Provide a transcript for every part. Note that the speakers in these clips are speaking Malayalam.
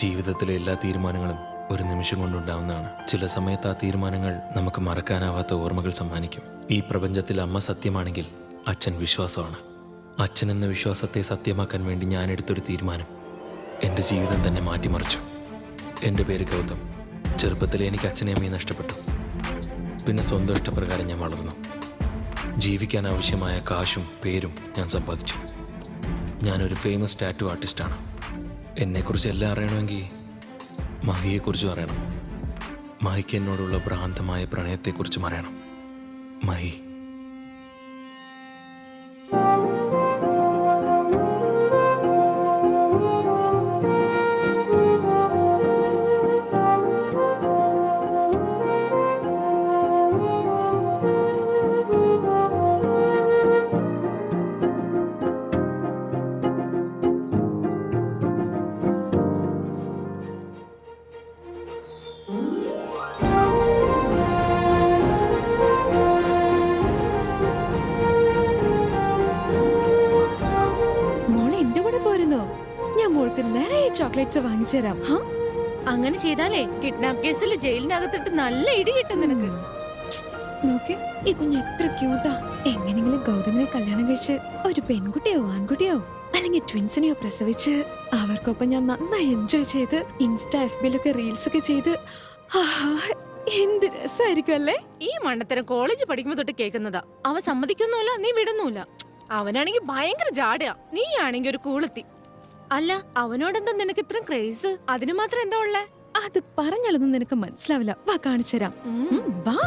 ജീവിതത്തിലെ എല്ലാ തീരുമാനങ്ങളും ഒരു നിമിഷം കൊണ്ടുണ്ടാവുന്നതാണ്. ചില സമയത്ത് ആ തീരുമാനങ്ങൾ നമുക്ക് മറക്കാനാവാത്ത ഓർമ്മകൾ സമ്മാനിക്കും. ഈ പ്രപഞ്ചത്തിൽ അമ്മ സത്യമാണെങ്കിൽ അച്ഛൻ വിശ്വാസമാണ്. അച്ഛൻ എന്ന വിശ്വാസത്തെ സത്യമാക്കാൻ വേണ്ടി ഞാൻ എടുത്തൊരു തീരുമാനം എൻ്റെ ജീവിതം തന്നെ മാറ്റിമറിച്ചു. എൻ്റെ പേര് ഗൗതം. ചെറുപ്പത്തിലെ എനിക്ക് അച്ഛനെ അമ്മയെ നഷ്ടപ്പെട്ടു. പിന്നെ സ്വന്തം ഇഷ്ടപ്രകാരം ഞാൻ വളർന്നു. ജീവിക്കാൻ ആവശ്യമായ കാശും പേരും ഞാൻ സമ്പാദിച്ചു. ഞാനൊരു ഫേമസ് ടാറ്റു ആർട്ടിസ്റ്റാണ്. എന്നെക്കുറിച്ച് എല്ലാം അറിയണമെങ്കിൽ മഹിയെക്കുറിച്ചും അറിയണം. മഹിക്ക് എന്നോടുള്ള ഭ്രാന്തമായ പ്രണയത്തെക്കുറിച്ചും അറിയണം. മഹി ചോക്ലേറ്റ്സ് വാങ്ങിച്ചു തരാം. അങ്ങനെ ചെയ്താലേ കിഡ്നാപ്പ് കേസിൽ ജയിലിനകത്തിട്ട് നല്ല ഇടി കിട്ടും നിനക്ക്. നോക്കി, ഈ കുഞ്ഞ് എത്ര ക്യൂട്ടാ. എങ്ങനെങ്കിലും ഗൗതമിനെ കല്യാണം കഴിച്ച് ഒരു പെൺകുട്ടിയോ ആൺകുട്ടിയോ അല്ലെങ്കിൽ ട്വിൻസിനെയോ പ്രസവിച്ച് അവർക്കൊപ്പം ഞാൻ നന്നായി എൻജോയ് ചെയ്ത് ഇൻസ്റ്റാ FBയിലൊക്കെ റീൽസ് ഒക്കെ ചെയ്ത് എന്ത് രസമായിരിക്കും അല്ലേ? ഈ മണ്ടത്തരം കോളേജ് പഠിക്കുമ്പോ തൊട്ട് കേൾക്കുന്നതാ. അവൻ സമ്മതിക്കൊന്നുമില്ല, നീ വിടുന്നുമില്ല. അവനാണെങ്കിൽ ഭയങ്കര ജാടയാ, നീ ആണെങ്കിൽ ഒരു കൂളെത്തി. അല്ല, അവനോടെന്താ നിനക്ക് ഇത്രയും ക്രേസ്? അതിന് മാത്രം എന്താ ഉള്ളേ? അത് പറഞ്ഞാലൊന്നും നിനക്ക് മനസ്സിലാവില്ല. വാ, കാണിച്ചു തരാം. വാ.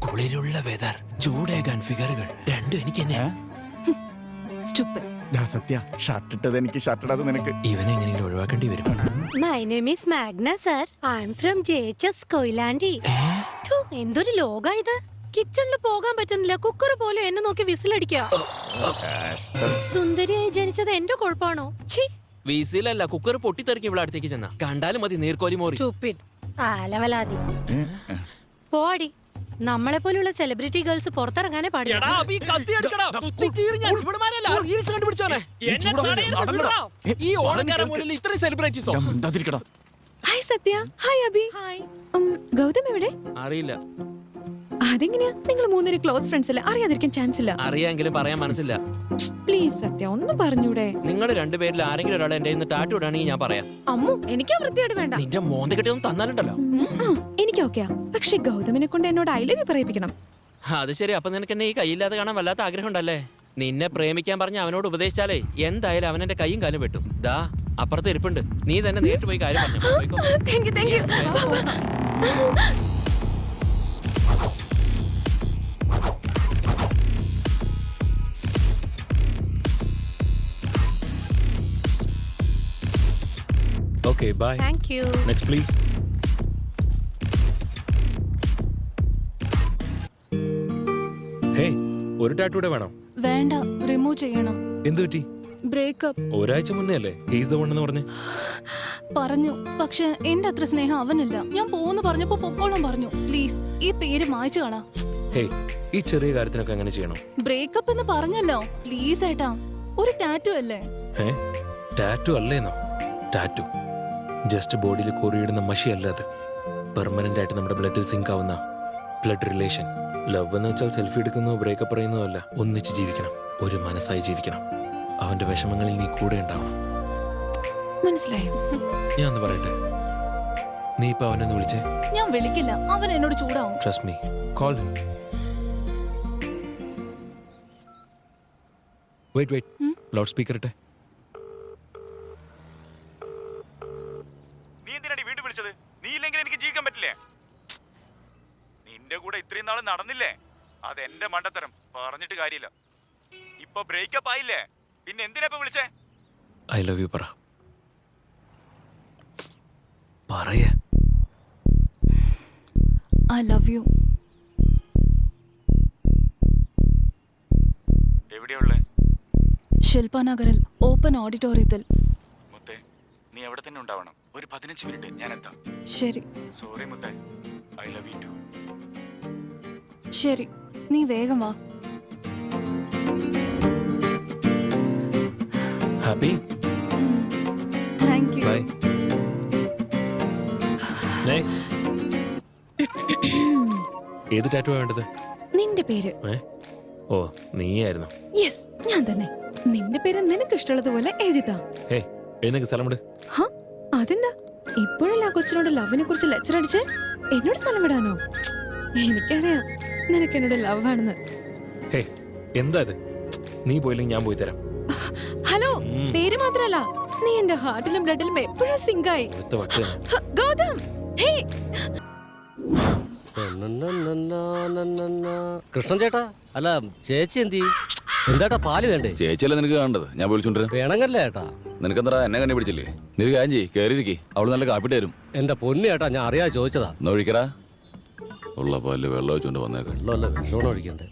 കുളിരുള്ള വെതർ, ചൂടേകാൻ ഫിഗറുകൾ രണ്ടും എനിക്ക് തന്നെ. സത്യ ഷർട്ട് ഇട്ടത് എനിക്ക്, ഷർട്ട് ഇടാതെ നിനക്ക്. ഇവനെ എങ്ങനെയെങ്കിലും ഒഴിവാക്കേണ്ടി വരും. My name is Magna, sir. I'm from JHS Koilandi. എന്തൊരു ലോകാ ഇത്. കിച്ചണിൽ പോകാൻ പറ്റുന്നില്ല, കുക്കർ പോലെ എന്നെ നോക്കി വിസിലടിക്കാ. സുന്ദരിയായി ജനിച്ചത് എന്റെ കുഴപ്പമാണോ? വിസിലല്ല, കുക്കർ പൊട്ടിത്തെറിക്കും. ഇവിടെ അടുത്തേക്ക് ചെന്നാ കണ്ടാലും മതി നീർക്കോലി മോറി. ആലവലാതി. പോടി. നമ്മളെ പോലുള്ള സെലിബ്രിറ്റി ഗേൾസ് പുറത്തിറങ്ങാനെ പാടില്ല. ഹായ് സത്യ. ഹായ് അബി. ഗൗതം എവിടെ? അറിയില്ല. അതെങ്ങനെയാ? നിങ്ങൾ മൂന്നുപേരും ക്ലോസ് ഫ്രണ്ട്സ് അല്ലേ? അറിയാതിരിക്കാൻ ചാൻസ് ഇല്ല. അറിയാമെങ്കിലും പറയാൻ മനസ്സില്ല. പ്ലീസ് സത്യ, ഒന്ന് പറഞ്ഞൂടെ? നിങ്ങൾ രണ്ടുപേരിൽ ആരെങ്കിലും ഒരാളെ എന്റെ ടാറ്റു ഇടാണെങ്കിൽ ഞാൻ പറയാം. അമ്മു, എനിക്ക് വൃത്തിയായിട്ട് വേണ്ട. നിന്റെ മോന്ത കെട്ടിയൊന്നും തന്നാലുണ്ടല്ലോ. എനിക്ക് ഓക്കെയാ, പക്ഷെ ഗൗതമിനെ കൊണ്ട് എന്നോട് ഐ ലവ് യു പറയിപ്പിക്കണം. അത് ശരി. അപ്പൊ നിനക്ക് എന്നെ ഈ കൈയില്ലാതെ കാണാൻ വല്ലാത്ത ആഗ്രഹം ഉണ്ടല്ലേ? നിന്നെ പ്രേമിക്കാൻ പറഞ്ഞ അവനോട് ഉപദേശിച്ചാലേ എന്തായാലും അവൻ എന്റെ കൈയും കാലും വെട്ടും. ദാ അപ്പുറത്ത് ഇരിപ്പുണ്ട്, നീ തന്നെ നേരിട്ട് പോയി കാര്യം പറഞ്ഞു. Okay, bye. Thank you. Next, please. Hey, ഒരു ടാറ്റൂടെ വേണം? വേണ്ട, റിമൂവ് ചെയ്യണം. എന്തു പറ്റി? ബ്രേക്കപ്പ്. ഒരാഴ്ച മുന്നേ അല്ലേ ഹീസ് ദ വൺ എന്ന് പറഞ്ഞു, പക്ഷെ എന്റെ അത്ര സ്നേഹം അവനില്ല. ഞാൻ പോന്ന് പറഞ്ഞപ്പോ പൊക്കോളം പറഞ്ഞു. പ്ലീസ് ഈ പേര് മായ്ച്ചു കളാ. ഹേയ്, ഈ ചെറിയ കാര്യത്തിനൊക്കെ അങ്ങനെ ചെയ്യണം? ബ്രേക്കപ്പ് എന്ന് പറഞ്ഞല്ലോ, പ്ലീസ് ഏട്ടാ. ഒരു ടാറ്റു അല്ലേ? ടാറ്റു അല്ലേന്നോ? ടാറ്റു ജസ്റ്റ് ബോഡിയിൽ കോറിയിടുന്ന മഷി അല്ലാതെ പെർമനന്റ് ആയിട്ട് നമ്മുടെ ബ്ലഡിൽ സിങ്ക് ആവുന്ന ബ്ലഡ് റിലേഷൻ. ലവ് എന്ന് വെച്ചാൽ സെൽഫി എടുക്കുന്നോ ബ്രേക്കപ്പ് പറയുന്നതോ അല്ല. ഒന്നിച്ച് ജീവിക്കണം, ഒരു മനസ്സായി ജീവിക്കണം. അവന്റെ വിഷമങ്ങളിൽ നീ കൂടെ ഉണ്ടാവണം. മനസ്സിലായോ? ഞാൻ ഒന്ന് പറയട്ടെ, നീ ഇപ്പൊ അവനൊന്ന് വിളിച്ചേ. ഞാൻ വിളിക്കില്ല, അവൻ എന്നോട് ചൂടാവും. Trust me, call him. Wait, loudspeaker ഇട്ടെ. നീ എന്തിനാണ് വീണ്ടും വിളിച്ചത്? നീ ഇല്ലെങ്കിൽ എനിക്ക് ജീവിക്കാൻ പറ്റില്ലേ? നിന്റെ കൂടെ ഇത്രയും നാള് നടന്നില്ലേ? അതെന്റെ മണ്ടത്തരം, പറഞ്ഞിട്ട് കാര്യമില്ല. ഇപ്പൊ ബ്രേക്കപ്പ് ആയില്ലേ, പിന്നെ എന്തിനാ ഇപ്പൊ വിളിച്ചേ? ഐ ലവ് യു പറ. പറയേ. I love you. എവിടെയുള്ളേ? ശില്പനഗറിൽ ഓപ്പൺ ഓഡിറ്റോറിയത്തിൽ. മുത്തേ, നീ എവിടെ തന്നെ ഉണ്ടാവണം. ഒരു 15 മിനിറ്റ് ഞാൻ എത്താം. ശരി. സോറി മുത്തേ, ഐ ലവ് യു ടു. ശരി, നീ വേഗം വാ. Happy thank you. Bye. Next. ഏത് ടാറ്റു വേണ്ടത്? നിന്റെ പേര്. ഓ, നീയായിരുന്നു. യെസ്, ഞാൻ തന്നെ. നിന്റെ പേര് നിനക്ക് ഇഷ്ടമുള്ളതുപോലെ എഴുതിത്താ. ഹേ, എഴുന്നേക്ക്, സ്ഥലം വിട്. ഹ, അതെന്താ ഇപ്പോഴല്ല ആ കൊച്ചിനോട് ലവിനെ കുറിച്ച് ലെക്ചർ അടിച്ച് എന്നോട് സ്ഥലം വിടാനോ? എനിക്കറിയാം നിനക്ക് എന്നോട് ലവ് ആണെന്ന്. ഹേ, എന്താ ഇത്? നീ പോയില്ലെങ്കിൽ ഞാൻ പോയി തരാം. ഹലോ, പേര് മാത്രല്ല, നീ എന്റെ ഹാർട്ടിലും ബ്ലഡിലും എപ്പോഴും സിങ്കായി. അടുത്ത വട്ട് തന്നെ. ഗൗതം, ഹേ. കൃഷ്ണൻ ചേട്ടാ, അല്ല ചേച്ചി എന്തി? എന്താട്ടാ പാല് വേണ്ടേ? ചേച്ചിയല്ലേ നിനക്ക് കാണേണ്ടത്, ഞാൻ വിളിച്ചോണ്ട് വേണമെങ്കല്ലേ ഏട്ടാ? നിനക്കെന്താ എന്നെ കണ്ണി പിടിച്ചില്ലേ? നീ ഒരു കാര്യം ചെയ്യ്, കയറിയിരിക്കേ, അവള് നല്ല കാപ്പിട്ട് തരും. എന്റെ പൊന്നു ചേട്ടാ, ഞാൻ അറിയാതെ ചോദിച്ചതാ. എന്നാ ഒഴിക്കടാ, ഉള്ള പാലില് വെള്ളം ഒഴിച്ചോണ്ട് വന്നേക്കാം. വെള്ളമല്ല, വിഷമാണ് ഒഴിക്കണ്ടേ.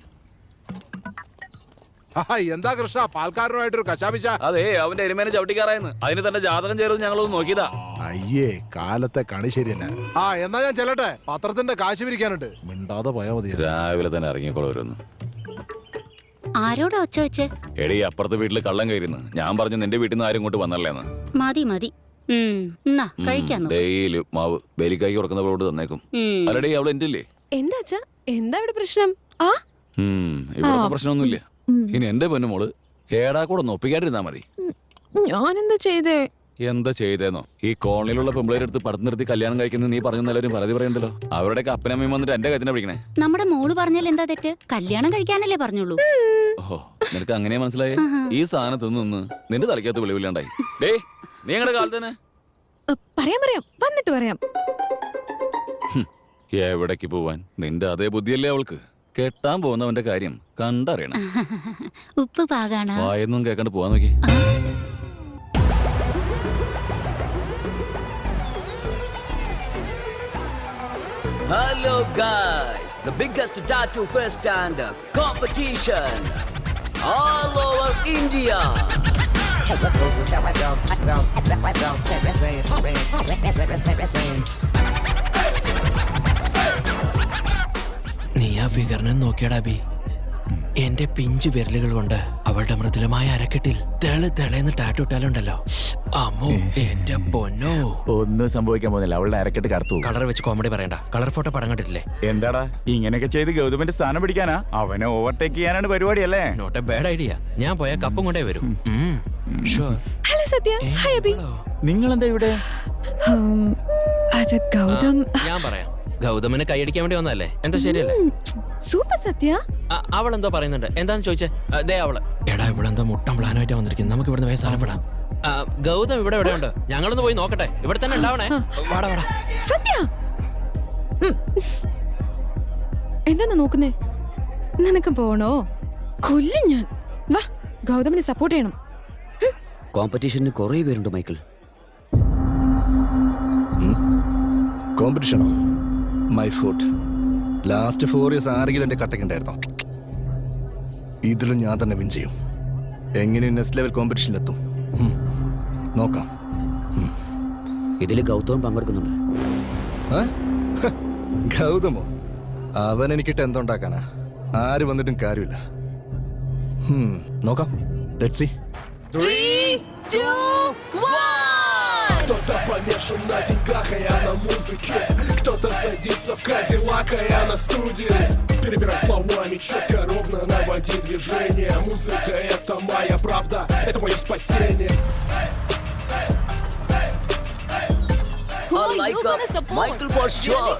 എന്താ കൃഷ്ണ പാൽക്കാരനുമായിട്ടൊരു കശാപിച്ച? അതെ, അവന്റെ എരുമേനെ ചവിട്ടിക്കാറായെന്ന്, അതിന് തന്റെ ജാതകം ചേർന്ന് ഞങ്ങളൊന്ന് നോക്കിയതാ. അയ്യേ, കാലത്തെ കണി ശരിയല്ല. എന്നാ ഞാൻ ചെല്ലട്ടെ, പത്രത്തിന്റെ കാശ് പിരിക്കാനുണ്ട്. മിണ്ടാതെ പോയാ മതി. രാവിലെ തന്നെ ഇറങ്ങിക്കോളവരൊന്ന്. ആരോടാ ഒച്ച വെച്ച്? എടീ, അപ്പുറത്തെ വീട്ടില് കള്ളം കയറിന്ന്. ഞാൻ പറഞ്ഞു നിന്റെ വീട്ടിൽ നിന്ന് ആരും ഇങ്ങോട്ട് വന്നല്ലേന്ന്. മതി മതി, കഴിക്കാന്നു. ഡെയിലി മാവ് ബലിക്കായ്ക്ക് ഉറക്കുന്നവരോട് തന്നേക്കും. അല്ലടേ, അവള് എന്റെ ഇല്ലേ? എന്താ അച്ഛാ, എന്താ ഇവിടെ പ്രശ്നം? ആ ഇവിടെ പ്രശ്നമൊന്നുമില്ല. ഇനി എന്റെ പൊന്നുമോള് ഏടാ കൂടെ ഒന്ന് ഒപ്പിക്കാണ്ടിരുന്നാ മതി. ഞാനെന്താ ചെയ്തേ? എന്താ ചെയ്തേന്നോ? ഈ കോളനിയിലുള്ള പെമ്പിളേരെടുത്ത് പടത്ത് നിർത്തി കല്യാണം കഴിക്കുന്നത് നീ പറഞ്ഞെല്ലാവരും പരാതി പറയണ്ടല്ലോ. അവരുടെയൊക്കെ അപ്പനമ്മയും വന്നിട്ട് എന്റെ കത്തിനെ വിളിക്കണേ. നമ്മുടെ മോള് പറഞ്ഞാൽ എന്താ തെറ്റ്? കല്യാണം കഴിക്കാനല്ലേ പറഞ്ഞുള്ളൂ. ഓഹോ, നിനക്ക് അങ്ങനെ മനസ്സിലായേ? ഈ സാധനത്ത് നിന്ന് നിന്റെ തലയ്ക്കകത്ത് വിളിവില്ലാണ്ടായി. ഡേ, നീ ഞങ്ങളുടെ കാലത്ത് തന്നെ പറയാം, വന്നിട്ട് പറയാം. എവിടേക്ക് പോവാൻ? നിന്റെ അതേ ബുദ്ധിയല്ലേ അവൾക്ക്. കെട്ടാൻ പോകുന്നവന്റെ കാര്യം കണ്ടറിയണം. ഉപ്പ് പാകാണോ? വായൊന്നും കേൾക്കാണ്ട് പോവാൻ നോക്കി. Hello guys, the biggest tattoo fest and competition all over India. നീ ആ വികരണം നോക്കിയടാ ബി. എന്റെ പിഞ്ചു വിരലുകൾ കൊണ്ട് അവളുടെ മൃദുലമായ അരക്കെട്ടിൽ തെളെന്ന് ടാറ്റു ഇട്ടാലുണ്ടല്ലോ, അമ്മോ എന്റെ പൊന്നോ. ഒന്നും സംഭവിക്കാൻ പോകുന്നില്ല, അവളുടെ അരക്കെട്ട് കറുത്തു. കളർ വെച്ച് കോമഡി പറയണ്ട. കളർ ഫോട്ടോ പടം കണ്ടിട്ടില്ലേ? എന്താടാ ഇങ്ങനെയൊക്കെ ചെയ്ത് ഗൗതമന്റെ സ്ഥാനം പിടിക്കാനാ? അവനെ ഓവർടേക്ക് ചെയ്യാനാണ് പരിപാടി അല്ലേ? Not a bad idea. ഞാൻ പോയ കപ്പും കൊണ്ടേ വരും. Hello Satya, hi Abi. നിങ്ങൾ എന്താ ഇവിടെ? അത് ഗൗതം. ഞാൻ പറയാം, ഗൗതമന് കൈയടിക്കാൻ വേണ്ടി വന്നല്ലേ? എന്താ ശരിയല്ലേ? സൂപ്പർ സത്യ. അവൾ എന്തോ പറയുന്നുണ്ട്, എന്താന്ന് ചോദിച്ചേ? ദേ അവള്. എടാ, ഇവളെന്താ മുട്ടം പ്ലാനുമായിട്ടാ വന്നിരിക്കുന്നത്. നമുക്ക് ഇവിടുന്ന് വേഗം സ്ഥലം വിടാം. ഗൗതം ഇവിടെ എവിടെയുണ്ട്? ഞങ്ങളൊന്ന് പോയി നോക്കട്ടെ. ഇവിടെ തന്നെ ഉണ്ടാവണേ. വാടാ വാടാ. സത്യ, എന്താ നോക്കുന്നേ? നിനക്ക് പോണോ? കൊല്ലും ഞാൻ. വാ, ഗൗതമിനെ സപ്പോർട്ട് ചെയ്യണം. കോമ്പറ്റീഷന് കുറേ പേരുണ്ട് മൈക്കിൾ. കോമ്പറ്റീഷനോ? My food. ലാസ്റ്റ് 4 years ആരെങ്കിലും എന്റെ കട്ടക്കുണ്ടായിരുന്നോ? ഇതിലും ഞാൻ തന്നെ വിൻ ചെയ്യും. എങ്ങനെ നെക്സ്റ്റ് ലെവൽ കോമ്പറ്റീഷനിലെത്തും നോക്കാം. ഇതിൽ ഗൗതം പങ്കെടുക്കുന്നുണ്ട്. ഗൗതമോ? അവൻ എനിക്കിട്ട് എന്തുണ്ടാക്കാനാ? ആര് വന്നിട്ടും കാര്യമില്ല. നോക്കാം. Let's see. 3, 2, 1. Кто-то помешан на деньгах, а я на музыке. Кто-то садится в кадиллак, а я на студии. Перебирай словами четко, ровно наводи движение. Музыка — это моя правда, это мое спасение. Who are you gonna support? Michael for sure.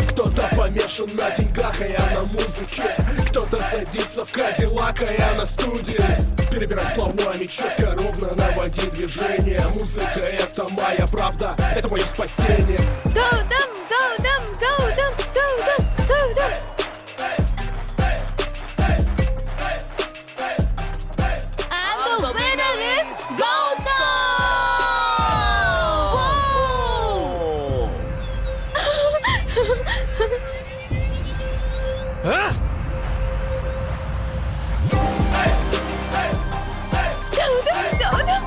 Кто-то помешан на деньгах, а я на музыке. Кто-то садится в кадиллак, а я на студии. Перебирай словами четко, ровно наводи движение. Музыка — это моя правда, это мое спасение. Gautam, Gautam, Gautam, Gautam, Gautam. And the winner is Gautam! Gautam, Gautam.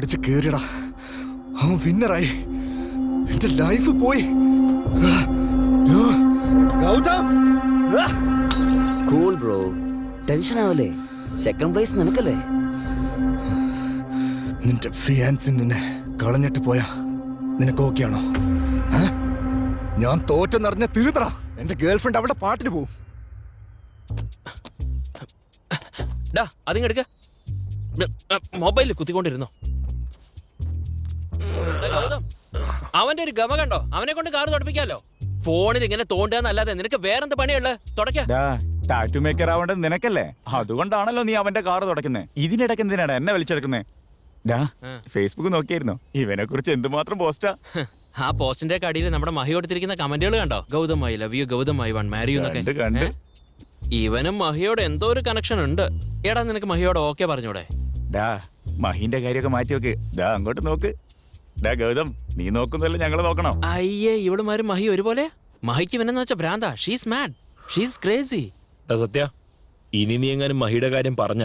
അടിച്ച് കേറിയടാ. അവൻ വിന്നറായി. എന്റെ ലൈഫ് പോയി. ഗൗതം കൂൾ ബ്രോ, ടെൻഷൻ ആവല്ലേ? സെക്കൻഡ് പ്രൈസ് നിനക്കല്ലേ? നിന്റെ ഫിയാൻസി നിന്നെ കളഞ്ഞിട്ട് പോയാ നിനക്ക് ഓക്കെയാണോ? ഞാൻ തോറ്റെന്നറിഞ്ഞ തീർത്തറ. എന്റെ ഗേൾഫ്രണ്ട് അവിടെ പാട്ടിന് പോവും. അതിങ്ങെടുക്ക. മൊബൈലിൽ കുത്തിക്കൊണ്ടിരുന്നോ? അവന്റെ ഒരു ഗമ കണ്ടോ? അവനെ കൊണ്ട് കാറ് തുടപ്പിക്കാലോ. ഫോണിൽ ഇങ്ങനെ തോണ്ടാന്നല്ലാതെ നിനക്ക് വേറെന്ത് പണിയുള്ളത്? തുടയ്ക്ക. Tattoo maker ആവേണ്ടത് നിനക്കല്ലേ? അതുകൊണ്ടാണല്ലോ നീ അവന്റെ കാറ് തുടക്കുന്നേ. ഇതിനിടയ്ക്ക് എന്തിനാണ് എന്നെ വലിച്ചെടുക്കുന്നേ? ഫേസ്ബുക്ക് നോക്കിയായിരുന്നോ? ഇവനെ കുറിച്ച് എന്തുമാത്രം പോസ്റ്റാ. ആ പോസ്റ്റിന്റെ അടിയിൽ നമ്മുടെ മഹി കൊടുത്തിരിക്കുന്ന കമന്റുകൾ കണ്ടോ? Gautham I love you, Gautham I want marry you എന്നൊക്കെ. ഇവനും മഹിയോട് എന്തോ ഒരു കണക്ഷൻ ഉണ്ട്. എടാ നിനക്ക് മഹിയോട് ഓക്കെ പറഞ്ഞൂടെ? മഹിന്റെ കാര്യമൊക്കെ മാറ്റി വെക്ക്. അങ്ങോട്ട് നോക്ക്. ഗൗതം, നീ നോക്കുന്നല്ലോ ഞങ്ങള് നോക്കണം. അയ്യേ, ഇവളുമാരും മഹി ഒരുപോലെ. മഹിക്ക് ഇവനെന്ന് വെച്ച ഭ്രാന്ത. She's mad, she's crazy. Sathya, ഇനി നീ എങ്ങാനും മഹിയുടെ കാര്യം പറഞ്ഞ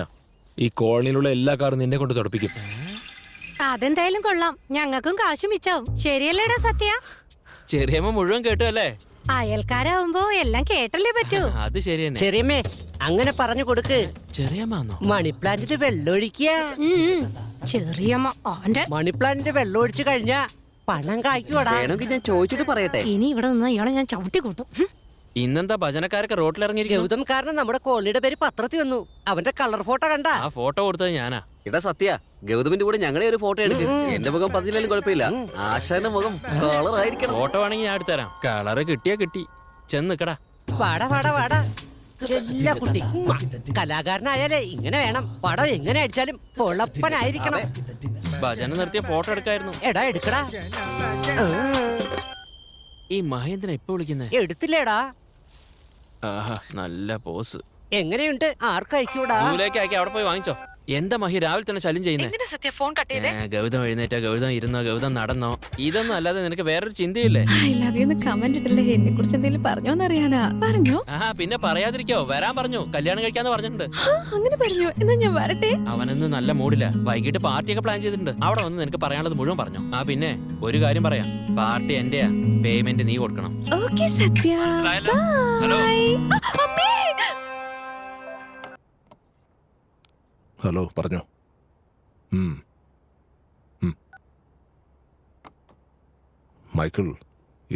ഈ കോളനിയിലുള്ള എല്ലാ കാറും നിന്നെ കൊണ്ട് തുടപ്പിക്കും. അതെന്തായാലും കൊള്ളാം. ഞങ്ങൾക്കും കാശ് മിച്ചാവും. ശരിയല്ലേടാ സത്യ? ചെറിയമ്മ മുഴുവൻ കേട്ടു അല്ലേ? അയൽക്കാരാവുമ്പോ എല്ലാം കേട്ടല്ലേ പറ്റൂ. അത് ശരി തന്നെ. ചെറിയമ്മേ, അങ്ങനെ പറഞ്ഞു കൊടുക്ക്. ചെറിയമ്മ മണി പ്ലാന്റിൽ വെള്ളം ഒഴിക്കുക. ചെറിയമ്മ അവന്റെ മണി പ്ലാന്റിൽ വെള്ളം ഒഴിച്ചു കഴിഞ്ഞാ പണം കായ്ക്കൂടാ. വേണമെങ്കിൽ ഞാൻ ചോദിച്ചിട്ട് പറയട്ടെ. ഇനി ഇവിടെ നിന്ന് ഇയാളെ ഞാൻ ചവിട്ടി കൂട്ടും. ഇന്നെന്താ ഭജനക്കാരൊക്കെ റോട്ടിലിറങ്ങിയിരിക്കും? ഗൗതം കാരണം നമ്മുടെ കോളനിയുടെ പേര് പത്രത്തിൽ വന്നു. അവന്റെ കളർ ഫോട്ടോ കണ്ട? ആ ഫോട്ടോ കൊടുത്തത് ഞാനാ. ഇടാ സത്യ, ഗൗതമിന്റെ കൂടെ ഞങ്ങളെ ഒരു ഫോട്ടോ എടുക്ക്. എന്റെ മുഖം പതിനാലും കുഴപ്പമില്ല. ആശാന്റെ മുഖം കളറായിരിക്കണം. ഫോട്ടോ ആണെങ്കിൽ ഞാൻ എടുത്തുതരാം. കളറ് കിട്ടിയാ കിട്ടി. ചെന്ന് നിക്കടാ. വാടാ വാടാ വാടാ. എല്ലാ കുട്ടി കലാകാരനായാലേ ഇങ്ങനെ വേണം. പടം എങ്ങനെ അടിച്ചാലും പൊളപ്പനായിരിക്കണം. ഭജന നിർത്തിയ ഫോട്ടോ എടുക്കായിരുന്നു. എടാ എടുക്കടാ. ഈ മഹേന്ദ്രൻ ഇപ്പൊ വിളിക്കുന്നേ? എടുത്തില്ലേടാ. ആഹാ, നല്ല പോസ്. എങ്ങനെയുണ്ട്? ആർക്കയക്കൂടാ? സൂലേക്കാക്കി അവിടെ പോയി വാങ്ങിച്ചോ. എന്താ മഹി രാവിലെ തന്നെ ശല്യം ചെയ്യുന്നേ? ഗൗതം എഴുന്നേറ്റോ, ഗൗതം ഇരുന്നോ, ഗൗതം നടന്നോ? ഇതൊന്നും അല്ലാതെ നിനക്ക് വേറൊരു ചിന്തയില്ലേ? ഐ ലവ് യു എന്ന് കമന്റ് ഇട്ടല്ലേ എന്നെ കുറിച്ച് എന്തെങ്കിലും പറഞ്ഞോന്നറിയാനാ. പറഞ്ഞോ? ആ പിന്നെ പറയാതിരിക്കോ? വരാൻ പറഞ്ഞു. കല്യാണം കഴിക്കാന്ന് പറഞ്ഞിട്ടുണ്ട്. അങ്ങനെ പറഞ്ഞു. എന്നാ ഞാൻ വരട്ടെ. അവനൊന്ന് നല്ല മൂഡില്ല. വൈകിട്ട് പാർട്ടിയൊക്കെ പ്ലാൻ ചെയ്തിട്ടുണ്ട്. അവിടെ വന്ന് നിനക്ക് പറയാനുള്ളത് മുഴുവൻ പറഞ്ഞു. ആ പിന്നെ ഒരു കാര്യം പറയാം. പാർട്ടി എന്റെയാ. പേയ്മെന്റ് നീ കൊടുക്കണം. ഓക്കേ സത്യ. ബൈ. അമ്മേ. ഹലോ, പറഞ്ഞോ. മൈക്കിൾ,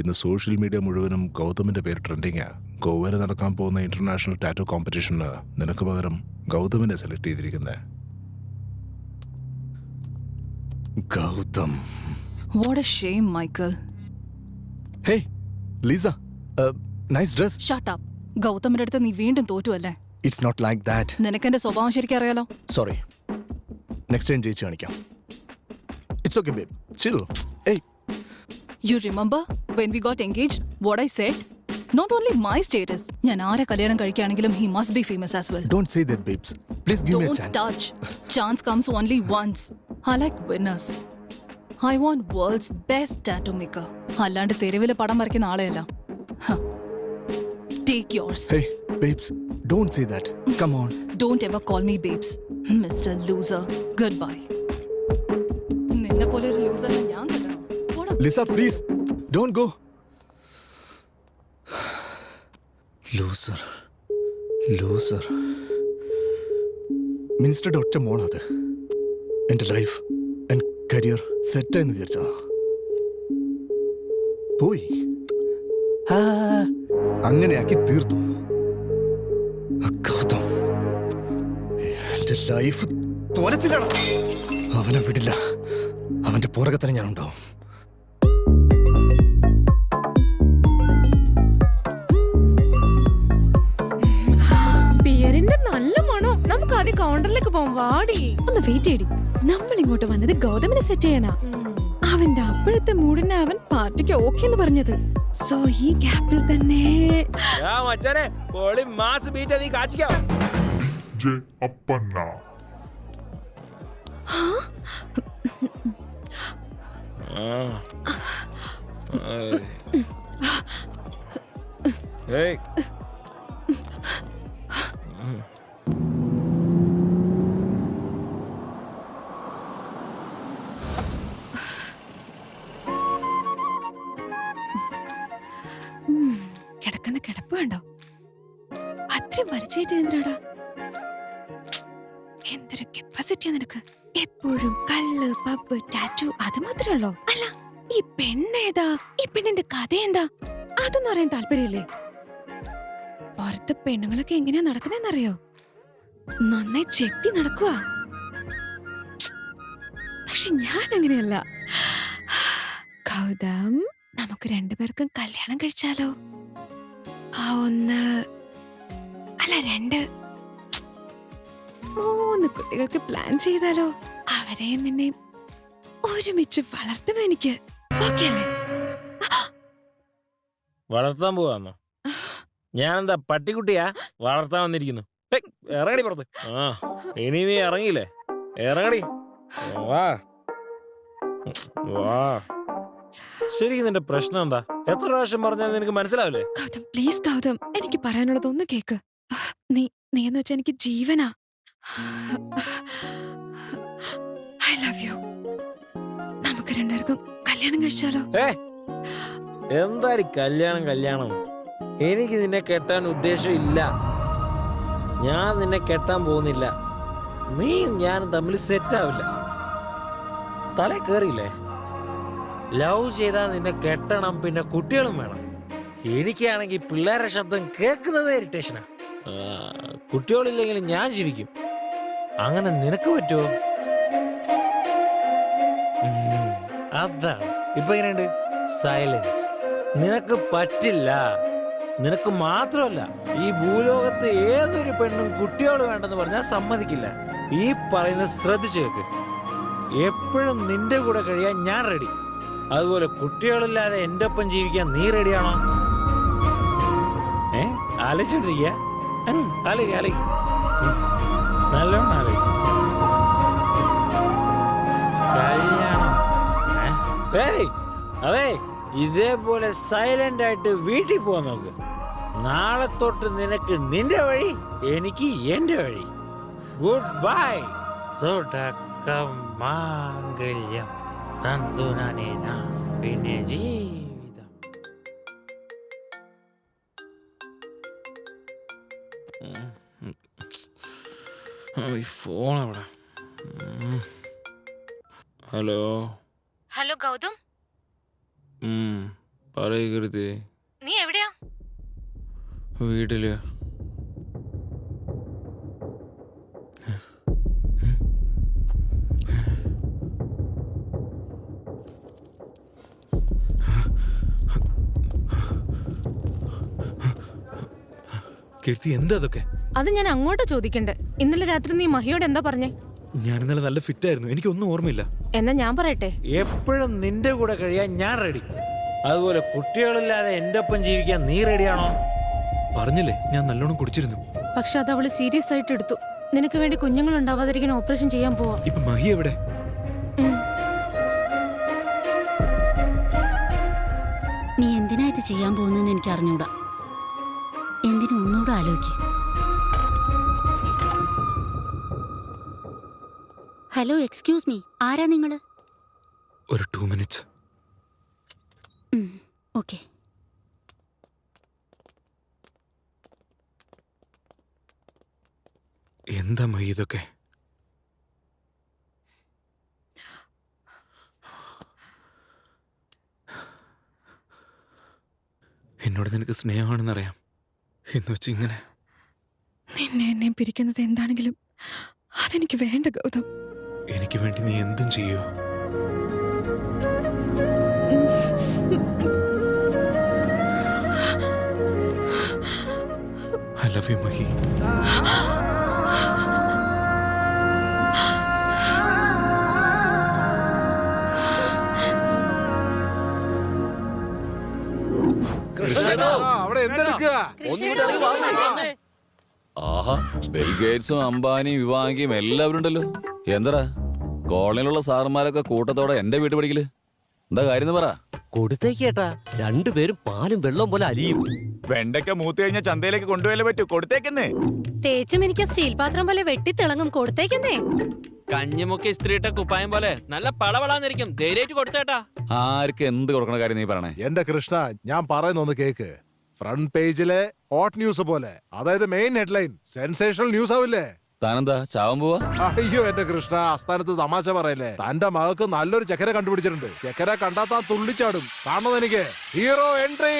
ഇന്ന് സോഷ്യൽ മീഡിയ മുഴുവനും ഗൗതമിന്റെ പേര് ട്രെൻഡിങ്ങാ. ഗോവയിൽ നടക്കാൻ പോകുന്ന ഇന്റർനാഷണൽ ടാറ്റു കോമ്പറ്റീഷന് നിനക്ക് പകരം ഗൗതമിനെ സെലക്ട് ചെയ്തിരിക്കുന്നേ. Gautam. What a shame, Michael. Hey, Lisa. Nice dress. Shut up. ഗൗതമിന്റെ അടുത്ത് നീ വീണ്ടും തോറ്റു അല്ലേ? It's not like that. നിനക്ക് എന്റെ സ്വഭാവം ശരിക്കും അറിയാലോ. Sorry. Next time ജയിച്ച് കാണിക്കാം. It's okay, babe. Chill. Hey. You remember when we got engaged? What I said? Not only my status. ഞാൻ ആരെ കല്യാണം കഴിക്കുകയാണെങ്കിലും he must be famous as well. Don't say that, babes. Please give me a chance. Don't touch. Chance comes only once. I like winners. I want world's best tattoo maker. അല്ലാണ്ട് തെരുവിലെ പടം വരയ്ക്കുന്ന ആളെയല്ല. Take yours. Hey, babes. Don't say that. Come on. Don't ever call me babes. Mr. Loser. Goodbye. നിന്നെ പോലെ ഒരു ലൂസറിനെ ഞാൻ കണ്ടോ? Lisa, please. Don't go. Loser. Loser. മിനിസ്റ്ററുടെ ഒറ്റ മോളത്. എൻ്റെ ലൈഫ് ആൻഡ് കരിയർ സെറ്റായെന്ന് വിചാരിച്ചതാ. പോയി. അങ്ങനെയാക്കി തീർത്തു. ഗൗതം എന്റെ ലൈഫ് തോലച്ചില്ലടാ. അവനെ വിടില്ല. അവന്റെ പുറകെ തന്നെ ഞാനുണ്ടാവും. ബിയറിന്റെ നല്ല മണം. നമുക്ക് ആദ്യം കൗണ്ടറിലേക്ക് പോവാം. വാടി. ഒന്ന് വെയിറ്റ് ചെയ്യടി. നമ്മൾ ഇങ്ങോട്ട് വന്നത് ഗൗതമിനെ സെറ്റ് ചെയ്യാനാ. അവന്റെ അപ്പോഴത്തെ മൂടിനെ അവൻ പാർട്ടിക്ക് ഓക്കെ എന്ന് പറഞ്ഞത്. സോ ഈ ഗ്യാപ്പിൽ തന്നെ അപ്രീഷിയേറ്റ് ചെയ്യുന്നടാ. എന്തൊരു കപ്പാസിറ്റിയാ നിനക്ക്. എപ്പോഴും കള്ള്, പബ്, ടാറ്റു അത് മാത്രമേ ഉള്ളൂ. അല്ല, ഈ പെണ്ണേതാ, ഈ പെണ്ണിന്റെ കഥ എന്താ, അതൊന്നും അറിയാൻ താല്പര്യമില്ലേ? പുറത്ത് പെണ്ണുങ്ങളൊക്കെ എങ്ങനെയാ നടക്കുന്നതെന്നറിയോ? നന്നായി ചെത്തി നടക്കുക. പക്ഷെ ഞാൻ അങ്ങനെയല്ല. ഗൗതം, നമുക്ക് രണ്ടുപേർക്കും കല്യാണം കഴിച്ചാലോ? ആ 1 അല്ല 2 3 കുട്ടികൾക്ക് പ്ലാൻ ചെയ്താലോ? അവരെ നിന്നെ ഒരുമിച്ച് വളർത്തണം എനിക്ക്. ഓക്കേ അല്ലേ? വളർത്താൻ പോവാന്നോ? ഞാനെന്താ പട്ടിക്കുട്ടിയാ വളർത്താൻ വന്നിരിക്കുന്നു? ഇറങ്ങടി പുറത്ത്. ആ ഇനി നീ ഇറങ്ങിയില്ലേ? ഇറങ്ങടി. വാ വാ. ശരിക്കും നിന്റെ പ്രശ്നം എന്താ? എത്ര പ്രാവശ്യം പറഞ്ഞാൽ നിനക്ക് മനസ്സിലാവില്ലേ? ഗൗതം, പ്ലീസ് ഗൗതം, എനിക്ക് പറയാനുള്ളത് ഒന്ന് കേക്ക്. നീ എന്ന് വെച്ചാ എനിക്ക് ജീവനാ. I love U. നമുക്ക് രണ്ടുപേർക്കും കല്യാണം കഴിച്ചാലോ? എന്താടി കല്യാണം? എനിക്ക് നിന്നെ കെട്ടാൻ ഉദ്ദേശമില്ല. ഞാൻ നിന്നെ കെട്ടാൻ പോകുന്നില്ല. നീ ഞാൻ തമ്മിൽ സെറ്റാവില്ല. തല കേറിയില്ലേ? ലവ് ചെയ്താൽ നിന്നെ കെട്ടണം, പിന്നെ കുട്ടികളും വേണം. എനിക്കാണെങ്കിൽ പിള്ളേരുടെ ശബ്ദം കേൾക്കുന്നതേ ഇറിറ്റേഷനാ. കുട്ടികളില്ലെങ്കിലും ഞാൻ ജീവിക്കും. അങ്ങനെ നിനക്ക് പറ്റുമോ? അതാണ് ഇപ്പൊ എങ്ങനെയുണ്ട്? സൈലൻസ്. നിനക്ക് പറ്റില്ല. നിനക്ക് മാത്രമല്ല, ഈ ഭൂലോകത്ത് ഏതൊരു പെണ്ണും കുട്ടികൾ വേണ്ടെന്ന് പറഞ്ഞാൽ സമ്മതിക്കില്ല. ഈ പറയുന്നത് ശ്രദ്ധിച്ചു കേക്ക്. എപ്പോഴും നിന്റെ കൂടെ കഴിയാൻ ഞാൻ റെഡി. അതുപോലെ കുട്ടികളില്ലാതെ എന്റെ ഒപ്പം ജീവിക്കാൻ നീ റെഡിയാണോ? ആലോചിച്ചോണ്ടിരിക്കുക. നല്ലോണം ആലോചിക്കും. കല്യാണം. അതെ, ഇതേപോലെ സൈലന്റ് ആയിട്ട് വീട്ടിൽ പോവാൻ നോക്ക്. നാളെ തൊട്ട് നിനക്ക് നിന്റെ വഴി, എനിക്ക് എന്റെ വഴി. Good bye. തുടക്കം മാംഗല്യം തന്തുനാനേന പിന്നെ ജീവിതം. ഫോൺ അവിടെ. ഹലോ. ഹലോ ഗൗതം, പറയരുത്. നീ എവിടെയാ? വീട്ടില്. കീർത്തി, എന്താ അതൊക്കെ? അത് ഞാൻ അങ്ങോട്ട് ചോദിക്കണ്ടേ. ഇന്നലെ രാത്രി നീ മഹിയോട് എന്താ പറഞ്ഞേ? ഞാൻ ഇന്നലെ നല്ല ഫിറ്റ് ആയിരുന്നു, എനിക്കൊന്നും ഓർമ്മയില്ല. എന്നാ ഞാൻ പറയട്ടെ. എപ്പോഴും നിന്റെ കൂടെ കഴിയാൻ ഞാൻ റെഡി. അതുപോലെ കുട്ടികളില്ലാതെ എന്റെ ഒപ്പം ജീവിക്കാൻ നീ റെഡിയാണോ? പറഞ്ഞില്ലേ, ഞാൻ നല്ലോണം കുടിച്ചിരുന്നു. പക്ഷെ അത് അവള് സീരിയസ് ആയിട്ട് എടുത്തു. നിനക്ക് വേണ്ടി കുഞ്ഞുങ്ങൾ ഉണ്ടാവാതിരിക്കാൻ ഓപ്പറേഷൻ ചെയ്യാൻ പോവാ. ഇപ്പൊ മഹി എവിടെ? നീ എന്തിനാ ഇത് ചെയ്യാൻ പോകുന്നെന്ന് എനിക്ക് അറിഞ്ഞൂടാ. എന്തിനും ഒന്നുകൂടെ ആലോചിക്ക്. ഹലോ, എക്സ്ക്യൂസ് മീ, ആരാ നിങ്ങള്? ഒരു 2 minutes. ഓക്കെ. എന്താ മഹി ഇതൊക്കെ? എന്നോട് നിനക്ക് സ്നേഹമാണെന്നറിയാം, എന്ന് വെച്ച് ഇങ്ങനെ നിന്നെ എന്നെ പിരിക്കുന്നത് എന്താണെങ്കിലും അതെനിക്ക് വേണ്ട ഗൗതം. എനിക്ക് വേണ്ടി നീ എന്തും ചെയ്യോ? I love you, Mahi. ആഹാ, ബിൽഗേറ്റ്സും അംബാനിയും വിവാഹിയും എല്ലാവരും ഉണ്ടല്ലോ. എന്താ കോളനിയിലുള്ള സാറന്മാരൊക്കെ കൂട്ടത്തോടെ എന്റെ വീട്ടിൽ പഠിക്കല്? എന്താ കാര്യം പറ. കൊടുത്തേക്കേട്ടാ, രണ്ടുപേരും പാലും വെള്ളം പോലെ അലിയും. വെണ്ടയ്ക്ക മൂത്ത് കഴിഞ്ഞാൽ ചന്തയിലേക്ക് കൊണ്ടുപോയാലേ പറ്റൂ. കൊടുത്തേക്കുന്നേ. തേച്ചും എനിക്ക് സ്റ്റീൽ പാത്രം പോലെ വെട്ടിത്തിളങ്ങും. കൊടുത്തേക്കുന്നേ. കഞ്ഞിമുക്കി ഇസ്ത്രീയിട്ട കുപ്പായം പോലെ നല്ല പളവളാന്നിരിക്കും. ധൈര്യമായിട്ട് കൊടുത്തേട്ടാ. ആർക്ക് എന്ത് കൊടുക്കണ കാര്യം നീ പറയണേ? എന്റെ കൃഷ്ണ, ഞാൻ പറയുന്നൊന്ന് കേക്ക്. ഫ്രണ്ട് പേജിലെ ഹോട്ട് ന്യൂസ് പോലെ, അതായത് മെയിൻ ഹെഡ്ലൈൻ സെൻസേഷണൽ ന്യൂസ് ആവില്ലേ? താനെന്താ ചാവാൻ പോവാ? അയ്യോ എന്റെ കൃഷ്ണ, ആസ്ഥാനത്ത് തമാശ പറയല്ലേ. തന്റെ മകൾക്ക് നല്ലൊരു ചെക്കരെ കണ്ടുപിടിച്ചിട്ടുണ്ട്. ചെക്കരെ കണ്ടാ താൻ തുള്ളിച്ചാടും. കാണുന്നത് എനിക്ക് ഹീറോ എൻട്രി.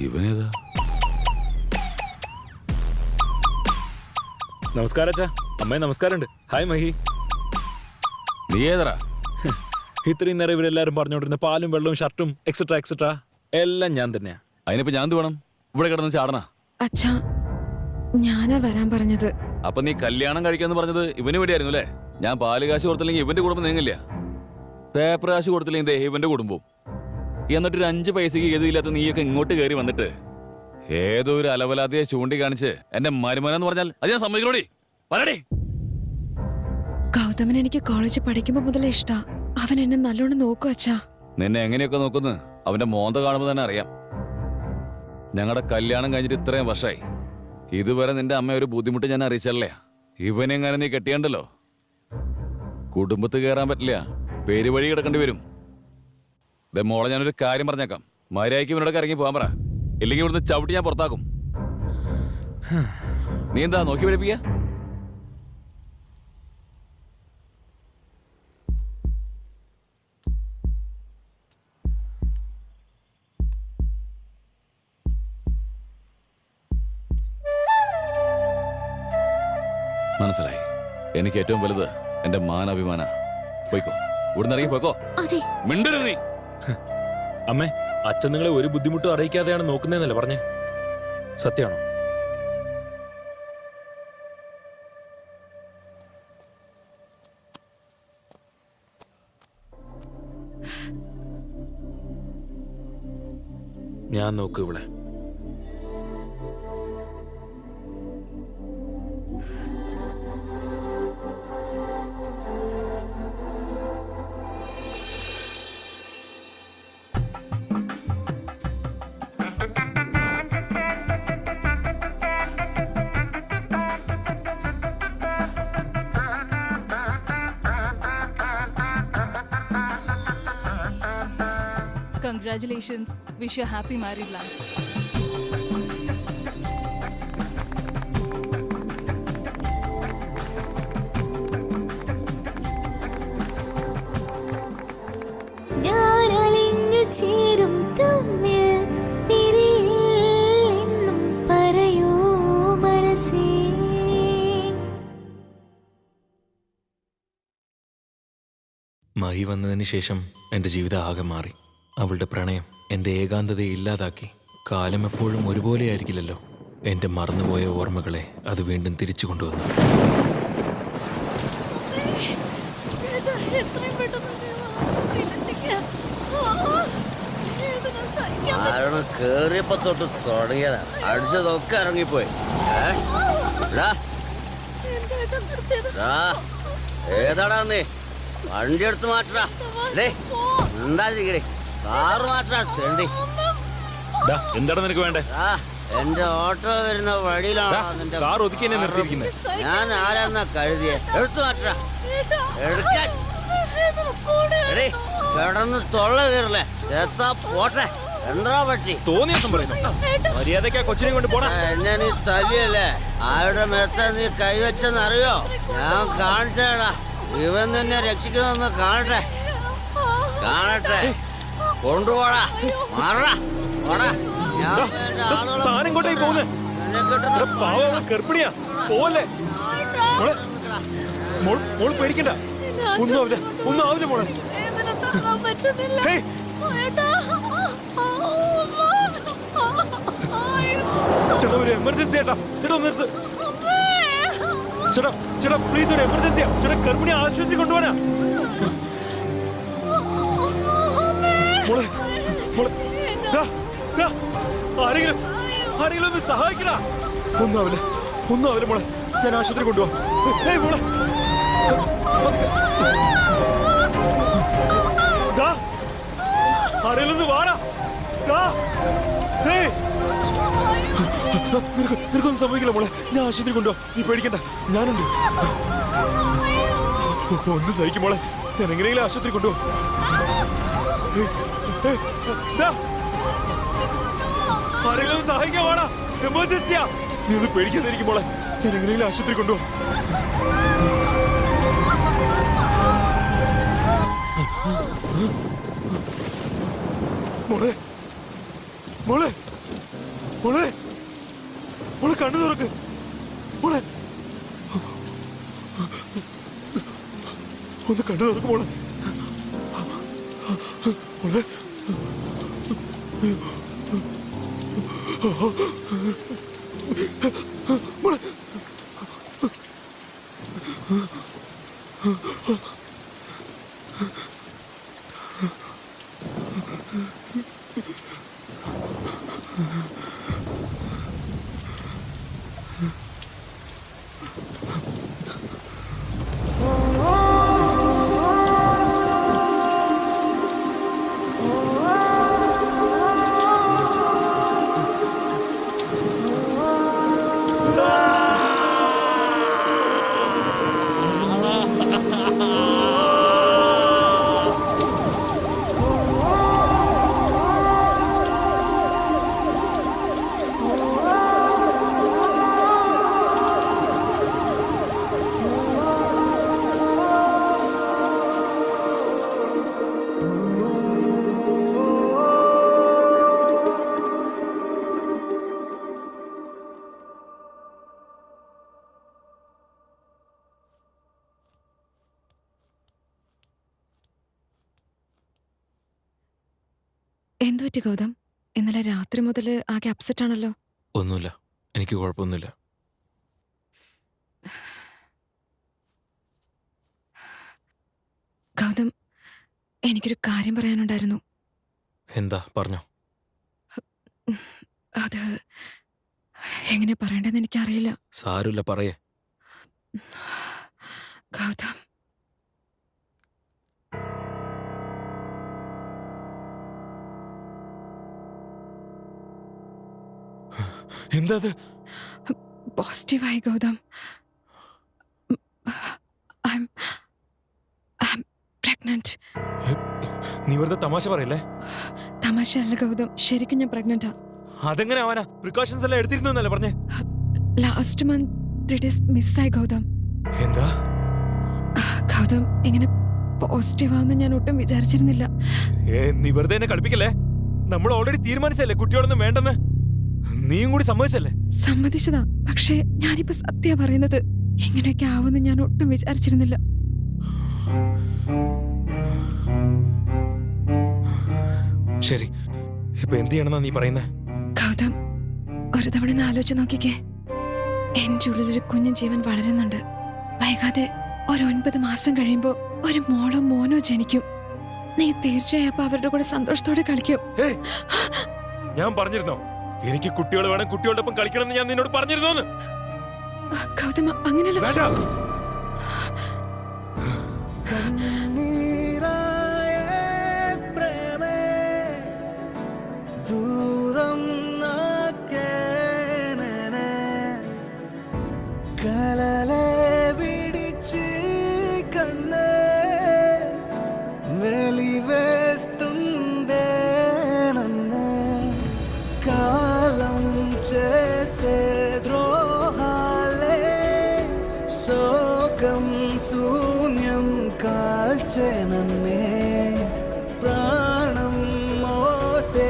ഇവനേതാ? നമസ്കാരം അച്ഛാ. അമ്മേ നമസ്കാരമുണ്ട്. ഹായ് മഹി. നീ ഏതറാ? ഇത്രയും നേരം ഇവരെല്ലാരും പറഞ്ഞോണ്ടിരുന്ന പാലും വെള്ളവും ഷർട്ടും എക്സെട്രാ എക്സെട്രാ എല്ലാം ഞാൻ തന്നെയാ. അതിനിപ്പോ ഞാൻ എന്ത് വേണം? ഇവിടെ കിടന്ന് ചാടണ? അച്ഛാ, ഞാനാ വരാൻ പറഞ്ഞത്. അപ്പൊ നീ കല്യാണം കഴിക്കാന്ന് പറഞ്ഞത് ഇവന് വേണ്ടിയായിരുന്നു അല്ലേ? ഞാൻ പാല് കാശ് കൊടുത്തില്ലെങ്കിൽ ഇവന്റെ കുടുംബം നീങ്ങില്ല. പേപ്പർ കാശ് കൊടുത്തില്ലെങ്കിൽ ഇവന്റെ കുടുംബവും. എന്നിട്ടൊരു 5 പൈസക്ക് ഗതിയില്ലാത്ത നീയൊക്കെ ഇങ്ങോട്ട് കയറി വന്നിട്ട് ഏതോ ഒരു അലവലാതിയെ ചൂണ്ടിക്കാണിച്ച് എന്റെ മരുമനെന്ന് പറഞ്ഞാൽ അത് ഞാൻ സമ്മതിക്കണോടി. പറയടി. ഗൗതമൻ എനിക്ക് കോളേജിൽ പഠിക്കുമ്പോ മുതലേ ഇഷ്ടാ. അവൻ എന്നെ നല്ലോണം നോക്കും അച്ഛാ. നിന്നെ എങ്ങനെയൊക്കെ നോക്കുന്നു അവന്റെ മോന്ത കാണുമ്പോൾ തന്നെ അറിയാം. ഞങ്ങളുടെ കല്യാണം കഴിഞ്ഞിട്ട് ഇത്രയും വർഷമായി. ഇതുവരെ നിന്റെ അമ്മ ഒരു ബുദ്ധിമുട്ട് ഞാൻ അറിയിച്ചല്ലേ. ഇവനെങ്ങനെ നീ കെട്ടിയണ്ടല്ലോ, കുടുംബത്ത് കയറാൻ പറ്റില്ല, പെരുവഴി കിടക്കേണ്ടി വരും. മോളെ ഞാനൊരു കാര്യം പറഞ്ഞേക്കാം, മര്യാദയ്ക്ക് ഇവനോടൊക്കെ ഇറങ്ങി പോകാൻ പറ. ഇല്ലെങ്കിൽ ഇവിടുന്ന് ചവിട്ടി ഞാൻ പുറത്താക്കും. നീ എന്താ നോക്കി പഠിപ്പിക്ക? മനസ്സിലായി. എനിക്ക് ഏറ്റവും വലുത് എന്റെ മാനാഭിമാന. പോയിക്കോ, ഇവിടുന്ന് ഇറങ്ങി പോയിക്കോ. മിണ്ടരുത് നീ. അമ്മേ, അച്ഛൻ നിങ്ങളെ ഒരു ബുദ്ധിമുട്ടും അറിയിക്കാതെയാണ് നോക്കുന്നതെന്നല്ലേ പറഞ്ഞേ? സത്യമാണോ? ഞാൻ നോക്കൂ ഇവിടെ. Congratulations. Wish you a happy married life. ചേരും തമ്മിൽ പിരിയില്ലെന്നും പറയൂ മനസ്സേ. മായി വന്നതിന് ശേഷം എൻ്റെ ജീവിതം ആകെ മാറി. അവളുടെ പ്രണയം എൻ്റെ ഏകാന്തതയെ ഇല്ലാതാക്കി. കാലം എപ്പോഴും ഒരുപോലെയായിരിക്കില്ലല്ലോ. എൻ്റെ മറന്നുപോയ ഓർമ്മകളെ അത് വീണ്ടും തിരിച്ചു കൊണ്ടുവന്നു. കേറിയപ്പോ തൊട്ട് തുടങ്ങിയതാ. അടിച്ചതൊക്കെ ഇറങ്ങിപ്പോയി. ഏതാടാ നീ? വണ്ടി എടുത്ത് മാറ്റടാ. ഉണ്ടായിരിക്കടേ, കാറ് മാറ്റാ. ചെണ്ടി എന്താണ് നിനക്ക് വേണ്ടേ? എന്റെ ഓട്ടോ വരുന്ന വഴിയിലാണോ നിന്റെ കാർ ഒതുക്കി എന്നെ നിർത്തിയിരിക്കുന്നത്? ഞാൻ ആരാന്നാ കഴുതിയെ? എടുത്തു മാറ്റടാ. എടുക്കാൻ കിടന്ന് തൊള്ള കയറില്ലേ? എത്താ പോട്ടെ. എന്താ പറ്റി? തോന്നിയ ദിവസം പറയുന്നു. മര്യാദക്കാ കൊച്ചിനെ കൊണ്ട് പോണ. എന്നെ നീ തല്ലിയല്ലേ? ആരുടെ മെത്ത നീ കൈവച്ചെന്നറിയോ? ഞാൻ കാണിച്ചേടാ. ഇവൻ നിന്നെ രക്ഷിക്കുമെന്ന് കാണട്ടെ. കാണട്ടെ. കൊണ്ടുപോടാ. മാറടാ. പോടാ. താനിങ്ങോട്ടേക്ക് പോകുന്നേ? ഗർഭിണിയാ. പോവല്ലേ മോള്, പേടിക്കണ്ട. ഒന്നും ആവില്ല, ഒന്നും ആവില്ല മോളെ. ചേട്ടാ ഒരു എമർജൻസി ചേട്ടാ. ചേട്ടാ ഒന്ന് നിർത്ത്. ചേട്ടാ ചേട്ടാ പ്ലീസ്, ഒരു എമർജൻസിയാ. ചേട്ടാ ഗർഭിണി ആശുപത്രി കൊണ്ടുപോകാനാ. മോളെ മോളെ, ആരെങ്കിലും ഒന്ന് സഹായിക്കടാ. ഒന്നാവില്ല, ഒന്നാവില്ല മോളെ. ഞാൻ ആശുപത്രി കൊണ്ടുപോവാം. മോളെ ആരെങ്കിലും ഒന്ന് വാടാ. നിനക്കൊന്നും സംഭവിക്കില്ല മോളെ. ഞാൻ ആശുപത്രി കൊണ്ടുപോവാ. നീ പേടിക്കണ്ട, ഞാനുണ്ട്. ഒന്ന് സഹിക്കും മോളെ. ഞാൻ എങ്ങനെയെങ്കിലും ആശുപത്രി കൊണ്ടുപോവാ. ആരെങ്കിലും സഹായിക്കാൻ വേണം, എമർജൻസിയാ. നീ ഒന്ന് പേടിക്കാതിരിക്കും മോളെ, ഞാൻ എങ്ങനെയെങ്കിലും ആശുപത്രി കൊണ്ടുപോകും. മോളെ മോളെ മോളെ മോളെ കണ്ണു തുറക്ക് മോളെ, ഒന്ന് കണ്ണു തുറക്ക് മോളെ. മോളെ മോളെ എന്തു പറ്റി ഗൗതം? ഇന്നലെ രാത്രി മുതൽ ആകെ അപ്സെറ്റ് ആണല്ലോ. ഒന്നുമില്ല, എനിക്ക് കുഴപ്പമൊന്നുമില്ല. ഗൗതം, എനിക്കൊരു കാര്യം പറയാനുണ്ടായിരുന്നു. എന്താ പറഞ്ഞോ? അത് എങ്ങനെ പറയണ്ടെന്ന് എനിക്കറിയില്ല. സാരമില്ല, പറയേ. ഗൗതം, എന്താ പോസിറ്റീവായി ഗൗതം. പ്രഗ്നന്റ്. നീ വെറുതെ തമാശ പറയല്ലേ? തമാശ അല്ല ഗൗതം, ശരിക്കും ഞാൻ പ്രഗ്നന്റാ. അതെങ്ങനെ ആവാനാ? പ്രിക്കോഷൻസ് എല്ലാം എടുത്തിരുന്നല്ലേ പറഞ്ഞേ? ലാസ്റ്റ് മന്ത് 3 days മിസ്സായി ഗൗതം. എന്താ ഗൗതം, ഇങ്ങനെ പോസിറ്റീവ് ആവുന്ന ഞാൻ ഒട്ടും വിചാരിച്ചിരുന്നില്ല. നീ വെറുതെ എന്നെ കളിപ്പിക്കല്ലേ? നമ്മൾ ഓൾറെഡി തീരുമാനിച്ചല്ലേ കുട്ടിയോടൊന്നും വേണ്ടെന്ന്. നീയും കൂടി സമ്മതിച്ചല്ലേ? സമ്മതിച്ചതാ, പക്ഷേ ഞാനിപ്പോ സത്യ പറയുന്നത്. ഇങ്ങനെയൊക്കെ ആവുമെന്ന് ഞാൻ ഒട്ടും വിചാരിച്ചിരുന്നില്ല. ശരി, ഇപ്പൊ എന്ത് ചെയ്യണമെന്നാ നീ പറയുന്നേ? ഗൗതം, ഒരു തവണ ഒന്ന് ആലോചിച്ച് നോക്കിക്കേ. എന്റെ ഉള്ളിലൊരു കുഞ്ഞൻ ജീവൻ വളരുന്നുണ്ട്. വൈകാതെ ഒരു 9 മാസം കഴിയുമ്പോ ഒരു മോളോ മോനോ ജനിക്കും. നീ തീർച്ചയായും അപ്പൊ അവരുടെ കൂടെ സന്തോഷത്തോടെ കളിക്കും. ഞാൻ പറഞ്ഞിരുന്നോ എനിക്ക് കുട്ടികൾ വേണം, കുട്ടികളുടെ ഒപ്പം കളിക്കണം എന്ന് ഞാൻ നിന്നോട് പറഞ്ഞിരുന്നോന്ന്? ഗൗതം, അങ്ങനെയല്ല. വേണ്ട. ദൂരം കലലെ വിടിച്ച് കണ്ണ് వెలివేస్తుందే నన్ను కాలం చేసే ద్రోహాలే శోకం శూన్యం కాల్చే నన్నే ప్రాణం మోసే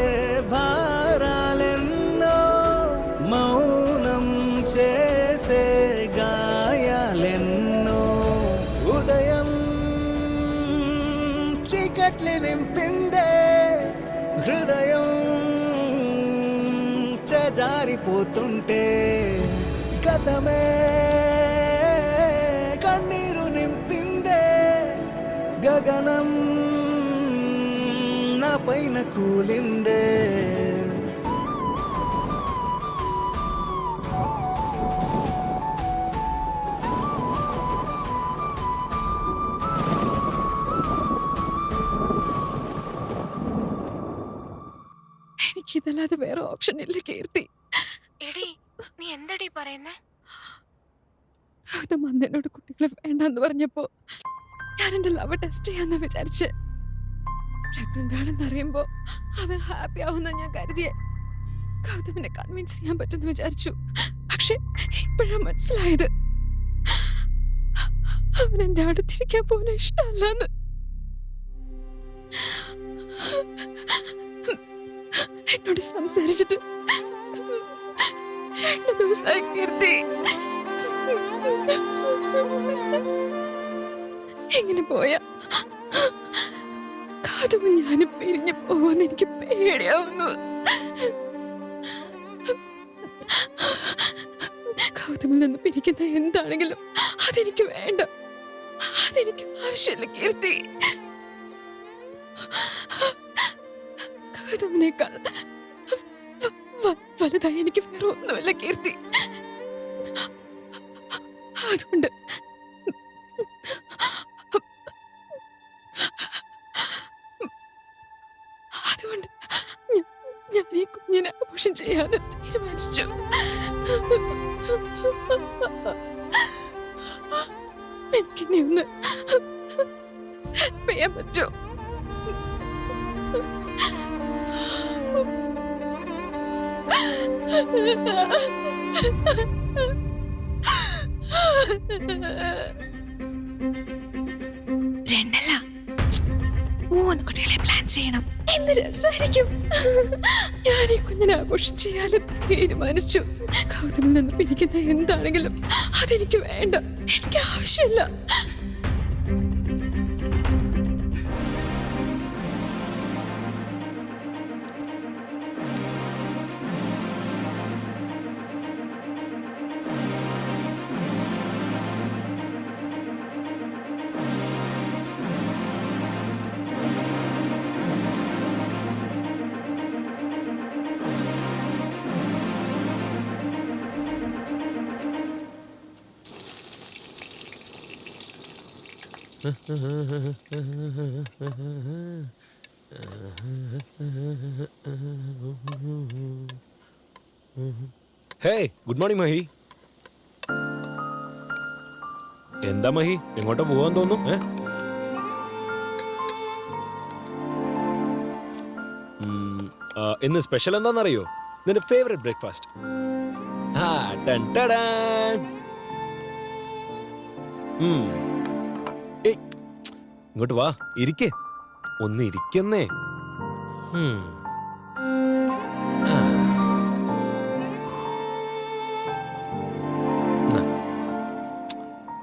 భారాలెన్నో మౌనం చేసే గాయాలెన్నో ఉదయం చీకట్లు నింపిందే హృదయం జారిపోతుంటే గతమే కన్నీరు నింపిందే గగనం నా పైన కూలిందే എനിക്കിതല്ലാതെ വേറെ ഓപ്ഷൻ ഇല്ല കീർത്തി. എടി, നീ എന്തടി പറയുന്നേ? അത് മന്നനോട് കുട്ടികളെ വേണ്ടെന്ന് പറഞ്ഞപ്പോ ഞാൻ എന്റെ ലവ് ടെസ്റ്റ് ചെയ്യാന്ന് വിചാരിച്ച്. പ്രഗ്നന്റ് ആണെന്ന് അറിയുമ്പോ അവൻ ഹാപ്പി ആവുന്ന ഞാൻ കരുതിയെ. ഗൗതമിനെ കൺവിൻസ് ചെയ്യാൻ പറ്റുമെന്ന് വിചാരിച്ചു. പക്ഷെ ഇപ്പോഴാണ് മനസ്സിലായത് അവൻ എന്റെ അടുത്തിരിക്കാൻ പോലും ഇഷ്ടമല്ലെന്ന്. എന്നോട് സംസാരിച്ചിട്ട് 2 ദിവസമായി കീർത്തി. എങ്ങനെ പോയാ ഗൗതമും ഞാനും പിരിഞ്ഞു പോകുമെന്ന് എനിക്ക് പേടിയാവുന്നു. ഗൗതമിൽ നിന്ന് പിരിക്കുന്ന എന്താണെങ്കിലും അതെനിക്ക് വേണ്ട. അതെനിക്ക് ആവശ്യമില്ല കീർത്തി. ഗൗതമിനേക്കാൾ വലുതായി എനിക്ക് വേറെ ഒന്നുമില്ല കീർത്തി. അതുകൊണ്ട് ഞാൻ ഈ കുഞ്ഞിനെ അബോർഷൻ ചെയ്യാതെ തീരുമാനിച്ചു. എനിക്കെന്നെ ഒന്ന് ഹെൽപ്പ് ചെയ്യാൻ പറ്റുമോ? രണ്ടല്ല 3 കുട്ടികളെ പ്ലാൻ ചെയ്യണം. എന്ത് രസമായിരിക്കും. ഞാൻ ഈ കുഞ്ഞിനെ ആഘോഷം ചെയ്യാൻ തീരുമാനിച്ചു. ഗൗതമിൽ നിന്ന് പിരിക്കുന്ന എന്താണെങ്കിലും അതെനിക്ക് വേണ്ട. എനിക്ക് ആവശ്യമില്ല. Hey, good morning Mahi. എന്താ മഹി, എങ്ങോട്ടാ പോവാൻ തോന്നും? ഇന്ന് സ്പെഷ്യൽ എന്താണെന്നറിയോ? നിന്റെ ഫേവറേറ്റ് ബ്രേക്ക്ഫാസ്റ്റ്. ഇങ്ങോട്ട് വാ, ഇരിക്കേ. ഒന്ന് ഇരിക്കുന്നേ.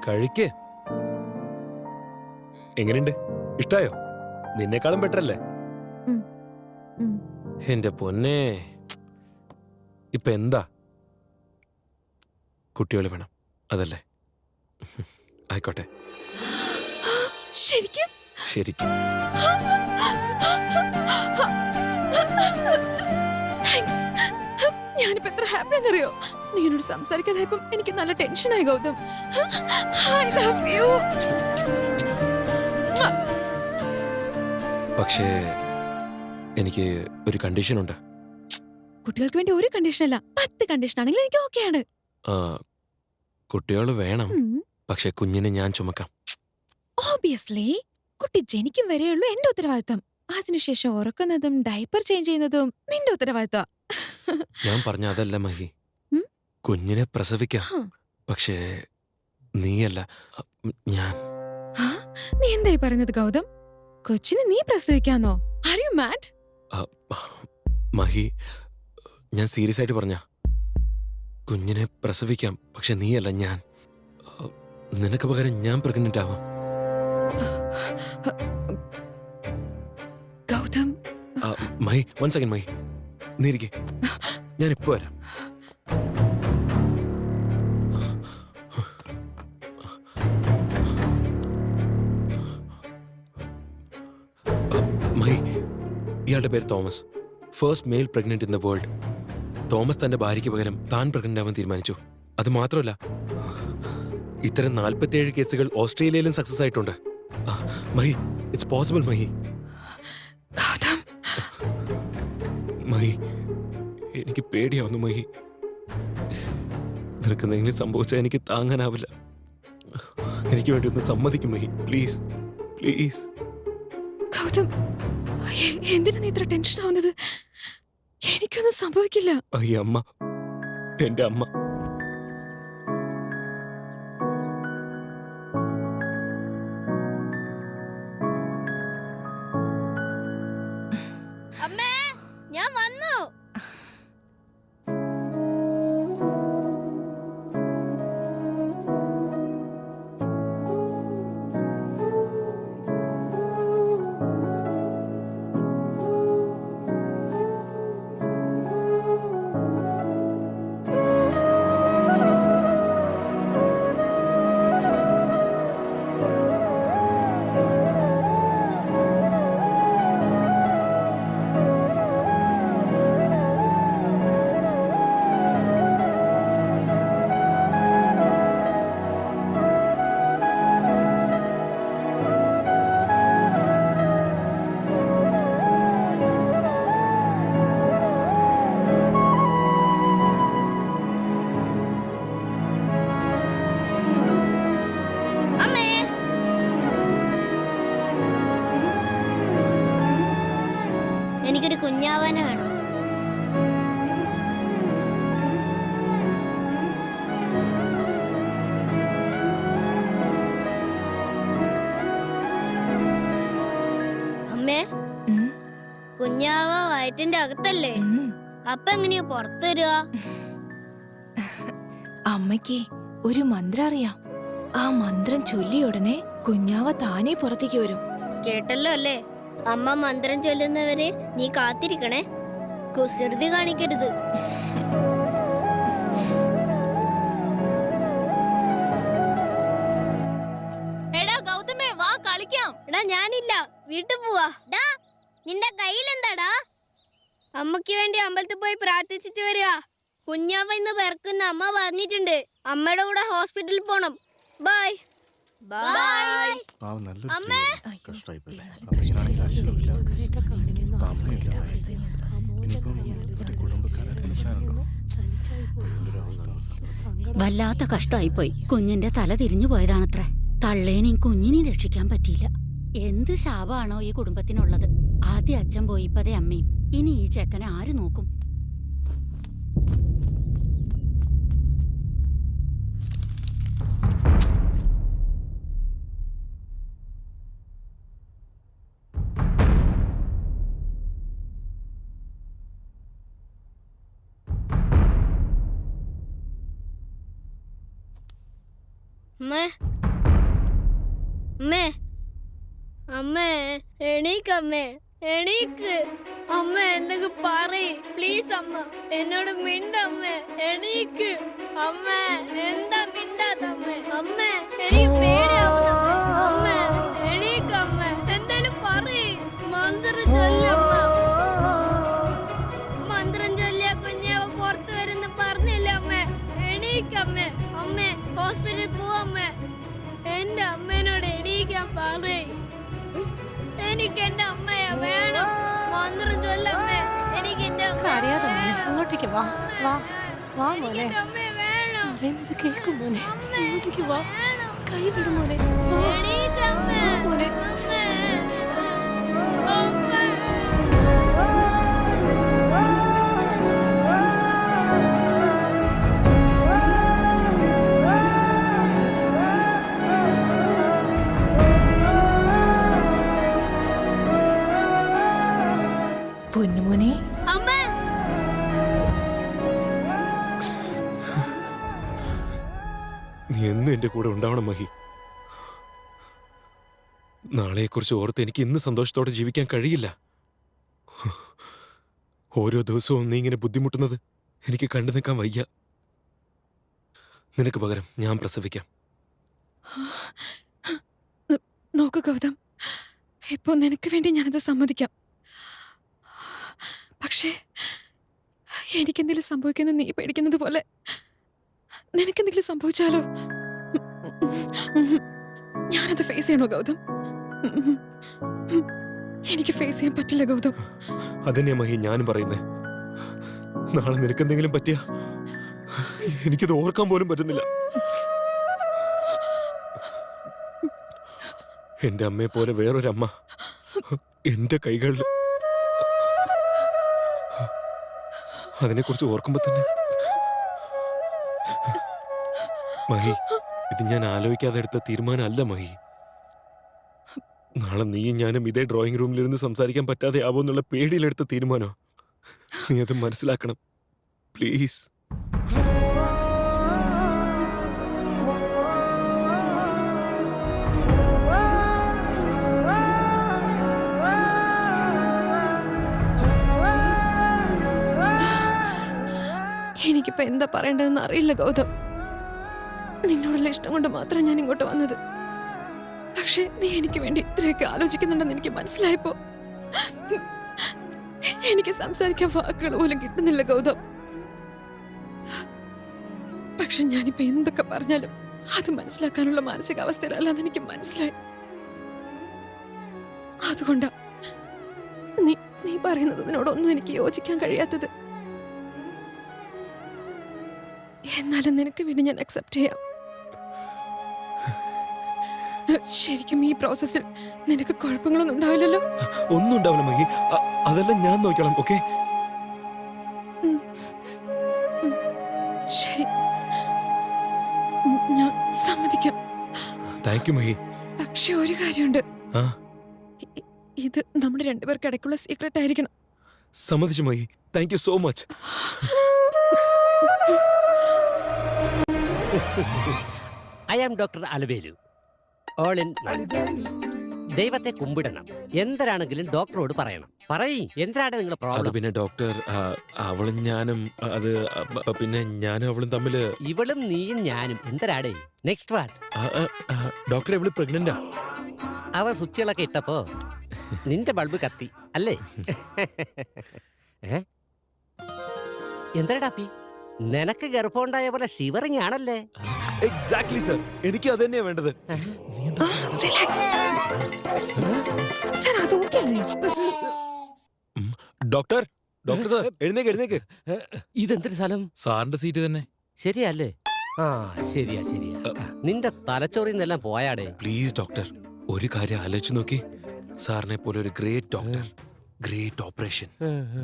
കഴിക്കേ. എങ്ങനെയുണ്ട്? ഇഷ്ടായോ? നിന്നെക്കാളും ബെറ്റർ അല്ലേ? എന്റെ പൊന്നെ, ഇപ്പൊ എന്താ? കുട്ടികൾ വേണം അതല്ലേ? ആയിക്കോട്ടെ. ശരിക്കും? ശരിക്കും. ഞാനിപ്പോ എത്ര ഹാപ്പി ആണെന്നറിയോ? നീ എന്നോട് സംസാരിക്കാതായപ്പം എനിക്ക് നല്ല ടെൻഷനായി ഗൗതം. I love you. പക്ഷേ എനിക്ക് ഒരു കണ്ടീഷനുണ്ട്. കുട്ടികൾക്ക് വേണ്ടി ഒരു കണ്ടീഷനല്ല, 10 കണ്ടീഷൻ ആണെങ്കിൽ എനിക്ക് ഓക്കെയാണ്. കുട്ടികൾ വേണം, പക്ഷെ കുഞ്ഞിനെ ഞാൻ ചുമക്കാം. ഓബിയസ്ലി കുട്ടി ജനിക്കും വരെയുള്ളൂ എന്റെ ഉത്തരവാദിത്തം. അതിനുശേഷം ഉറക്കുന്നതും ഡയപ്പർ ചേഞ്ച് ചെയ്യുന്നതും നിന്റെ ഉത്തരവാദിത്തം. ഞാൻ പറഞ്ഞ അതല്ല മഹി. കുഞ്ഞിനെ പ്രസവിക്കാം, പക്ഷേ നീയല്ല, ഞാൻ. നീ എന്തായി പറയുന്നത് ഗൗതം? കൊച്ചിനെ നീ പ്രസവിക്കാന്നോ? Are you mad? മഹി, ഞാൻ സീരിയസ് ആയിട്ട് പറഞ്ഞ. കുഞ്ഞിനെ പ്രസവിക്കാം, പക്ഷെ നീയല്ല, ഞാൻ. നിനക്ക് പകരം ഞാൻ പ്രഗ്നന്റ് ആവാം. ഗൗതം. മഹി, 1 സെക്കൻഡ് മഹി, നീ ഇരിക്കേ. ഞാൻ ഇപ്പൊ വരാം. മഹി, ഇയാളുടെ പേര് Thomas. First male pregnant in the world. Thomas തന്റെ ഭാര്യയ്ക്ക് പകരം താൻ പ്രഗ്നന്റ് ആവാൻ തീരുമാനിച്ചു. അത് മാത്രമല്ല, ഇത്തരം 47 കേസുകൾ ഓസ്ട്രേലിയയിലും സക്സസ് ആയിട്ടുണ്ട്. Mahi, it's possible Mahi. മഹി, എനിക്ക് പേടിയാവുന്നു മഹി. നിനക്ക് എന്തെങ്കിലും സംഭവിച്ചാൽ എനിക്ക് താങ്ങാനാവില്ല. എനിക്ക് വേണ്ടി ഒന്ന് സമ്മതിക്കും മഹി, പ്ലീസ് പ്ലീസ്. ഗൗതം, എന്തിനാ നീ ഇത്ര ടെൻഷൻ ആവുന്നത്? എനിക്കൊന്നും സംഭവിക്കില്ല. ഈ അമ്മ, എന്റെ അമ്മ. അമ്മേ, ഞാൻ വന്നു. അമ്മേ, എനിക്കൊരു കുഞ്ഞാവാന വേണം. അമ്മേ, കുഞ്ഞാവ വയറ്റിന്റെ അകത്തല്ലേ? അപ്പൊ എങ്ങനെയാ പുറത്തു വരിക? അമ്മയ്ക്ക് ഒരു മന്ത്രം അറിയാം. ആ മന്ത്രം ചൊല്ലിയ ഉടനെ കുഞ്ഞാവ താനേ പുറത്തേക്ക് വരും. കേട്ടല്ലോ അല്ലേ? അമ്മ മന്ത്രം ചൊല്ലുന്നവരെ നീ കാത്തിരിക്കണേ. കുസൃതി കാണിക്കരുത്. എടാ ഗൗതമേ, വാ കളിക്കാം. എടാ ഞാനില്ല, വീട്ടിൽ പോവാ. ഡാ, നിന്റെ കയ്യിലെന്താടാ? അമ്മയ്ക്ക് വേണ്ടി അമ്പലത്തിൽ പോയി പ്രാർത്ഥിച്ചിട്ട് വരിക. കുഞ്ഞാവ ഇന്ന് പിറക്കുന്ന അമ്മ പറഞ്ഞിട്ടുണ്ട്. അമ്മയുടെ കൂടെ ഹോസ്പിറ്റലിൽ പോണം. Bye bye. അമ്മേ, വല്ലാത്ത കഷ്ടമായിപ്പോയി. കുഞ്ഞിന്റെ തല തിരിഞ്ഞു പോയതാണത്രേ. തള്ളേനെയും കുഞ്ഞിനെയും രക്ഷിക്കാൻ പറ്റിയില്ല. എന്ത് ശാപാണോ ഈ കുടുംബത്തിനുള്ളത്? ആദ്യം അച്ഛൻ പോയി, ഇപ്പതേ അമ്മയും. ഇനി ഈ ചെക്കനെ ആര് നോക്കും? അമ്മേ, അമ്മേ, അമ്മേ, എണീക്കമ്മേ, എണീക്ക്. അമ്മ എന്തൊക്കെ പറയ് പ്ലീസ്. അമ്മ എന്നോട് മിണ്ടമ്മേ, എണീക്ക്. അമ്മ എന്താ മിണ്ടാത്തമ്മേ? അമ്മ എനിക്ക് പേടിയാവുന്നമ്മേ. അമ്മ എണീക്കമ്മ, എന്തായാലും പറയ്. മന്ത്രം ചൊല്ലമ്മ. മന്ത്രം ചൊല്ലിയ കുഞ്ഞാവ പുറത്തു വരുന്ന പറഞ്ഞില്ല അമ്മേ. എണീക്കമ്മേ. അമ്മേ, ഹോസ്പിറ്റലിൽ പോവമ്മേ. എന്റെ അമ്മേനോട് എണീക്കാൻ പറയ്. എനിക്ക് എന്റെ അമ്മയെ വേണം. മന്ത്രം ചൊല്ലമ്മേ. എനിക്ക് എന്റെ അങ്ങോട്ടേക്ക് വാ, വാ, വാ മോനെ. അമ്മയെ വേണം. പറയുന്നത് കേൾക്കും മോനെ. അങ്ങോട്ടേക്ക് വാ, കൈ വിടും മോനെ. എണീക്കമ്മേ. മോനെ, അമ്മേ, അമ്മേ. പൊന്നുമോനെ, അമ്മേ, നീ എന്നും എന്റെ കൂടെ ഉണ്ടാവണം മഹി. നാളെക്കുറിച്ച് ഓർത്ത് എനിക്ക് ഇന്ന് സന്തോഷത്തോടെ ജീവിക്കാൻ കഴിയില്ല. ഓരോ ദിവസവും നീ ഇങ്ങനെ ബുദ്ധിമുട്ടുന്നത് എനിക്ക് കണ്ടു നിൽക്കാൻ വയ്യ. നിനക്ക് പകരം ഞാൻ പ്രസവിക്കാം. നോക്കൂ ഗൗതം, ഇപ്പൊ നിനക്ക് വേണ്ടി ഞാനത് സമ്മതിക്കാം. പക്ഷേ എനിക്കെന്തെങ്കിലും സംഭവിക്കുന്ന നീ പേടിക്കുന്നത് പോലെ നിനക്കെന്തെങ്കിലും സംഭവിച്ചാലോ? ഞാനത് ഫേസ് ചെയ്യണോ ഗൗതം? എനിക്ക് ഫേസ് ചെയ്യാൻ പറ്റില്ല ഗൗതം. അതന്നെയാ മഹി ഞാനും പറയുന്നേ. നാളെ നിനക്കെന്തെങ്കിലും പറ്റിയ എനിക്കത് ഓർക്കാൻ പോലും പറ്റുന്നില്ല. എന്റെ അമ്മയെ പോലെ വേറൊരമ്മ എന്റെ കൈകളിൽ അതിനെക്കുറിച്ച് ഓർക്കുമ്പോ തന്നെ മഹി, ഇത് ഞാൻ ആലോചിക്കാതെ എടുത്ത തീരുമാനമല്ല മഹി. നാളെ നീയും ഞാനും ഇതേ ഡ്രോയിങ് റൂമിലിരുന്ന് സംസാരിക്കാൻ പറ്റാതെ ആവുമെന്നുള്ള പേടിയിലെടുത്ത തീരുമാനോ. നീ അത് മനസ്സിലാക്കണം പ്ലീസ്. എനിക്കിപ്പോ എന്താ പറയേണ്ടതെന്ന് അറിയില്ല ഗൗതം. നിന്നോടുള്ള ഇഷ്ടം കൊണ്ട് മാത്രം ഞാൻ ഇങ്ങോട്ട് വന്നത്. പക്ഷെ നീ എനിക്ക് വേണ്ടി ഇത്രയൊക്കെ ആലോചിക്കുന്നുണ്ടെന്ന് എനിക്ക് മനസ്സിലായപ്പോ എനിക്ക് സംസാരിക്കാൻ വാക്കുകൾ പോലും കിട്ടുന്നില്ല ഗൗതം. പക്ഷെ ഞാനിപ്പോ എന്തൊക്കെ പറഞ്ഞാലും അത് മനസ്സിലാക്കാനുള്ള മാനസികാവസ്ഥയിലല്ലെന്ന് എനിക്ക് മനസ്സിലായി. അതുകൊണ്ടാ നീ പറയുന്നതിനോടൊന്നും എനിക്ക് യോജിക്കാൻ കഴിയാത്തത്. എന്നാലും നിനക്ക് വേണ്ടി ഞാൻ അക്സെപ്റ്റ് ചെയ്യാം. ശരിക്കും ഈ പ്രോസസ്സിൽ നിനക്ക് കുഴപ്പങ്ങളൊന്നും ഉണ്ടാവില്ലല്ലോ? ഒന്നും ഉണ്ടാവില്ല മഹി, അതെല്ലാം ഞാൻ നോക്കണം. ഓക്കെ, ശരി, ഞാൻ സമ്മതിക്കാം. Thank you Mahi. പക്ഷെ ഒരു കാര്യമുണ്ട്, ആ, ഇത് നമ്മുടെ രണ്ടുപേർക്ക് ഇടയ്ക്കുള്ള സീക്രട്ട് ആയിരിക്കണം. സമ്മതിച്ചു Mahi. Thank you so much. I am doctor Alavelu. All in ദൈവത്തെ കുമ്പിടണം. എന്തരാണെങ്കിലും ഡോക്ടറോട് പറയണം. പറയ്, എന്തിനാണ് നിങ്ങളുടെ അത് പ്രോബ്ലം? പിന്നെ ഡോക്ടർ, അവളും ഞാനും അത് പിന്നെ ഞാനും അവളും തമ്മില്. ഇവളും നീയും ഞാനും എന്തരാടേ? Next what? ഡോക്ടർ, ഇവള് പ്രഗ്നന്റാ. അവ സ്വിച്ചുകളൊക്കെ ഇട്ടപ്പോ നിന്റെ ബൾബ് കത്തി അല്ലേ? എന്തരടാ പി, നിനക്ക് ഗർഭമുണ്ടായ പോലെ ഷിവറിങ് ആണല്ലേ? എക്സാക്ട്ലി സർ, എനിക്ക് അത് തന്നെയാ വേണ്ടത്. ഡോക്ടർ, ഡോക്ടർ സാർ, എഴുന്നേക്ക് എഴുന്നേക്ക്. ഇതെന്തൊരു സ്ഥലം? സാറിന്റെ സീറ്റ് തന്നെ. ശരിയല്ലേ? ആ, ശരിയാ ശരിയാ. നിന്റെ തലച്ചോറിൽ നിന്നെല്ലാം പോയാടേ. പ്ലീസ് ഡോക്ടർ, ഒരു കാര്യം ആലോചിച്ച് നോക്കി. സാറിനെ പോലെ ഒരു great doctor, great operation,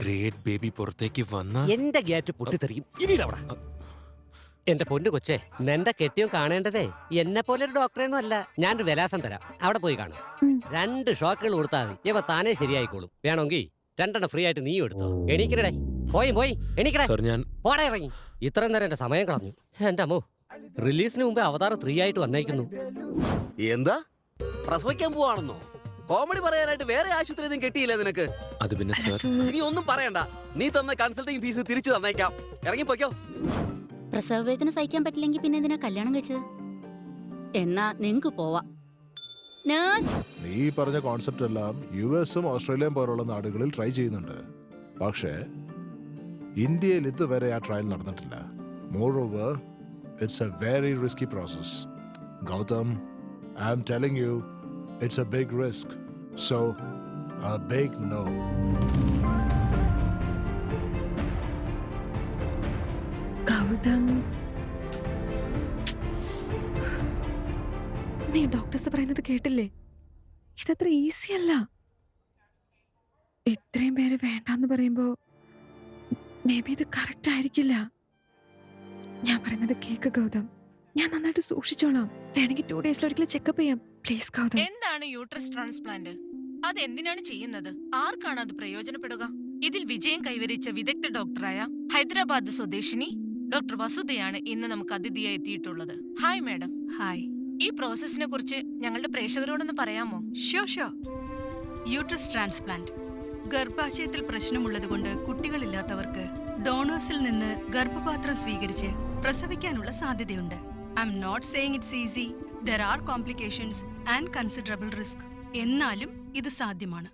great baby പുറത്തേക്ക് വന്ന എന്റെ ഗേറ്റ് പൊട്ടിത്തെറിയും. ഇനിയുടെ എന്റെ പൊന്നു കൊച്ചേ, നിന്റെ കെട്ടിയും കാണേണ്ടതേ എന്നെ പോലെ ഒരു ഡോക്ടറേന്നും അല്ല. ഞാനൊരു വിലാസം തരാം, അവിടെ പോയി കാണും. 2 ഷോക്കുകൾ കൊടുത്താൽ മതി, ഇവ താനേ ശരിയായിക്കോളും. വേണമെങ്കിൽ 2 ഫ്രീ ആയിട്ട് നീ എടുത്തോ. എണീക്കണേ, പോയി എണീക്കണേ. സർ, ഞാൻ പോടെ ഇറങ്ങി. ഇത്രയും നേരം എന്റെ സമയം കളഞ്ഞു. എന്റെ അമ്മോ, റിലീസിന് മുമ്പേ അവതാർ 3 ആയിട്ട് വന്നേക്കുന്നു. എന്താ പ്രസവിക്കാൻ പോവാണെന്നോ? കോമഡി പറയാനായിട്ട് വേറെ ആശുപത്രി ഒന്നും കെട്ടിയില്ലേ നിനക്ക്? അത് പിന്നെ സർ, നീ ഒന്നും പറയണ്ട. നീ തന്ന കൺസൾട്ടിങ് ഫീസ് തിരിച്ചു തന്നേക്കാം. ഇറങ്ങിപ്പോയ്ക്കോ. പ്രസവ വേദന സഹിക്കാൻ പറ്റില്ലെങ്കിൽ പിന്നെ എന്തിനാ കല്യാണം കഴിച്ചത്? എന്നാ നിങ്ങക്ക് പോവാ. നീ പറഞ്ഞ കോൺസെപ്റ്റ് എല്ലാം US-ഉം ഓസ്ട്രേലിയയും പോലുള്ള നാടുകളിൽ ട്രൈ ചെയ്യുന്നുണ്ട്. പക്ഷേ ഇന്ത്യയിൽ ഇതുവരെ ആ ട്രയൽ നടന്നിട്ടില്ല. Moreover, it's a very risky process. Gautam, I'm telling you, it's a big risk. So, a big no. Gautam, നീ ഡോക്ടേഴ്സ് പറയുന്നത് കേട്ടില്ലേ? ഇതത്ര ഈസി അല്ല. ഇത്രയും പേര് വേണ്ടാന്ന് പറയുമ്പോ മേ ബി ഇത് കറക്റ്റ് ആയിരിക്കില്ല. ഞാൻ പറയുന്നത് കേക്ക് ഗൗതം. ഞാൻ നന്നായിട്ട് സൂക്ഷിച്ചോളാം. വേണമെങ്കിൽ 2 ഡേയ്സിൽ ഒരിക്കലും ചെക്കപ്പ് ചെയ്യാം. പ്ലീസ് ഗൗതം. എന്താണ് യൂട്രസ് ട്രാൻസ്പ്ലാന്റ്? അത് എന്തിനാണ് ചെയ്യുന്നത്? ആർക്കാണ് അത് പ്രയോജനപ്പെടുക? ഇതിൽ വിജയം കൈവരിച്ച വിദഗ്ധ ഡോക്ടറായ ഹൈദരാബാദ് സ്വദേശിനി ഡോക്ടർ വസുധയാണ് ഇന്ന് നമുക്ക് അതിഥിയായി എത്തിയിട്ടുള്ളത്. Hi madam. ഹായ്. ഈ പ്രോസസ്സിനെ കുറിച്ച് ഞങ്ങളുടെ പ്രേക്ഷകരോടൊന്ന് പറയാമോ? ഷോ യൂട്രസ് ട്രാൻസ്പ്ലാന്റ് ഗർഭാശയത്തിൽ പ്രശ്നമുള്ളതുകൊണ്ട് കുട്ടികളില്ലാത്തവർക്ക് ഡോണേഴ്സിൽ നിന്ന് ഗർഭപാത്രം സ്വീകരിച്ച് പ്രസവിക്കാനുള്ള സാധ്യതയുണ്ട്. I'm not saying it's easy. There are complications and considerable risk. എന്നാലും ഇത് സാധ്യമാണ്.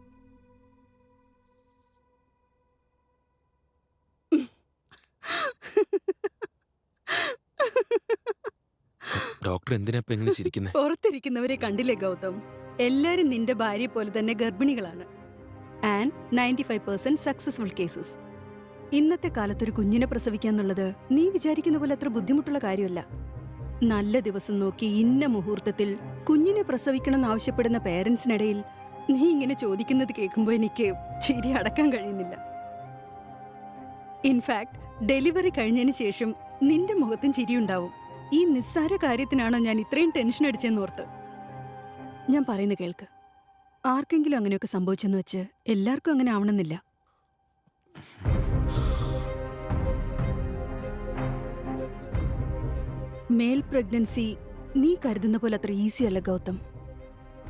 ഡോക്ടർ എന്തിനാ ഇപ്പൊ എങ്ങനെ ചിരിക്കുന്നത്? പുറത്തിരിക്കുന്നവരെ കണ്ടില്ലേ ഗൗതം? എല്ലാരും നിന്റെ ഭാര്യ പോലെ തന്നെ ഗർഭിണികളാണ്. And 95% successful cases. ഇന്നത്തെ കാലത്തൊരു കുഞ്ഞിനെ പ്രസവിക്കാന്നുള്ളത് നീ വിചാരിക്കുന്ന പോലെ അത്ര ബുദ്ധിമുട്ടുള്ള കാര്യമല്ല. നല്ല ദിവസം നോക്കി ഇന്ന മുഹൂർത്തത്തിൽ കുഞ്ഞിനെ പ്രസവിക്കണം ആവശ്യപ്പെടുന്ന പേരൻസിനിടയിൽ നീ ഇങ്ങനെ ചോദിക്കുന്നത് കേൾക്കുമ്പോൾ എനിക്ക് ചിരി അടക്കാൻ കഴിയുന്നില്ല. ഇൻഫാക്ട് ഡെലിവറി കഴിഞ്ഞതിന് ശേഷം നിന്റെ മുഖത്തും ചിരിയുണ്ടാവും. ഈ നിസ്സാര കാര്യത്തിനാണോ ഞാൻ ഇത്രയും ടെൻഷൻ അടിച്ചെന്നോർത്ത്. ഞാൻ പറയുന്നത് കേൾക്ക്. ആർക്കെങ്കിലും അങ്ങനെയൊക്കെ സംഭവിച്ചെന്ന് വെച്ച് എല്ലാവർക്കും അങ്ങനെ ആവണമെന്നില്ല. മേൽ പ്രഗ്നൻസി നീ കരുതുന്ന പോലെ അത്ര ഈസി അല്ല ഗൗതം.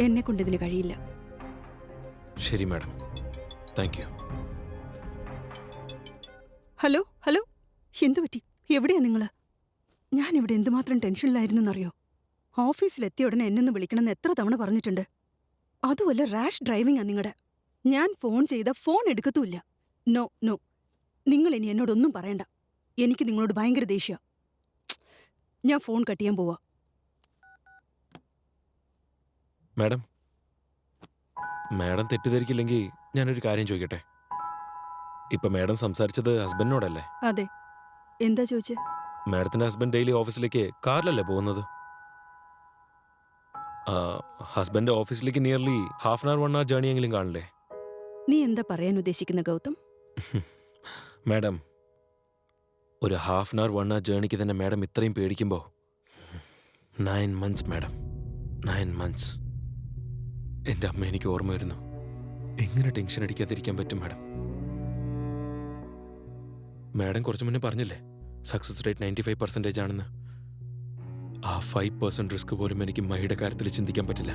എന്നെ കൊണ്ട് ഇതിന് കഴിയില്ല. ശരി madam, thank you. Hello hello, എന്തു പറ്റി? എവിടെയാ നിങ്ങള്? ഞാനിവിടെ എന്തുമാത്രം ടെൻഷനിലായിരുന്നെന്നറിയോ? ഓഫീസിലെത്തിയ ഉടനെ എന്നൊന്ന് വിളിക്കണമെന്ന് എത്ര തവണ പറഞ്ഞിട്ടുണ്ട്. അതുമല്ല, റാഷ് ഡ്രൈവിംഗാ നിങ്ങളുടെ. ഞാൻ ഫോൺ ചെയ്ത ഫോൺ എടുക്കത്തുമില്ല. നോ നോ, നിങ്ങൾ ഇനി എന്നോടൊന്നും പറയണ്ട. എനിക്ക് നിങ്ങളോട് ഭയങ്കര ദേഷ്യ. ഞാൻ ഫോൺ കട്ട് ചെയ്യാൻ പോവാ. മാഡം, മാഡം തെറ്റിദ്ധരിക്കില്ലെങ്കിൽ ഞാനൊരു കാര്യം ചോദിക്കട്ടെ? ഇപ്പൊ മാഡം സംസാരിച്ചത് ഹസ്ബൻഡിനോടല്ലേ? അതെ, എന്താ ചോദിച്ചേ? മാഡത്തിന്റെ ഹസ്ബൻഡ് ഡെയിലി ഓഫീസിലേക്ക് കാറിലല്ലേ പോകുന്നത്? ഹസ്ബൻഡ് ഓഫീസിലേക്ക് nearly half an hour 1 hour journey എങ്കിലും കാണില്ലേ? നീ എന്താ പറയാൻ ഉദ്ദേശിക്കുന്ന ഗൗതം? മാഡം, ഒരു ഹാഫ് ആൻ അവർ 1 hour ജേർണിക്ക് തന്നെ മാഡം ഇത്രയും പേടിക്കുമ്പോൾ 9 months മാഡം, 9 months. എൻ്റെ അമ്മ എനിക്ക് ഓർമ്മ വരുന്നു. എങ്ങനെ ടെൻഷൻ അടിക്കാതിരിക്കാൻ പറ്റും മാഡം? മാഡം കുറച്ച് മുന്നേ പറഞ്ഞില്ലേ സക്സസ് റേറ്റ് 95% ആണെന്ന്. ആ 5% റിസ്ക് പോലും എനിക്ക് മഹിയുടെ കാര്യത്തിൽ ചിന്തിക്കാൻ പറ്റില്ല.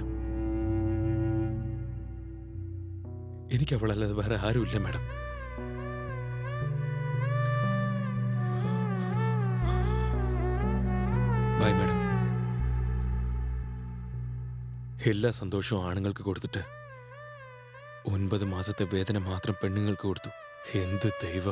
എനിക്ക് അവളല്ലാതെ വേറെ ആരുമില്ല മാഡം. By madam. എല്ലാ സന്തോഷവും ആണുങ്ങൾക്ക് കൊടുത്തിട്ട് 9 മാസത്തെ വേദന മാത്രം പെണ്ണുങ്ങൾക്ക് കൊടുത്തു. എന്ത് ദൈവ!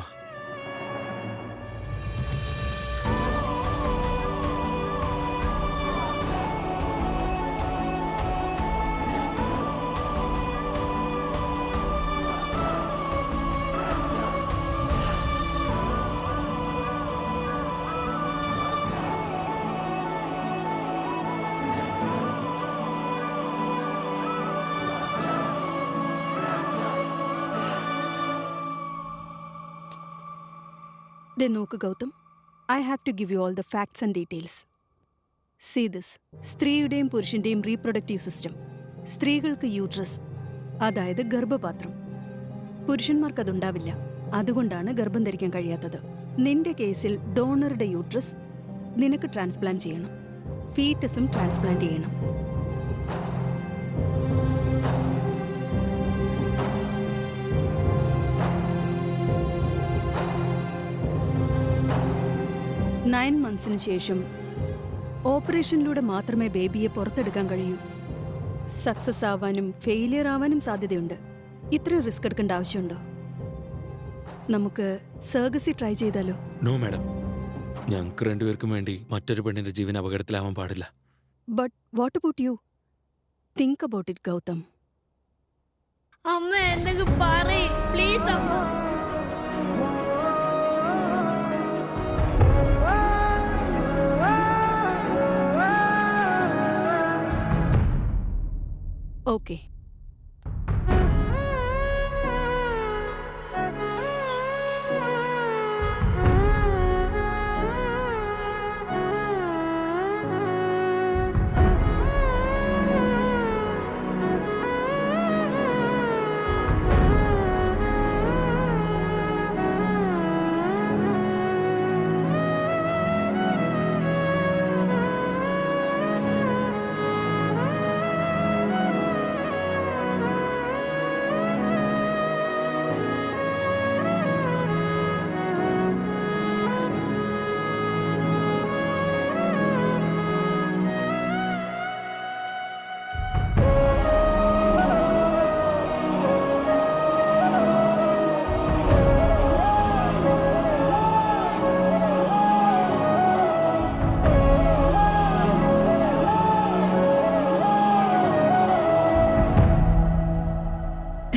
ദേ നോക്ക് Gautam, I have to give you all the facts and details. See this. സ്ത്രീയുടെയും പുരുഷന്റെയും റീപ്രൊഡക്റ്റീവ് സിസ്റ്റം. സ്ത്രീകൾക്ക് യൂട്രസ്, അതായത് ഗർഭപാത്രം. പുരുഷന്മാർക്ക് അതുണ്ടാവില്ല. അതുകൊണ്ടാണ് ഗർഭം ധരിക്കാൻ കഴിയാത്തത്. നിന്റെ കേസിൽ ഡോണറുടെ യൂട്രസ് നിനക്ക് ട്രാൻസ്പ്ലാന്റ് ചെയ്യണം. ഫീറ്റസും ട്രാൻസ്പ്ലാന്റ് ചെയ്യണം. നയൻ മന്ത്സിന് ശേഷം ഓപ്പറേഷനിലൂടെ മാത്രമേ ബേബിയെ പുറത്തെടുക്കാൻ കഴിയൂ. സക്സസ് ആവാനും ഫെയിലിയർ ആവാനും സാധ്യതയുണ്ട്. ഇത്രയും റിസ്ക് എടുക്കേണ്ട ആവശ്യമുണ്ടോ? നമുക്ക് സർഗസി ട്രൈ ചെയ്താലോ? നോ മാഡം, ഞങ്ങൾക്ക് രണ്ടുപേർക്കും വേണ്ടി മറ്റൊരു പെണ്ണിന്റെ ജീവൻ അപകടത്തിലാവാൻ പാടില്ല. But what about you? Think about it Gautham. അമ്മ എന്തെങ്കിലും പറയ് പ്ലീസ് അമ്മ. ഓക്കെ.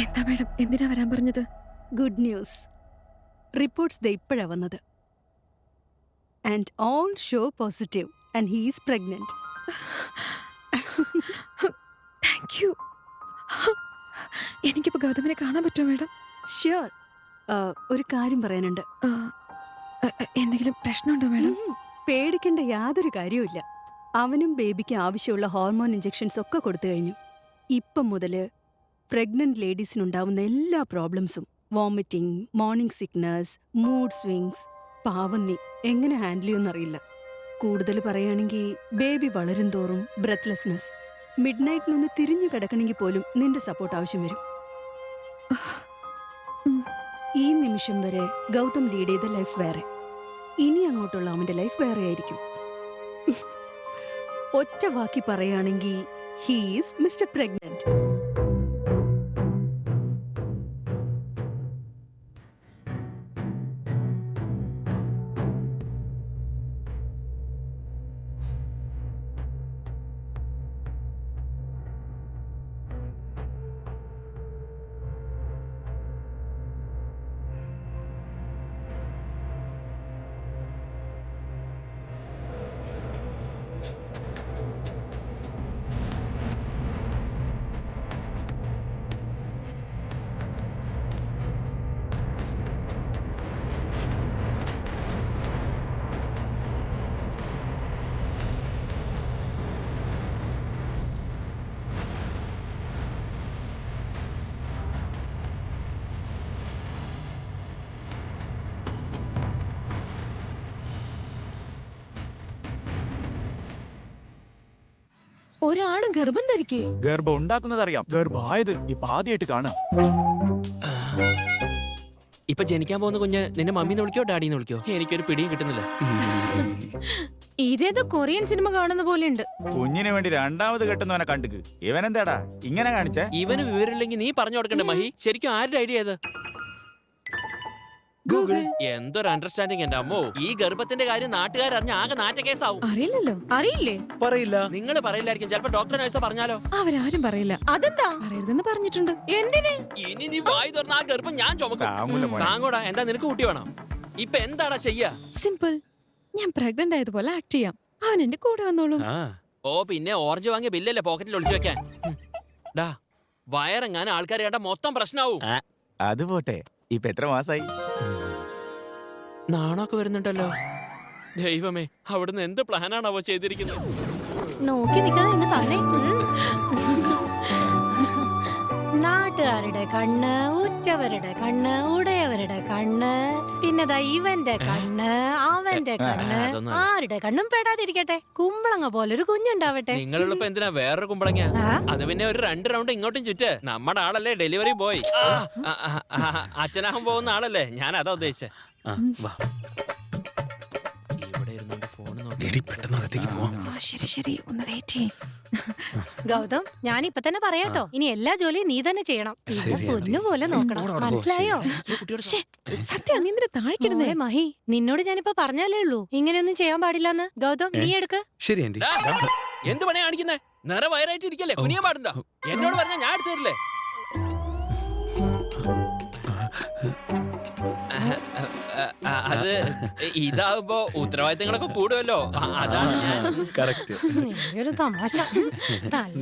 എന്താ മാഡം, എന്തിനാ വരാൻ പറഞ്ഞത്? Good news. റിപ്പോർട്ട്സ് ദേ ഇപ്പോഴാ വന്നത്. And all show positive and he is pregnant. Thank you. എനിക്കിപ്പോ ഗൗതമിനെ കാണാൻ പറ്റുമോ മാഡം? ഷ്യൂർ. ഒരു കാര്യം പറയാനുണ്ട്. എന്തെങ്കിലും പ്രശ്നമുണ്ടോ മാഡം? പേടിക്കേണ്ട യാതൊരു കാര്യവുമില്ല. അവനും ബേബിക്ക് ആവശ്യമുള്ള ഹോർമോൺ ഇഞ്ചെക്ഷൻസ് ഒക്കെ കൊടുത്തു കഴിഞ്ഞു. ഇപ്പം മുതല് പ്രഗ്നന്റ് ലേഡീസിനുണ്ടാവുന്ന എല്ലാ പ്രോബ്ലംസും, vomiting, morning sickness, mood swings, പാവം നീ എങ്ങനെ ഹാൻഡിൽ ചെയ്യുമെന്നറിയില്ല. കൂടുതൽ പറയുകയാണെങ്കിൽ ബേബി വളരും തോറും ബ്രെത്ത്ലെസ്നെസ്, മിഡ് നൈറ്റിനൊന്ന് തിരിഞ്ഞു കിടക്കണമെങ്കിൽ പോലും നിന്റെ സപ്പോർട്ട് ആവശ്യം വരും. ഈ നിമിഷം വരെ ഗൗതം ലീഡ് ചെയ്ത ലൈഫ് വേറെ, ഇനി അങ്ങോട്ടുള്ള അവന്റെ ലൈഫ് വേറെ ആയിരിക്കും. ഒറ്റ വാക്കി പറയുകയാണെങ്കിൽ ഹീസ് മിസ്റ്റർ പ്രഗ്നന്റ്. ഒരാണ് ഗർഭം ധരിക്കേ? ഗർഭം ഉണ്ടാക്കുന്നത് അറിയാം, ഗർഭമായത് ഇപ്പൊ ആദ്യമായിട്ട് കാണാം. ഇപ്പൊ ജനിക്കാൻ പോകുന്ന കുഞ്ഞ് നിന്നെ മമ്മീന്ന് വിളിക്കോ ഡാഡിന്ന് വിളിക്കോ? എനിക്കൊരു പിടിയും കിട്ടുന്നില്ല. ഇതേതോ കൊറിയൻ സിനിമ കാണുന്ന പോലെ ഉണ്ട്. കുഞ്ഞിന് വേണ്ടി രണ്ടാമത് കെട്ടുന്നവനെ കണ്ടിക്ക്. ഇവനെന്താടാ ഇങ്ങനെ കാണിച്ചേ? ഇവന് വിവരമില്ലെങ്കിൽ നീ പറഞ്ഞു കൊടുക്കണ്ടേ മഹി? ശരിക്കും ആരുടെ ഐഡിയ ഏത്? ഗൂഗിൾ. എന്തൊരു അണ്ടർസ്റ്റാൻഡിങ് എന്റെ അമ്മോ. ഈ ഗർഭത്തിന്റെ കാര്യം നാട്ടുകാരറിഞ്ഞ ആകെ നാറ്റ കേസാവും. അറിയില്ലല്ലോ. അറിയില്ലേ? പറയില്ല. നിങ്ങൾ പറയില്ലായിരിക്കും, ചിലപ്പോ ഡോക്ടർ നഴ്സോ പറഞ്ഞാലോ? അവരാരും പറയില്ല. അതെന്താ പറയരുതെന്ന് പറഞ്ഞിട്ടുണ്ട്. എന്തിന്? ഇനി നീ വായി തുറന്ന ആ ഗർഭം ഞാൻ ചുമക്കും. താങ്ങോടാ. എന്താ നിനക്ക് കുട്ടി വേണം? ഇപ്പൊ എന്താടാ ചെയ്യാ? സിമ്പിൾ. ഞാൻ പ്രഗ്നന്റ് ആയതുപോലെ ആക്ട് ചെയ്യാം. അവൻ എന്റെ കൂടെ വന്നോളൂ. ഓ പിന്നെ ഓറഞ്ച് വാങ്ങിയ ബില്ലല്ലേ പോക്കറ്റിൽ ഒളിച്ചു വെക്കാൻ. ഡാ വയറെങ്ങാനും ആൾക്കാർ കേട്ട മൊത്തം പ്രശ്നമാവും. അത് പോട്ടെ, ഇപ്പൊ എത്ര മാസായി? നാണൊക്കെ വരുന്നുണ്ടല്ലോ. ദൈവമേ, അവിടുന്ന് എന്ത് പ്ലാനാണാവോ ചെയ്തിരിക്കുന്നത്? നോക്കി നിൽക്കാതെ ഇന്ന് തന്നെ. നാട്ടുകാരുടെ കണ്ണ്, ഉറ്റവരുടെ കണ്ണ്, ഉടയവരുടെ കണ്ണ്, പിന്നെ ദാ ഇവന്റെ കണ്ണ്, അവന്റെ കണ്ണ്, ആരുടെ കണ്ണും പെടാതിരിക്കട്ടെ. കുമ്പളങ്ങ പോലൊരു കുഞ്ഞുണ്ടാവട്ടെ. നിങ്ങളുള്ളപ്പോ എന്തിനാ വേറൊരു കുമ്പളങ്ങ? അത് പിന്നെ ഒരു 2 റൗണ്ട് ഇങ്ങോട്ടും ചുറ്റ്. നമ്മുടെ ആളല്ലേ ഡെലിവറി ബോയ്. അച്ഛനാകാൻ പോകുന്ന ആളല്ലേ, ഞാൻ അതാ ഉദ്ദേശിച്ചേ. ഇവിടെ ഇരുന്നോണ്ട് ഫോൺ നോക്കി പെട്ടെന്ന് അകത്തേക്ക് പോവാം. ശരി ഒന്ന് വെയിറ്റ് ചെയ്യ്. ഗൗതം, ഞാൻ ഇപ്പൊ തന്നെ പറയാട്ടോ, ഇനി എല്ലാ ജോലിയും നീ തന്നെ ചെയ്യണം. പൊന്നുപോലെ നോക്കണം, മനസ്സിലായോ? സത്യം നീ എന്തിനാ താഴെക്കിടുന്നേ? മഹി, നിന്നോട് ഞാനിപ്പോ പറഞ്ഞാലേ ഉള്ളൂ ഇങ്ങനെയൊന്നും ചെയ്യാൻ പാടില്ലെന്ന്. ഗൗതം, നീ എടുക്ക്. ശരി ആന്റി. എന്ത് പണിയാ കാണിക്കുന്നേ? നിറ വയറായിട്ട് ഇരിക്കല്ലേ, കുനിയാൻ പാടുണ്ടോ? എന്നോട് പറഞ്ഞാ ഞാൻ എടുത്തു തരില്ലേ? അത് ഇതാവുമ്പോ ഉത്തരവാദിത്തങ്ങളൊക്കെ കൂടുമല്ലോ, അതാണ് ഞാൻ. കറക്റ്റ്. ഒരു തമാശ.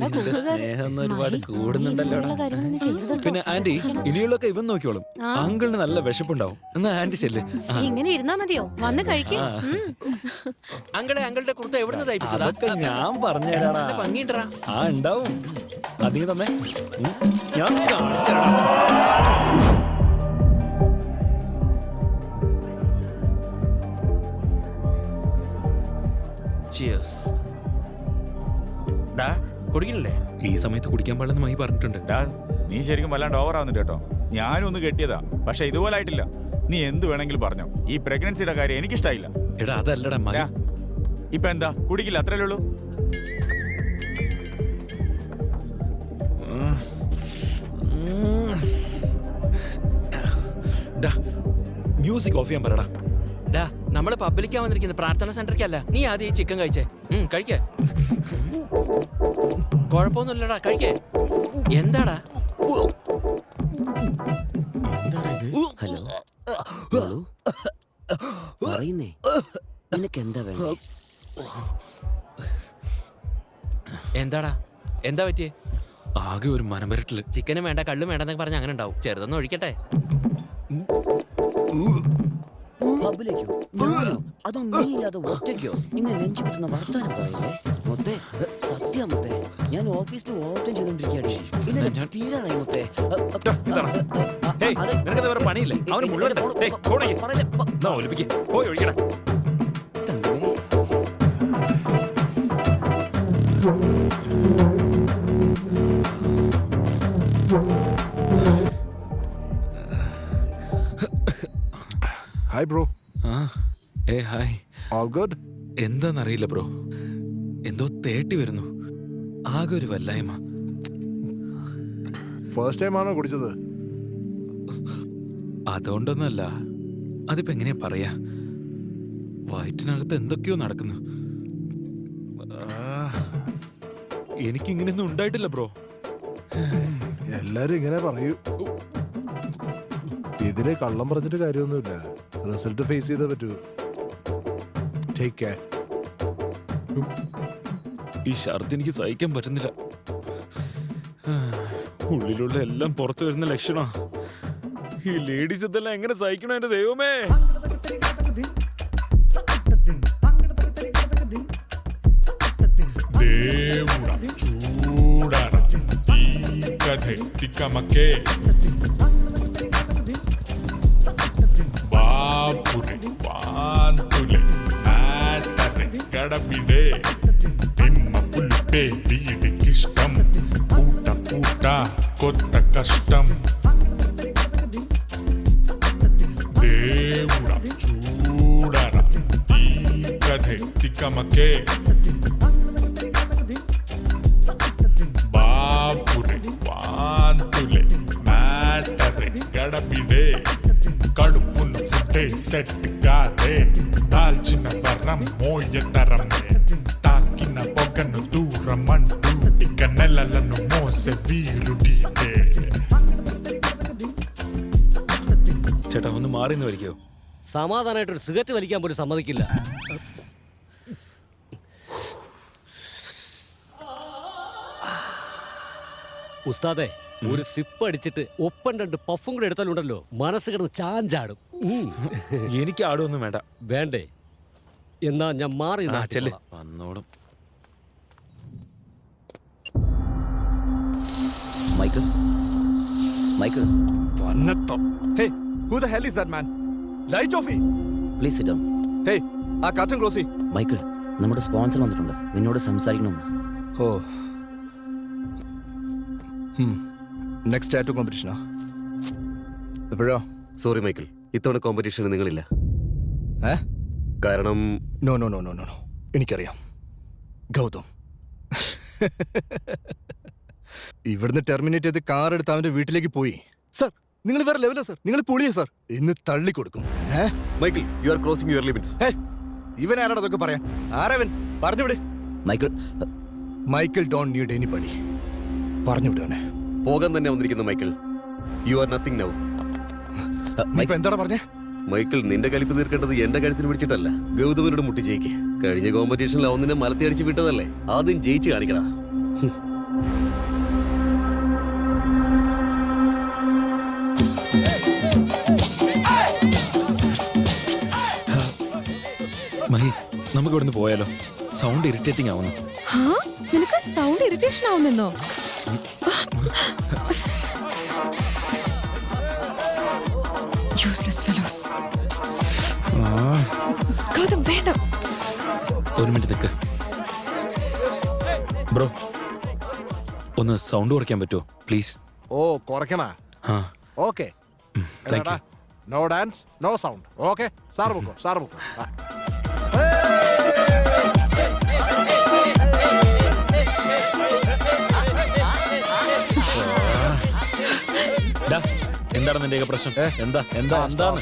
നല്ല സ്നേഹം ഒരുപാട് കൂടുന്നുണ്ടല്ലോ. കാര്യങ്ങളൊന്നും ചെയ്തു. പിന്നെ ആന്റി, ഇനിയുള്ളൊക്കെ ഇവൻ നോക്കിയോളും. അങ്കിളിന് നല്ല വിശപ്പുണ്ടാവും. എന്നാ ആന്റി ചെല്ല്. ഇങ്ങനെ ഇരുന്നാ മതിയോ? വന്ന് കഴിക്കേ. അങ്കിളുടെ കുർത്ത എവിടുന്ന് തയ്പ്പിച്ചതാ? അതൊക്കെ ഞാൻ പറഞ്ഞുതരാടാ. ഭംഗിണ്ടാ. ആ ഉണ്ടാവും. അധികം തന്നെ ഞാൻ കാണിച്ചു. കുടിക്കണില്ലേ? ഈ സമയത്ത് കുടിക്കാൻ പാടില്ലെന്ന് മഹി പറഞ്ഞിട്ടുണ്ട്. നീ ശരിക്കും വല്ലാണ്ട് ഓവർ ആവുന്നുണ്ട് കേട്ടോ. ഞാനും ഒന്ന് കെട്ടിയതാ, പക്ഷെ ഇതുപോലെ ആയിട്ടില്ല. നീ എന്ത് വേണമെങ്കിലും പറഞ്ഞോ, ഈ പ്രഗ്നൻസിയുടെ കാര്യം എനിക്കിഷ്ടായില്ല. എടാ അതല്ലടാ മഹി. ഇപ്പൊ എന്താ, കുടിക്കില്ല, അത്രേ ഉള്ളൂ. മ്യൂസിക് ഓഫ് ചെയ്യാൻ പറയടാ. നമ്മള് പബ്ലിക്കാ വന്നിരിക്കുന്നത്, പ്രാർത്ഥന സെന്ററിക്കല്ല. നീ ആദ്യം ഈ ചിക്കൻ കഴിച്ചേ. കഴിക്കേ. കുഴപ്പമൊന്നുമില്ലടാ, കഴിക്കേ. എന്താടാ? ഹലോ, പറയുന്നേ, നിനക്ക് എന്താ വേണം? എന്താടാ, എന്താ പറ്റിയേ? ആകെ ഒരു മനംവരട്ടില്. ചിക്കനും വേണ്ട കള്ളും വേണ്ടെന്നൊക്കെ പറഞ്ഞ അങ്ങനെ ഉണ്ടാവും. ചെറുതൊന്നും ഒഴിക്കട്ടെ. പബ്ബിലേക്കോ? ഞാനോ? അതും നീ ഇല്ലാതെ ഒറ്റയ്ക്കോ? ഇങ്ങനെ നെഞ്ചു കുത്തുന്ന വർത്താനം പറയല്ലേ മുത്തേ. സത്യം മുത്തേ, ഞാൻ ഓഫീസിൽ ഓവർ ടൈം ചെയ്തോണ്ടിരിക്കുകയാണ്. ഇല്ല തീരാറായി മുത്തേ. നിനക്കത് വേറെ പണിയില്ലേ? അവന് മുഴുവൻ പോയി ഒഴിക്കണ. Hi bro. Hi. All good? എന്താന്നറിയില്ല ബ്രോ, എന്തോ തേട്ടി വരുന്നു. ആകെ ഒരു വല്ലായ്മ. ഫസ്റ്റ് ടൈം ആണോ കുടിച്ചത്? അതുകൊണ്ടൊന്നല്ല. അതിപ്പോ എങ്ങനെയാ പറയാ, വയറ്റിനകത്ത് എന്തൊക്കെയോ നടക്കുന്നു. എനിക്കിങ്ങനെയൊന്നും ഉണ്ടായിട്ടില്ല ബ്രോ. എല്ലാരും ഇങ്ങനെ പറയൂ. ഇതിനെ കള്ളം പറഞ്ഞിട്ട് കാര്യമൊന്നുമില്ല. റിസൾട്ട് ഫേസ് ചെയ്തേ പറ്റൂ. Take care. ഈ ഛർദി എനിക്ക് സഹിക്കാൻ പറ്റുന്നില്ല. ഉള്ളിലുള്ള എല്ലാം പുറത്തു വരുന്ന ലക്ഷണ. ഈ ലേഡീസ് ഇതെല്ലാം എങ്ങനെ സഹിക്കണോ എന്റെ ദൈവമേ. బాపురే వాంతులే ఆటరే గడబిడే నిమ్మ పులిపే వీడికిష్టం పూట పూట కొత్త కష్టం దేవుడా చూడరా ఈ కథే తికమకే బాపురే వాంతులే ఆటరే గడబిడే కడుపును ఫుడ్డే సెట్ కాదే దాల్చిన వరం మోయతరమే తాకిన పొగను దూరమంటూ ఇక నెలలను మోసే వీరుడిదే. ചേട്ടാ ഒന്ന് മാറി നിന്ന് വലിക്കോ. സമാധാനമായിട്ടൊരു സിഗരറ്റ് വലിക്കാൻ പോലും സമ്മതിക്കില്ല. ഉസ്താദെ, ഒരു സിപ്പ് അടിച്ചിട്ട് ഒപ്പം 2 പഫും കൂടെ എടുത്താലുണ്ടല്ലോ മനസ്സ് കിടന്ന് ചാഞ്ചാടും. എനിക്ക് ആടൊന്നും വേണ്ട. വേണ്ടേ? എന്നാ ഞാൻ മാറി വന്നോളും. Michael, Michael. Hey, who the hell is that man? Light off me. Please sit down. Hey, ആ കർട്ടൻ ക്ലോസ് ചെയ്യ്. മൈക്കിൾ, നമ്മുടെ സ്പോൺസർ വന്നിട്ടുണ്ട്, നിന്നോട് സംസാരിക്കണമെന്ന്. ഓ, നെക്സ്റ്റ് ടാറ്റു കോമ്പറ്റീഷനാ എപ്പോഴോ? സോറി മൈക്കിൾ, ഇത്തവണ കോമ്പറ്റീഷന് നിങ്ങളില്ല. കാരണം no no no no no no എനിക്കറിയാം. ഗൗതം ഇവിടുന്ന് ടെർമിനേറ്റ് ചെയ്ത് കാർ എടുത്ത് അവന്റെ വീട്ടിലേക്ക് പോയി. സർ, നിങ്ങൾ വേറെ ലെവലാ സർ, നിങ്ങൾ പൊളിയോ സർ. ഇന്ന് തള്ളിക്കൊടുക്കും. Michael, you are crossing your limits. ഇവൻ ആരാണ് അതൊക്കെ പറയാൻ? ആരവൻ? പറഞ്ഞുവിടെ. Michael, Michael don't need anybody. പറഞ്ഞുവിടവനെ. പോകാൻ തന്നെ വന്നിരിക്കുന്ന Michael, you are nothing now. എന്താടാ പറഞ്ഞേ? മൈക്കിൾ, നിന്റെ കലിപ്പ് തീർക്കേണ്ടത് എന്റെ കഴുത്തിന് പിടിച്ചിട്ടല്ല, ഗൗതമനോട് മുട്ടി ജയിക്ക്. കഴിഞ്ഞ കോമ്പറ്റീഷനിൽ അവൻ നിന്നെ മലത്തി അടിച്ച് വിട്ടതല്ലേ, ആദ്യം ജയിച്ച് കാണിക്കടാ. മഹി, നമുക്ക് ഇവിടുന്ന് പോയാലോ? സൗണ്ട് ഇറിറ്റേറ്റിംഗ് ആവുന്നു. നിനക്ക് സൗണ്ട് ഇറിറ്റേഷൻ ആവുന്നെന്നോ? Useless fellows. ഗൗതം വേണ്ട. ഒരു മിനിറ്റ് നിൽക്ക് ബ്രോ, ഒന്ന് സൗണ്ട് കുറയ്ക്കാൻ പറ്റുമോ പ്ലീസ്? ഓ, കുറയ്ക്കണ? Okay. No dance, no sound. Okay, sir ബുക്കോ, സാർ ബുക്കോ. എന്താണ് നിന്റെ പ്രശ്നം? എന്താ എന്താ എന്താണ്?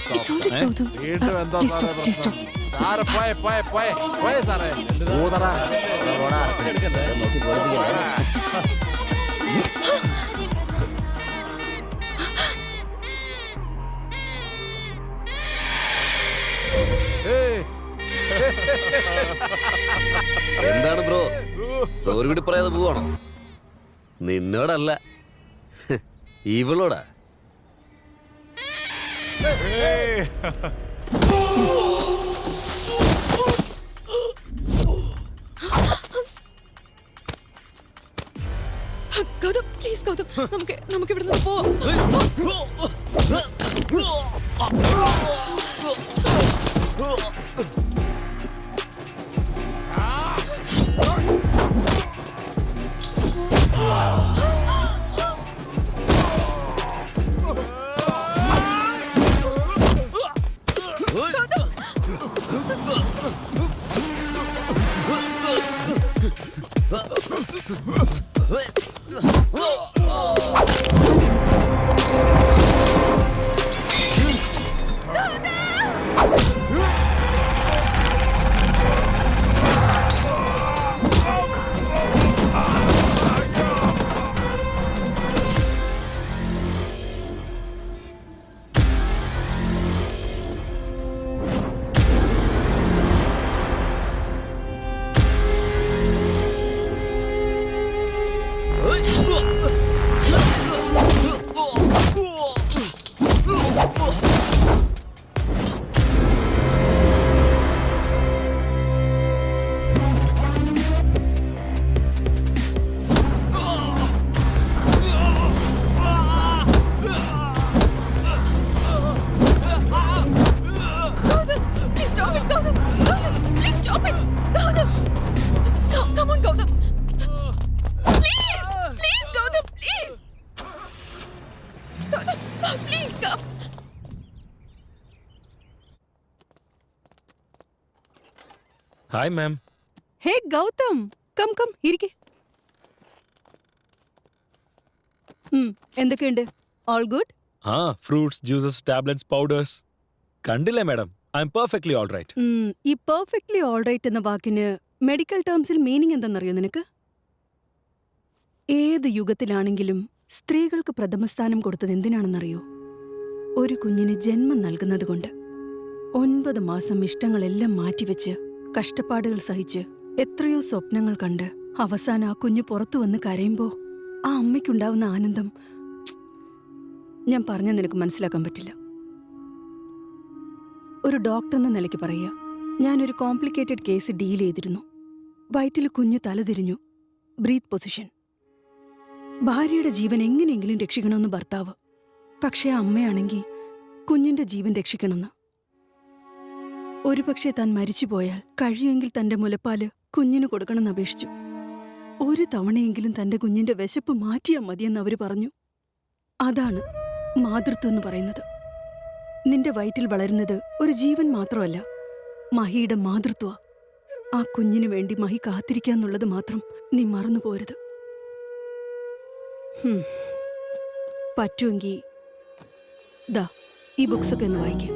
വീണ്ടും എന്താ സാറേ? ഊതറ. എന്താണ് ബ്രോ, സോറി കൂടി പറയാതെ പോവാണോ? നിന്നോടല്ല, ഇവളോടാ. ഗൗതം പ്ലീസ് ഗൗതം നമുക്ക് ഇവിടെ നിന്ന് പോവാം. Hi ma'am. Hey Gautam, come come ഇരിക്കെ. എന്തൊക്കെയുണ്ട്? All good? ആ ഫ്രൂട്ട്സ്, ജ്യൂസസ്, ടാബ്ലറ്റ്സ്, പൗഡേഴ്സ്. കണ്ടില്ലേ madam, I'm perfectly all right. ഈ പെർഫെക്റ്റ്ലി ഓൾ റൈറ്റ് എന്ന വാക്കിന് മെഡിക്കൽ ടേംസിൽ മീനിങ് എന്തെന്നറിയോ നിനക്ക്? ഏത് യുഗത്തിലാണെങ്കിലും സ്ത്രീകൾക്ക് പ്രഥമസ്ഥാനം കൊടുത്തത് എന്തിനാണെന്നറിയോ? ഒരു കുഞ്ഞിന് ജന്മം നൽകുന്നത് കൊണ്ട്. 9 മാസം ഇഷ്ടങ്ങളെല്ലാം മാറ്റിവെച്ച് കഷ്ടപ്പാടുകൾ സഹിച്ച് എത്രയോ സ്വപ്നങ്ങൾ കണ്ട് അവസാനം ആ കുഞ്ഞ് പുറത്തു വന്ന് കരയുമ്പോ ആ അമ്മയ്ക്കുണ്ടാവുന്ന ആനന്ദം ഞാൻ പറഞ്ഞ നിനക്ക് മനസ്സിലാക്കാൻ പറ്റില്ല. ഒരു ഡോക്ടർ എന്ന നിലയ്ക്ക് പറയുക, ഞാനൊരു കോംപ്ലിക്കേറ്റഡ് കേസ് ഡീൽ ചെയ്തിരുന്നു. വയറ്റിൽ കുഞ്ഞ് തലതിരിഞ്ഞു, ബ്രീത്ത് പൊസിഷൻ. ഭാര്യയുടെ ജീവൻ എങ്ങനെയെങ്കിലും രക്ഷിക്കണമെന്ന് ഭർത്താവ്, പക്ഷേ അമ്മയാണെങ്കിൽ കുഞ്ഞിന്റെ ജീവൻ രക്ഷിക്കണമെന്ന്. ഒരുപക്ഷെ താൻ മരിച്ചുപോയാൽ കഴിയുമെങ്കിൽ തന്റെ മുലപ്പാല് കുഞ്ഞിന് കൊടുക്കണമെന്ന് അപേക്ഷിച്ചു. ഒരു തവണയെങ്കിലും തന്റെ കുഞ്ഞിന്റെ വിശപ്പ് മാറ്റിയാൽ മതിയെന്ന് അവര് പറഞ്ഞു. അതാണ് മാതൃത്വം എന്ന് പറയുന്നത്. നിന്റെ വയറ്റിൽ വളരുന്നത് ഒരു ജീവൻ മാത്രമല്ല, മഹിയുടെ മാതൃത്വ. ആ കുഞ്ഞിനു വേണ്ടി മഹി കാത്തിരിക്കാന്നുള്ളത് മാത്രം നീ മറന്നു പോരുത്. പറ്റുമെങ്കിൽ ദാ ഈ ബുക്സൊക്കെ ഒന്ന് വായിക്കുക.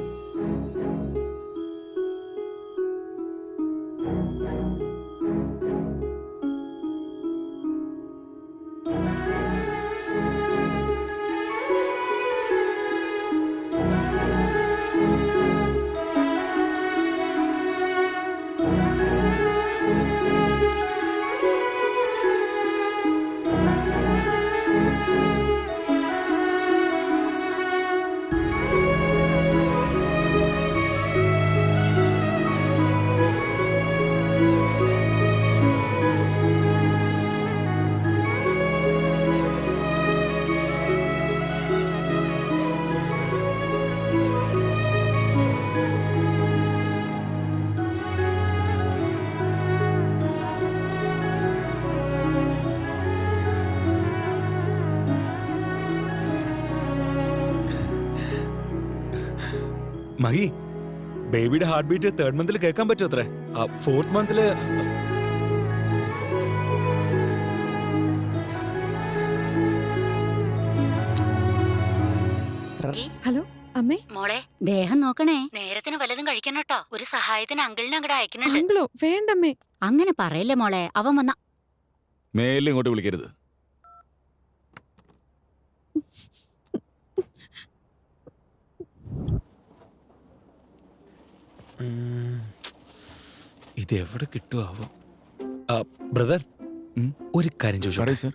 മഹി, ബേബിയുടെ ഹാർട്ട് ബീറ്റ് 3rd മന്തിൽ കേൾക്കാൻ പറ്റും അത്രേ. 4th മന്തില് ഹലോ അമ്മേ. മോളെ ദേഹം നോക്കണേ, നേരത്തിന് വല്ലതും കഴിക്കണം കേട്ടോ. ഒരു സഹായത്തിന് അങ്കിളിനെ അങ്ങോട്ട് അയക്കണുണ്ട്. അങ്കിളോ? വേണ്ടമ്മേ. അങ്ങനെ പറയല്ലേ മോളെ, അവൻ വന്ന മേലിൽ ഇങ്ങോട്ട് വിളിക്കരുത്. ഇത് എവിടെ കിട്ടുമാവോ? ബ്രദർ, ഒരു കാര്യം ചോദിച്ചോട്ടെ സർ?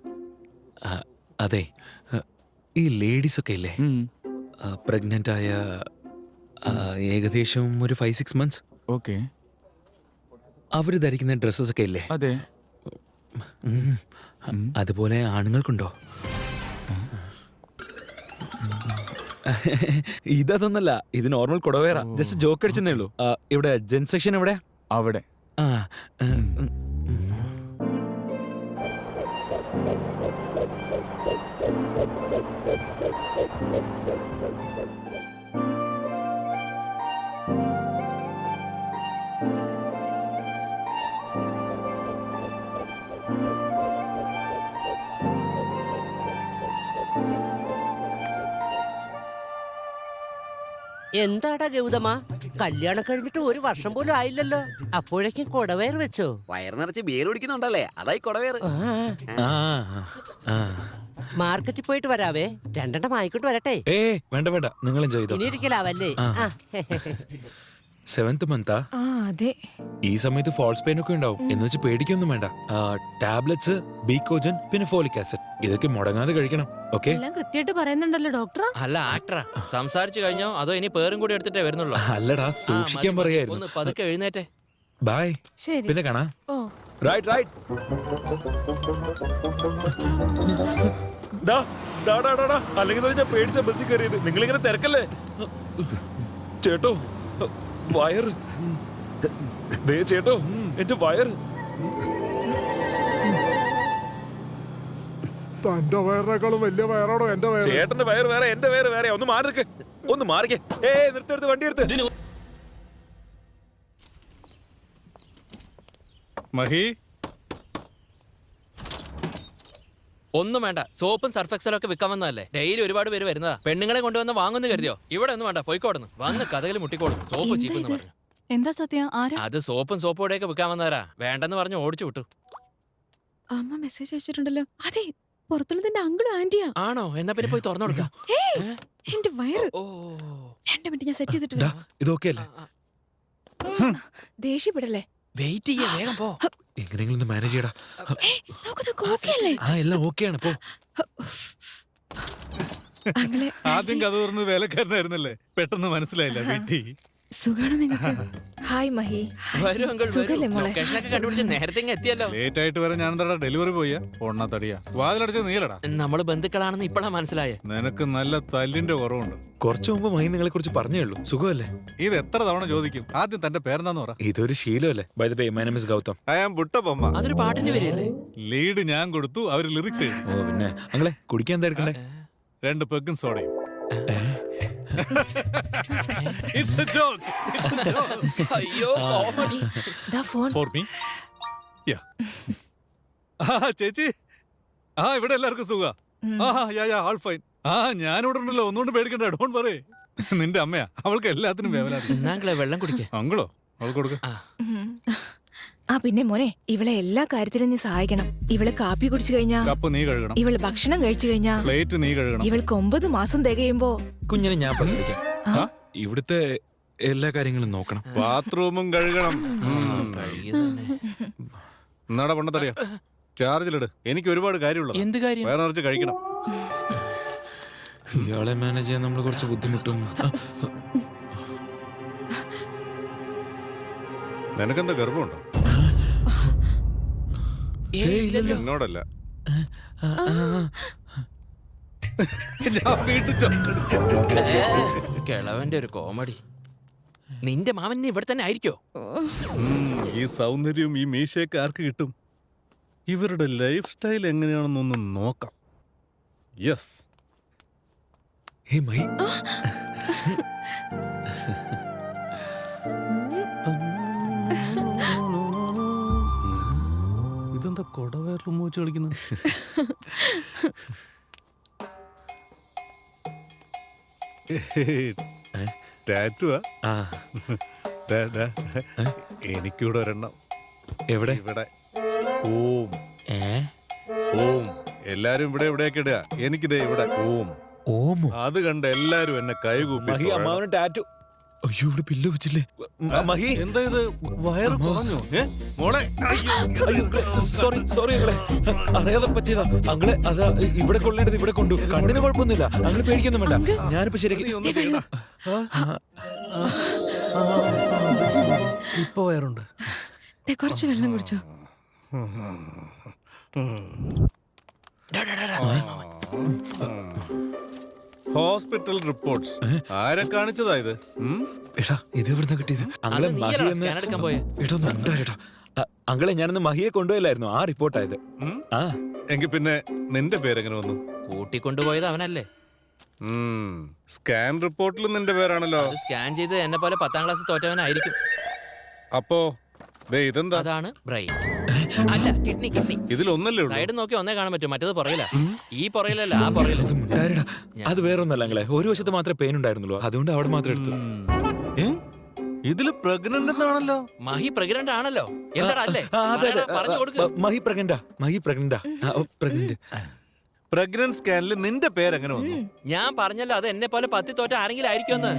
അതെ, ഈ ലേഡീസ് ഒക്കെ ഇല്ലേ, പ്രഗ്നന്റ് ആയ ഏകദേശം ഒരു 5-6 months. ഓക്കെ. അവര് ധരിക്കുന്ന ഡ്രസ്സസ് ഒക്കെ ഇല്ലേ? അതെ. അതുപോലെ ആണുങ്ങൾക്കുണ്ടോ? ഇതൊന്നല്ല, ഇത് നോർമൽ കൊടവേറ. ജസ്റ്റ് ജോക്ക് അടിച്ചെന്നേ ഉള്ളൂ. ഇവിടെ ജെൻ സെക്ഷൻ എവിടെ? അവിടെ. എന്താടാ ഗൗതമ, കല്യാണം കഴിഞ്ഞിട്ട് ഒരു വർഷം പോലും ആയില്ലല്ലോ, അപ്പോഴേക്കും കൊടവയർ വെച്ചോ? വയറ് നിറച്ച് ബിയർ കുടിക്കുന്നുണ്ടല്ലേ, അതായി കൊടവേറ്. മാർക്കറ്റിൽ പോയിട്ട് വരാവേ, 2 ആയിക്കോട്ട് വരട്ടെ. വേണ്ട വേണ്ട, നിങ്ങൾ എൻജോയ് ചെയ്തോ. ഇനി ഇരിക്കലാവല്ലേ? 7th month. അതെ. ഈ സമയത്ത് ഫോൾസ് പെയിൻ ഒക്കെ ഉണ്ടാവും, എന്ന് വെച്ച് പേടിക്കൊന്നും വേണ്ട. ടാബ്ലറ്റ്സ്, ബീക്കോജൻ, പിന്നെ ഫോളിക് ആസിഡ്, ഇതൊക്കെ മുടങ്ങാതെ കഴിക്കണം. ഓക്കെ? എല്ലാം കൃത്യമായിട്ട് പറയുന്നുണ്ടല്ലോ ഡോക്ടർ. അല്ല ആക്ടറാ, സംസാരിച്ചു കഴിഞ്ഞോ അതോ ഇനി പേരും കൂടി എടുത്തിട്ടേ വരുന്നുള്ളൂ? അല്ലടാ, സൂക്ഷിക്കാൻ പറയായിരുന്നു. ഒന്ന് പതുക്കെ എഴുന്നേറ്റേ. ബൈ. ശരി. പിന്നെ കാണാം. ഓ റൈറ്റ് റൈറ്റ്. അല്ലെങ്കിൽ ഞാൻ പേടിച്ച ബസ്സിൽ കയറിയത്. നിങ്ങളിങ്ങനെ തിരക്കല്ലേ ചേട്ടോ? വയറ് ദേ ചേട്ടോ, എന്റെ വയറ്. തന്റെ വയറിനേക്കാളും വലിയ വയറാണോ എന്റെ വയറ്? ചേട്ടന്റെ വയറ് വേറെ, എന്റെ വയറ് വേറെ. ഒന്ന് മാറിക്ക്, ഒന്ന് മാറിക്കേ. നിർത്ത്, വണ്ടി എടുത്ത്. മഹി, ഒന്നും വേണ്ട, സോപ്പും സർഫെക്സലും ഒക്കെ വിൽക്കാൻ വന്നതല്ലേ. ഡെയിലി ഒരുപാട് പേര് വരുന്നതാ. പെണ്ണുങ്ങളെ കൊണ്ടുവന്ന് വാങ്ങുന്നു കരുതിയോ? ഇവിടെ ഒന്നും വേണ്ട, പോയിക്കോടുന്നു. വന്ന് കഥകൾ മുട്ടിക്കോളും. സോപ്പ് ചീപ്പെന്ന് പറഞ്ഞു. എന്താ സത്യ? ആരാ? അത് സോപ്പും സോപ്പോടെയൊക്കെ വിൽക്കാൻ വന്നവരാ. വേണ്ടെന്ന് പറഞ്ഞു ഓടിച്ചു വിട്ടു. അമ്മ മെസ്സേജ് അയച്ചിട്ടുണ്ടല്ലോ. അതെ, പുറത്തുള്ളതിന്റെ അങ്കിളും ആന്റിയാ. ആണോ? എന്നാ പിന്നെ പോയി തുറന്നു കൊടുക്കാം. എന്റെ വയറ്. 2 മിനിറ്റ് ഞാൻ സെറ്റ് ചെയ്തിട്ട് വരാം. ഇതൊക്കെ അല്ലേ? ദേഷ്യപ്പെടല്ലേ? വെയിറ്റ് ചെയ്യാ, വേഗം പോ. എങ്ങനെയെങ്കിലും ഒന്ന് മാനേജ് ചെയ്യടാ. എല്ലാം ഓക്കെയാണ്. പോ. ആദ്യം കഥ തുറന്ന് വേലക്കാരനായിരുന്നല്ലേ, പെട്ടെന്ന് മനസ്സിലായില്ല. വീട്ടിൽ സുഖാണോ നിങ്ങൾക്ക്? ഹായ് മഹി. വരൂ അങ്കിൾ, സുഖല്ലേ മോളെ? ലൊക്കേഷനൊക്കെ കണ്ടുപിടിച്ച് നേരത്തെ എത്തിയല്ലോ. ലേറ്റ് ആയിട്ട് വരെ ഞാൻ എന്താ ഡെലിവറി പോയാ ഒണ്ണ തടിയാ. വാതിലടച്ച് നീലടാ. നമ്മള് ബന്ധുക്കളാണെന്ന് ഇപ്പഴാ മനസ്സിലായേ. നിനക്ക് നല്ല തല്ലിന്റെ കുറവുണ്ട്. കുറച്ചു മുമ്പ് മഹി നിങ്ങളെ കുറിച്ച് പറഞ്ഞേ ഉള്ളൂ. സുഖമല്ലേ? ഇത് എത്ര തവണ ചോദിക്കും? ആദ്യം തന്റെ പേരെന്താന്ന് പറ. ഇതൊരു ശീലമല്ലേ? By the way, my name is Gautam. I am Buttabomma. അതൊരു പാട്ടിന്റെ പേരല്ലേ? ലീഡ് ഞാൻ കൊടുത്തു, അവര് ലിറിക്സ് എഴുതി. ഓ പിന്നെ അങ്ങളെ കുടിക്കാൻ എന്താ എടുക്കണ്ടേ? 2 പെഗും സോഡയും. It's a joke. It's a joke. അയ്യോ, കോമഡി. ദാ ഫോൺ. For me? Yeah. ചേച്ചി, ഇവിടെ എല്ലാവർക്കും സുഖ? ആൾ ഫൈൻ. ഞാനിവിടെ ഉണ്ടല്ലോ, ഒന്നുകൊണ്ട് പേടിക്കണ്ട. Don't worry. നിന്റെ അമ്മയാ, അവൾക്ക് എല്ലാത്തിനും വേവലാതി. വെള്ളം കുടിക്കേ. അങ്കിളോ? അവൾക്ക് കൊടുക്ക. പിന്നെ മോനെ, ഇവളെ എല്ലാ കാര്യത്തിലും നീ സഹായിക്കണം. ഇവള് കാപ്പി കുടിച്ചു കഴിഞ്ഞാ കപ്പ് നീ കഴുകണം. ഇവള് ഭക്ഷണം കഴിച്ചു കഴിഞ്ഞാ പ്ലേറ്റ് നീ കഴുകണം. ഇവൾക്ക് 9 മാസം തികയുമ്പോ കുഞ്ഞിനെ ഞാൻ പ്രസവിക്കാം. ഇവിടുത്തെ എല്ലാ കാര്യങ്ങളും നോക്കണം. ബാത്റൂമും കഴുകണം. എന്നാടാ പണ്ടത്തറിയാ, ചാർജിലിട്. എനിക്ക് ഒരുപാട് കാര്യമുള്ളത്. എന്ത് കാര്യം? വേറെ നിറച്ച് കഴിക്കണം. ഇയാളെ മാനേജ് ചെയ്യാൻ നമ്മൾ കുറച്ച് ബുദ്ധിമുട്ടും. നിനക്കെന്താ ഗർഭമുണ്ടോ? എന്നോടല്ല, കിളവന്റെ ഒരു കോമഡി. നിന്റെ മാമൻ ഇവിടെ തന്നെ ആയിരിക്കോ? ഈ സൗന്ദര്യവും ഈ മീശയൊക്കെ ആർക്ക് കിട്ടും? ഇവരുടെ ലൈഫ് സ്റ്റൈൽ എങ്ങനെയാണെന്നൊന്ന് നോക്കാം. യെസ്. ഹേ മൈ, ഇതെന്താ കൊടവേറിൽ മൂച്ച് കളിക്കുന്നത്? ടാറ്റുവാ? എനിക്കിവിടെ ഒരെണ്ണം. എവിടെ? ഇവിടെ. ഓം. ഓം. എല്ലാരും ഇവിടെ എവിടെയൊക്കെ ഇടുക, എനിക്കിതേ ഇവിടെ ഓം. ഓമോ? അത് കണ്ട് എല്ലാരും എന്നെ കൈകൂപ്പി. അമ്മാവന് ടാറ്റു. അയ്യോ, ഇവിടെ പില്ല് വെച്ചില്ലേ? മഹി, എന്താ ഇത്? വയറ് കുറഞ്ഞു മോളെ? സോറി അങ്ങളെ, അറിയാതെ പറ്റിയതാ അങ്ങളെ. അതാ ഇവിടെ കൊള്ളേണ്ടത് ഇവിടെ കൊണ്ടു. കണ്ണിന് കുഴപ്പമൊന്നുമില്ല, അങ്ങള് പേടിക്കൊന്നും വേണ്ട. ഞാനിപ്പോ ശരിക്കും ഇപ്പൊ വയറുണ്ട്. ദേ, കുറച്ച് വെള്ളം കുടിച്ചോ. ഹോസ്പിറ്റൽ റിപ്പോർട്ട്സ് ആരെ കാണിച്ചതാ ഇത്? എടാ ഇത് എവിടുന്ന കിട്ടിയത്? അങ്ങളെ അങ്ങളെ ഞാനൊന്ന് മഹിയെ കൊണ്ടുപോയില്ലായിരുന്നു, ആ റിപ്പോർട്ടായത്. എങ്കിൽ പിന്നെ നിന്റെ പേരെങ്ങനെ വന്നു? കൂട്ടിക്കൊണ്ടുപോയത് അവനല്ലേ? സ്കാൻ റിപ്പോർട്ടിൽ നിന്റെ പേരാണല്ലോ. സ്കാൻ ചെയ്ത് എന്നെ പോലെ 10ാം ക്ലാസ് തോറ്റവനായിരിക്കും. അപ്പോ ഇതെന്താ? അതാണ് ബ്രെയിൻ. അല്ല, കിഡ്നി. ഇതിലൊന്നല്ലേ ഉള്ളൂ. സൈഡ് നോക്കി ഒന്നേ കാണാൻ പറ്റും, മറ്റേത് പുറകില. ഈ പുറകിലല്ല, ആ പുറകില. അത് വേറൊന്നല്ല അങ്ങളെ, ഒരു വശത്ത് മാത്രമേ പെയിൻ ഉണ്ടായിരുന്നുള്ളൂ, അതുകൊണ്ട് അവിടെ മാത്രം എടുത്തു. ഇതില് പ്രഗ്നന്റ് എന്നാണല്ലോ. മഹി പ്രഗ്നന്റ് ആണല്ലോ. എന്താ അല്ലേ? പറഞ്ഞു കൊടുക്ക്. മഹി പ്രഗ്നന്റാ. പ്രഗ്നന്റ് സ്കാനിൽ നിന്റെ പേരെങ്ങനെ വന്നു? ഞാൻ പറഞ്ഞല്ലോ, അത് എന്നെ പോലെ 10 തോറ്റ ആരെങ്കിലും ആയിരിക്കുമെന്ന്.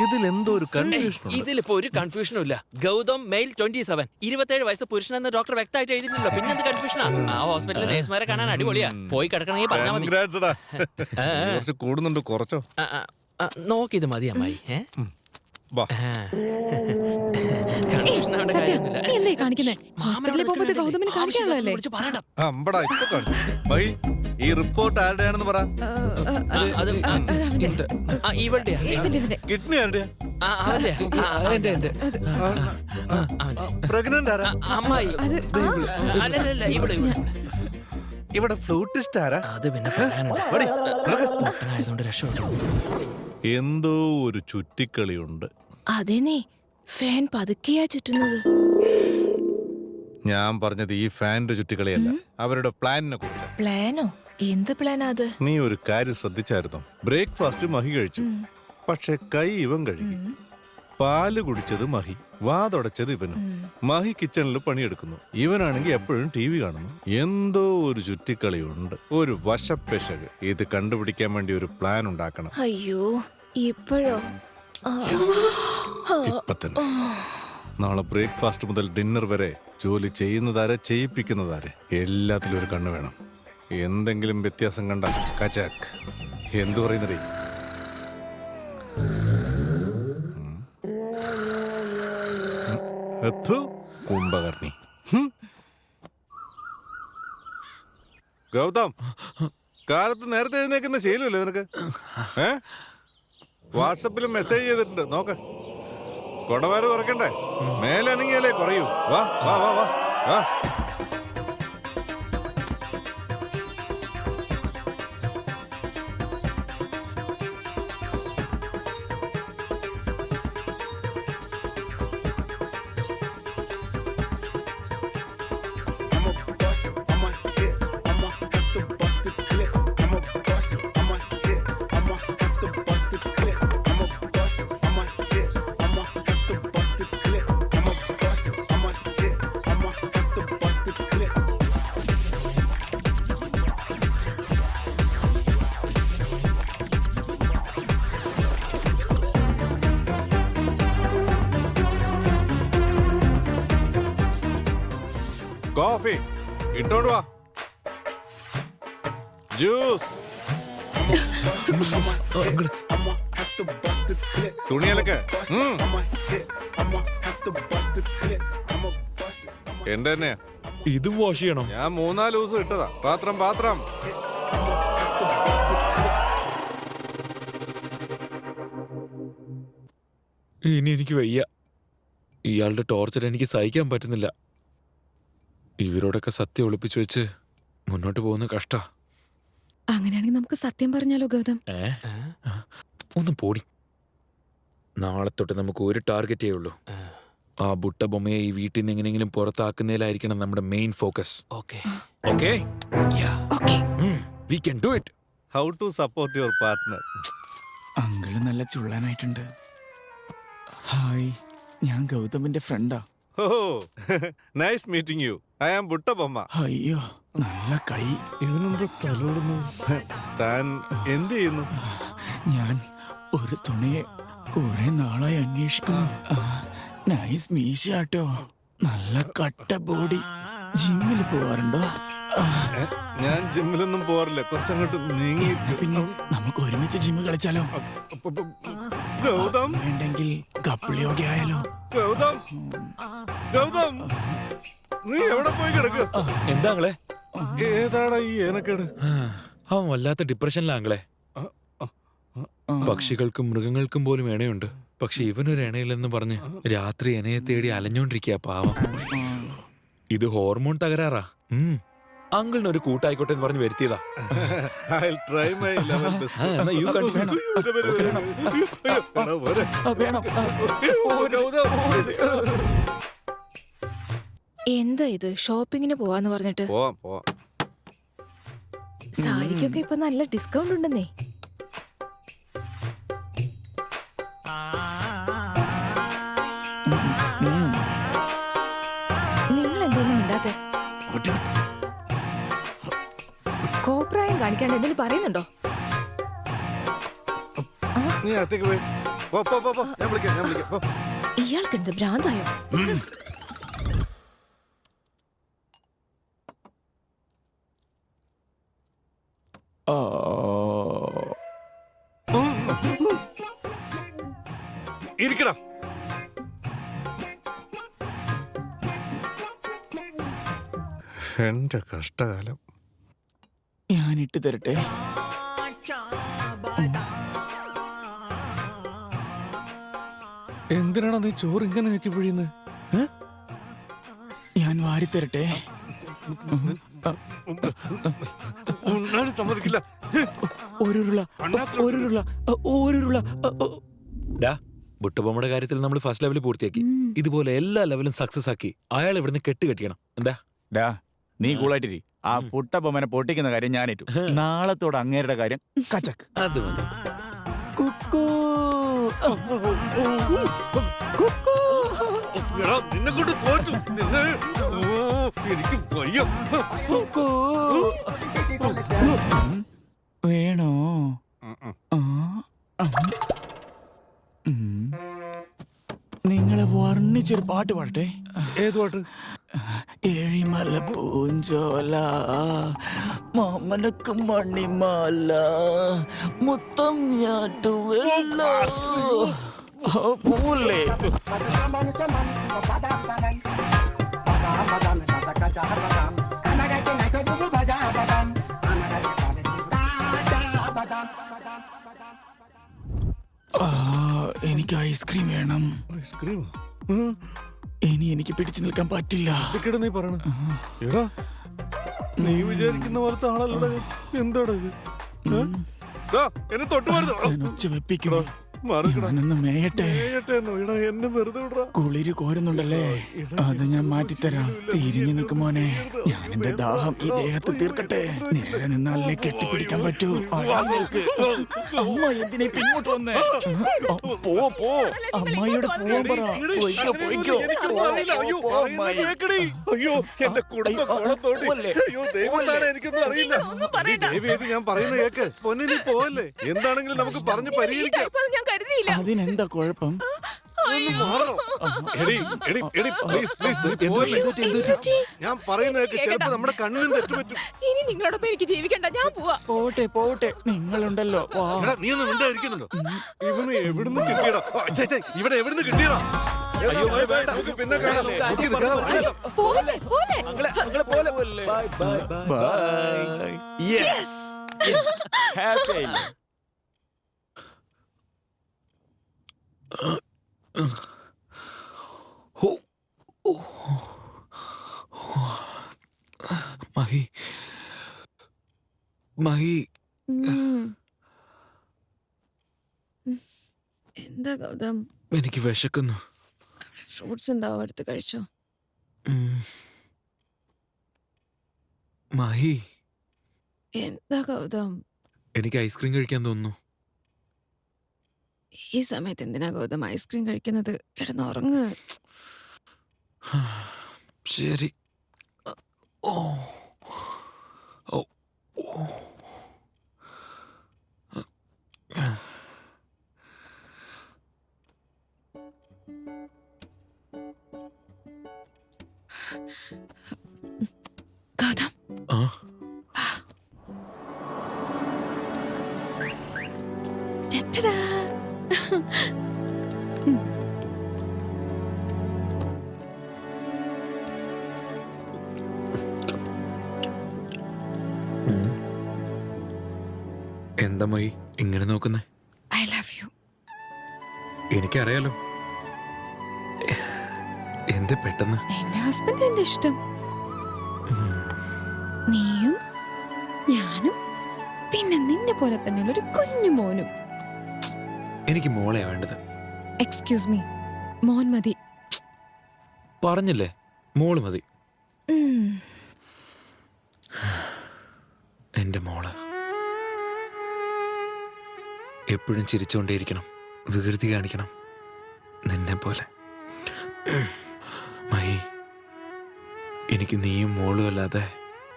ഇതിലെന്തോ ഒരു കൺഫ്യൂഷൻ. ഇതിലിപ്പോ ഒരു കൺഫ്യൂഷനും ഇല്ല. ഗൗതം മെയിൽ 27, 27 വയസ്സ് പുരുഷനെന്ന് ഡോക്ടർ വ്യക്തമായിട്ട് എഴുതിയിട്ടുണ്ടല്ലോ. പിന്നെന്ത് കൺഫ്യൂഷനാ? ആ ഹോസ്പിറ്റലിലെ നേഴ്സുമാരെ കാണാൻ അടിപൊളിയാ. പോയി കിടക്കണമെങ്കിൽ പറഞ്ഞാൽ മതി. കുറച്ച് കൂടുന്നുണ്ട്, കുറച്ചോ? നോക്കിയത് മതി അമ്മായി. ഈ റിപ്പോർട്ട് ആരുടെയാണെന്ന് പറ. കിഡ്നി ആരുടെയാ? പ്രഗ്നന്റ് ആരാ? അമ്മായി. ഇവിടെ ഫ്ലൂട്ടിസ്റ്റ് ആരാ? അത് പിന്നെ രക്ഷപ്പെട്ടു. എന്തോ ഒരു ചുറ്റിക്കളിയുണ്ട്. അതേനേ, ഫാൻ പതുക്കെയാ ചുറ്റുന്നത്. ഞാൻ പറഞ്ഞത് ഈ ഫാനിന്റെ ചുറ്റിക്കളിയല്ല, അവരുടെ പ്ലാനിനെ കുറിച്ച്. പ്ലാനോ? എന്ത് പ്ലാനാ അത്? നീ ഒരു കാര്യം ശ്രദ്ധിച്ചായിരുന്നോ? ബ്രേക്ക്ഫാസ്റ്റ് മഹി കഴിച്ചു, പക്ഷെ കൈ ഇവൻ കഴുകി. പാല് കുടിച്ചത് മഹി, വാതൊടച്ചത് ഇവനും. മഹി കിച്ചണിൽ പണിയെടുക്കുന്നു, ഇവനാണെങ്കിൽ എപ്പോഴും TV കാണുന്നു. എന്തോ ഒരു ചുറ്റിക്കളിയുണ്ട്, ഒരു വശപ്പെശക്. ഇത് കണ്ടുപിടിക്കാൻ വേണ്ടി ഒരു പ്ലാൻ ഉണ്ടാക്കണം. അയ്യോ, ഇപ്പോഴോ? ഇപ്പൊ തന്നെ. നാളെ ബ്രേക്ക്ഫാസ്റ്റ് മുതൽ ഡിന്നർ വരെ ജോലി ചെയ്യുന്നതാരെ, ചെയ്യിപ്പിക്കുന്നതാരെ, എല്ലാത്തിലും ഒരു കണ്ണ് വേണം. എന്തെങ്കിലും വ്യത്യാസം കണ്ട കച്ചാക്ക്. എന്തു പറയുന്നേ? കുംഭകർണി. ഗൗതം, കാലത്ത് നേരത്തെ എഴുന്നേക്കുന്ന ശീലമില്ലേ നിനക്ക്? വാട്സപ്പിൽ മെസ്സേജ് ചെയ്തിട്ടുണ്ട്, നോക്ക്. കൊടവേര് കുറയ്ക്കണ്ടേ? മേലനങ്ങിയാലേ കുറയൂ. വാ വാ വാ വാ വാ. കോഫി ഇട്ടോണ്ട് വാ. ജ്യൂസ്, തുണിയലൊക്കെ എന്റെ തന്നെയാ. ഇത് വാഷ് ചെയ്യണോ? ഞാൻ 3-4 ദിവസം ഇട്ടതാ. പാത്രം ഇനി എനിക്ക് വയ്യ. ഇയാളുടെ ടോർച്ചർ എനിക്ക് സഹിക്കാൻ പറ്റുന്നില്ല. ഇവരോടൊക്കെ സത്യം ഒളിപ്പിച്ചു വെച്ച് മുന്നോട്ട് പോകുന്ന കഷ്ടാ. അങ്ങനെയാണെങ്കിൽ നമുക്ക് സത്യം പറഞ്ഞാലോ ഗൗതം? ഒന്ന് പോടി. നാളെ തൊട്ട് നമുക്ക് ഒരു ടാർഗറ്റേ ഉള്ളൂ. ആ ബുട്ട ബൊമ്മയെ ഈ വീട്ടിൽ നിന്ന് എങ്ങനെയെങ്കിലും പുറത്താക്കുന്നതിലായിരിക്കണം നമ്മുടെ main focus. Okay? We can do it. How to support your partner? Uncle നല്ല ചുള്ളനായിട്ടുണ്ട്. ഹായ്, ഞാൻ ഗൗതമിന്റെ ഫ്രണ്ടാ. Nice meeting you. I am Butta Bomma. അയ്യോ, നല്ല കൈ. ഇവനെന്താ തലോടുന്നു? താൻ എന്ത് ചെയ്യുന്നു? ഞാൻ ഒരു തുണിയെ കുറെ നാളായി അന്വേഷിക്കുന്നു. നൈസ് മീശാട്ടോ, നല്ല കട്ട ബോഡി. ജിമ്മിൽ പോവാറുണ്ടോ? ഞാൻ ജിമ്മിലൊന്നും പോവാറില്ല. കുറച്ചങ്ങോട്ട് നീങ്ങി. പിന്നെ നമുക്ക് ഒരുമിച്ച് ജിമ്മ് കളിച്ചാലോ? ഗൗതം വേണ്ടെങ്കിൽ കപ്പിൾ യോഗ ആയാലോ? ഗൗതം ഗൗതം നീ എവിടെ പോയി കിടക്കുക? എന്താങ്ങളെ? ഏതാടാ ഈ ഏനക്കേട്? അവൻ വല്ലാത്ത ഡിപ്രഷനിലാങ്ങളെ. പക്ഷികൾക്കും മൃഗങ്ങൾക്കും പോലും ഇണയുണ്ട്. പക്ഷെ ഇവനൊരു ഇണയില്ലെന്ന് പറഞ്ഞ് രാത്രി ഇണയെ തേടി അലഞ്ഞോണ്ടിരിക്കുക പാവം. ഇത് ഹോർമോൺ തകരാറാ. അങ്കിളിന് ഒരു കൂട്ടായിക്കോട്ടെ എന്ന് പറഞ്ഞ് വരുത്തിയതാ. I'll try my level best. എന്നാ you continue. എന്താ ഇത് ഷോപ്പിങ്ങിന് പോവാന്ന് പറഞ്ഞിട്ട്? സാരിക്കൊക്കെ ഇപ്പൊ നല്ല ഡിസ്കൗണ്ട് ഉണ്ടെന്നേ. നിങ്ങൾ എന്തൊന്നും മിണ്ടാത്തെ? കോപ്രായം കാണിക്കാണ്ട് എന്തെങ്കിലും പറയുന്നുണ്ടോ? നീ അകത്തേക്ക് പോയി. ഞാൻ വിളിക്കാം. ഇയാൾക്ക് എന്ത് ഭ്രാന്തായോ? ഇരിക്കടാ. എന്റെ കഷ്ടകാലം. ഞാൻ ഇട്ട് തരട്ടെ? എന്തിനാണ് നീ ചോറ് ഇങ്ങനെ ഞെക്കി പിഴിയുന്നത്? ഞാൻ വാരിത്തരട്ടെ? സമ്മതിക്കില്ല. ബുട്ടബൊമ്മയുടെ കാര്യത്തിൽ നമ്മൾ ഫസ്റ്റ് ലെവൽ പൂർത്തിയാക്കി. ഇതുപോലെ എല്ലാ ലെവലും സക്സസ് ആക്കി അയാൾ ഇവിടുന്ന് കെട്ടിക്കണം. എന്താ ഡാ നീ കൂളായിട്ടിരി. ആ പുട്ടബൊമ്മനെ പൊട്ടിക്കുന്ന കാര്യം ഞാനേറ്റു. നാളത്തോടെ അങ്ങേരുടെ കാര്യം കച്ചക്ക്. അത് മതി. നിന്നെ കൊണ്ട് തോറ്റു. എനിക്ക് വേണോ? നിങ്ങളെ വർണ്ണിച്ചൊരു പാട്ട് പാടട്ടെ? ഏത് പാട്ട്? ഏഴിമല പൂഞ്ചോല മാമനക്ക് മണിമാല മുത്തം ഞാട്ടുവല്ല പോലെ. എനിക്ക് ഐസ്ക്രീം വേണം. ഐസ്ക്രീം? ഇനി എനിക്ക് പിടിച്ചു നിൽക്കാൻ പറ്റില്ല. നീ പറയണ എടാ, നീ വിചാരിക്കുന്ന പോലത്തെ ആളല്ലടാ. എന്താടാ ഇത്? എന്നെ തൊട്ടുപോരുത്. ഉച്ച വെപ്പിക്കും. ഞാനൊന്ന് മേയട്ടെ. എന്നെ വെറുതെ വിടറാ. കുളിര് കോരുന്നുണ്ടല്ലേ? അത് ഞാൻ മാറ്റിത്തരാം. തിരിഞ്ഞു നിൽക്കും മോനെ. ഞാൻ എന്റെ ദാഹം ഈ ദേഹത്ത് തീർക്കട്ടെ. നേരെ നിന്നാലേ കെട്ടിപ്പിടിക്കാൻ പറ്റൂ. അമ്മ എന്തിനെ പിന്നോട്ട് വന്നേ? പോ അമ്മായിയോട് പോവാൻ പറ. പോയിക്കോ. അയ്യോ എന്റെ കുടുംബം. എനിക്കൊന്നും അറിയില്ല. ഞാൻ പറയുന്ന കേക്ക്. പൊന്നെ നീ പോവല്ലേ? എന്താണെങ്കിലും നമുക്ക് പറഞ്ഞ് പരിഹരിക്കാം. അതിനെന്താ കുഴപ്പം? ഞാൻ പറയുന്നതൊക്കെ ചിലപ്പോ നമ്മുടെ കണ്ണിനും തെറ്റുപറ്റും. ഇനി നിങ്ങളോടൊപ്പം എനിക്ക് ജീവിക്കണ്ട. ഞാൻ പോവാ. പോട്ടെ നിങ്ങളുണ്ടല്ലോ. നീ ഒന്നും മിണ്ടായിരിക്കുന്നുണ്ടോ? ഇവന് എവിടുന്ന് കിട്ടിയടാ? ഇവിടെ എവിടുന്ന് കിട്ടിയടാ? പിന്നെ കാണാം. മഹി എന്താ ഗൗതം? എനിക്ക് വിശക്കുന്നു. ഫ്രൂട്ട്സ് ഉണ്ടാവും, എടുത്ത് കഴിച്ചോ. മഹി എന്താ ഗൗതം? എനിക്ക് ഐസ്ക്രീം കഴിക്കാൻ തോന്നുന്നു. ഈ സമയത്ത് എന്തിനാ ഗൗതം ഐസ്ക്രീം കഴിക്കുന്നത്? കിടന്നുറങ്ങ്. ശരി. ആ ടറ്റടാ. എന്താ മൈ ഇങ്ങനെ നോക്കുന്നേ? I love you. എനിക്കറിയാലോ. എന്ത് പെട്ടെന്ന്? എന്റെ ഹസ്ബൻഡ് എന്റെ ഇഷ്ടം. നീയും ഞാനും പിന്നെ നിന്നെ പോലെ തന്നെയുള്ള ഒരു കുഞ്ഞു മോനും. എനിക്ക് മോളെ വേണ്ടത്. എക്സ്ക്യൂസ് മീ, മോൻ മതി. പറഞ്ഞില്ലേ മോള് മതി. എന്റെ മോള് എപ്പോഴും ചിരിച്ചുകൊണ്ടേയിരിക്കണം, വികൃതി കാണിക്കണം, നിന്നെ പോലെ. മൈ, എനിക്ക് നീയും മോളും അല്ലാതെ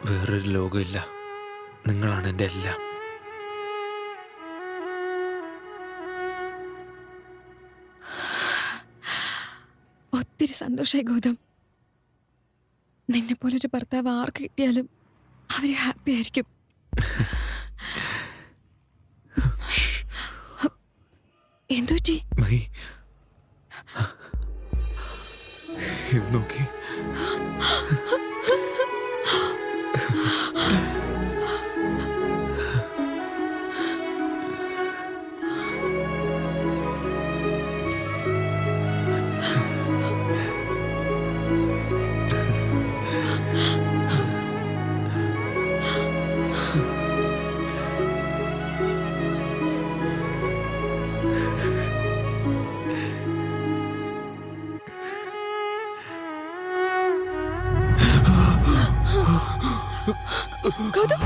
വേറൊരു ലോകമില്ല. നിങ്ങളാണ് എൻ്റെ എല്ലാം. ഒത്തിരി സന്തോഷമായി ഗൗതം. നിന്നെ പോലൊരു ഭർത്താവ് ആർക്ക് കിട്ടിയാലും അവര് ഹാപ്പി ആയിരിക്കും. എന്തു പറ്റി? മൈ, ഇത് നോക്കി. ഗൗതം,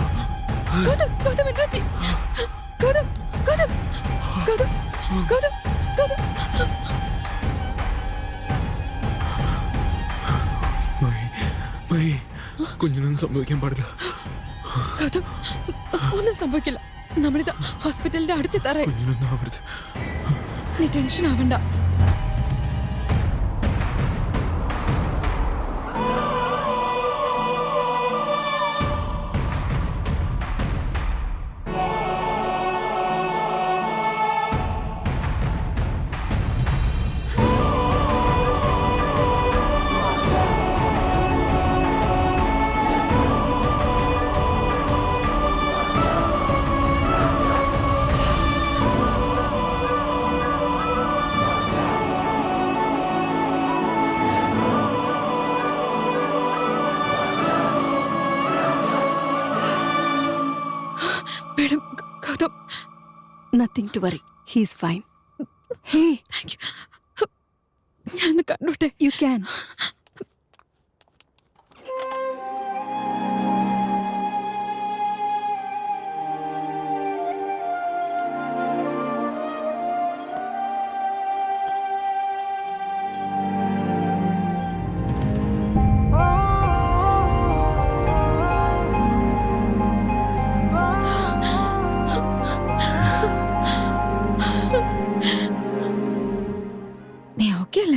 ഗൗതം, ഗൗതം എന്തു പറ്റി? ഗൗതം, ഗൗതം, ഗൗതം, ഗൗതം, ഗൗതം. മൈ, കുഞ്ഞിനൊന്നും സംഭവിക്കാൻ പാടില്ല. ഗൗതം, ഒന്നും സംഭവിക്കില്ല. നമ്മളിത് ഹോസ്പിറ്റലിന്റെ അടുത്തെത്താറായി. കുഞ്ഞിനൊന്നും ആവരുത്. നീ ടെൻഷൻ ആവണ്ട. Madam, Gautam. Nothing to worry. He's fine. Hey. Thank you. ഞാനൊന്ന് കണ്ടോട്ടെ? You can.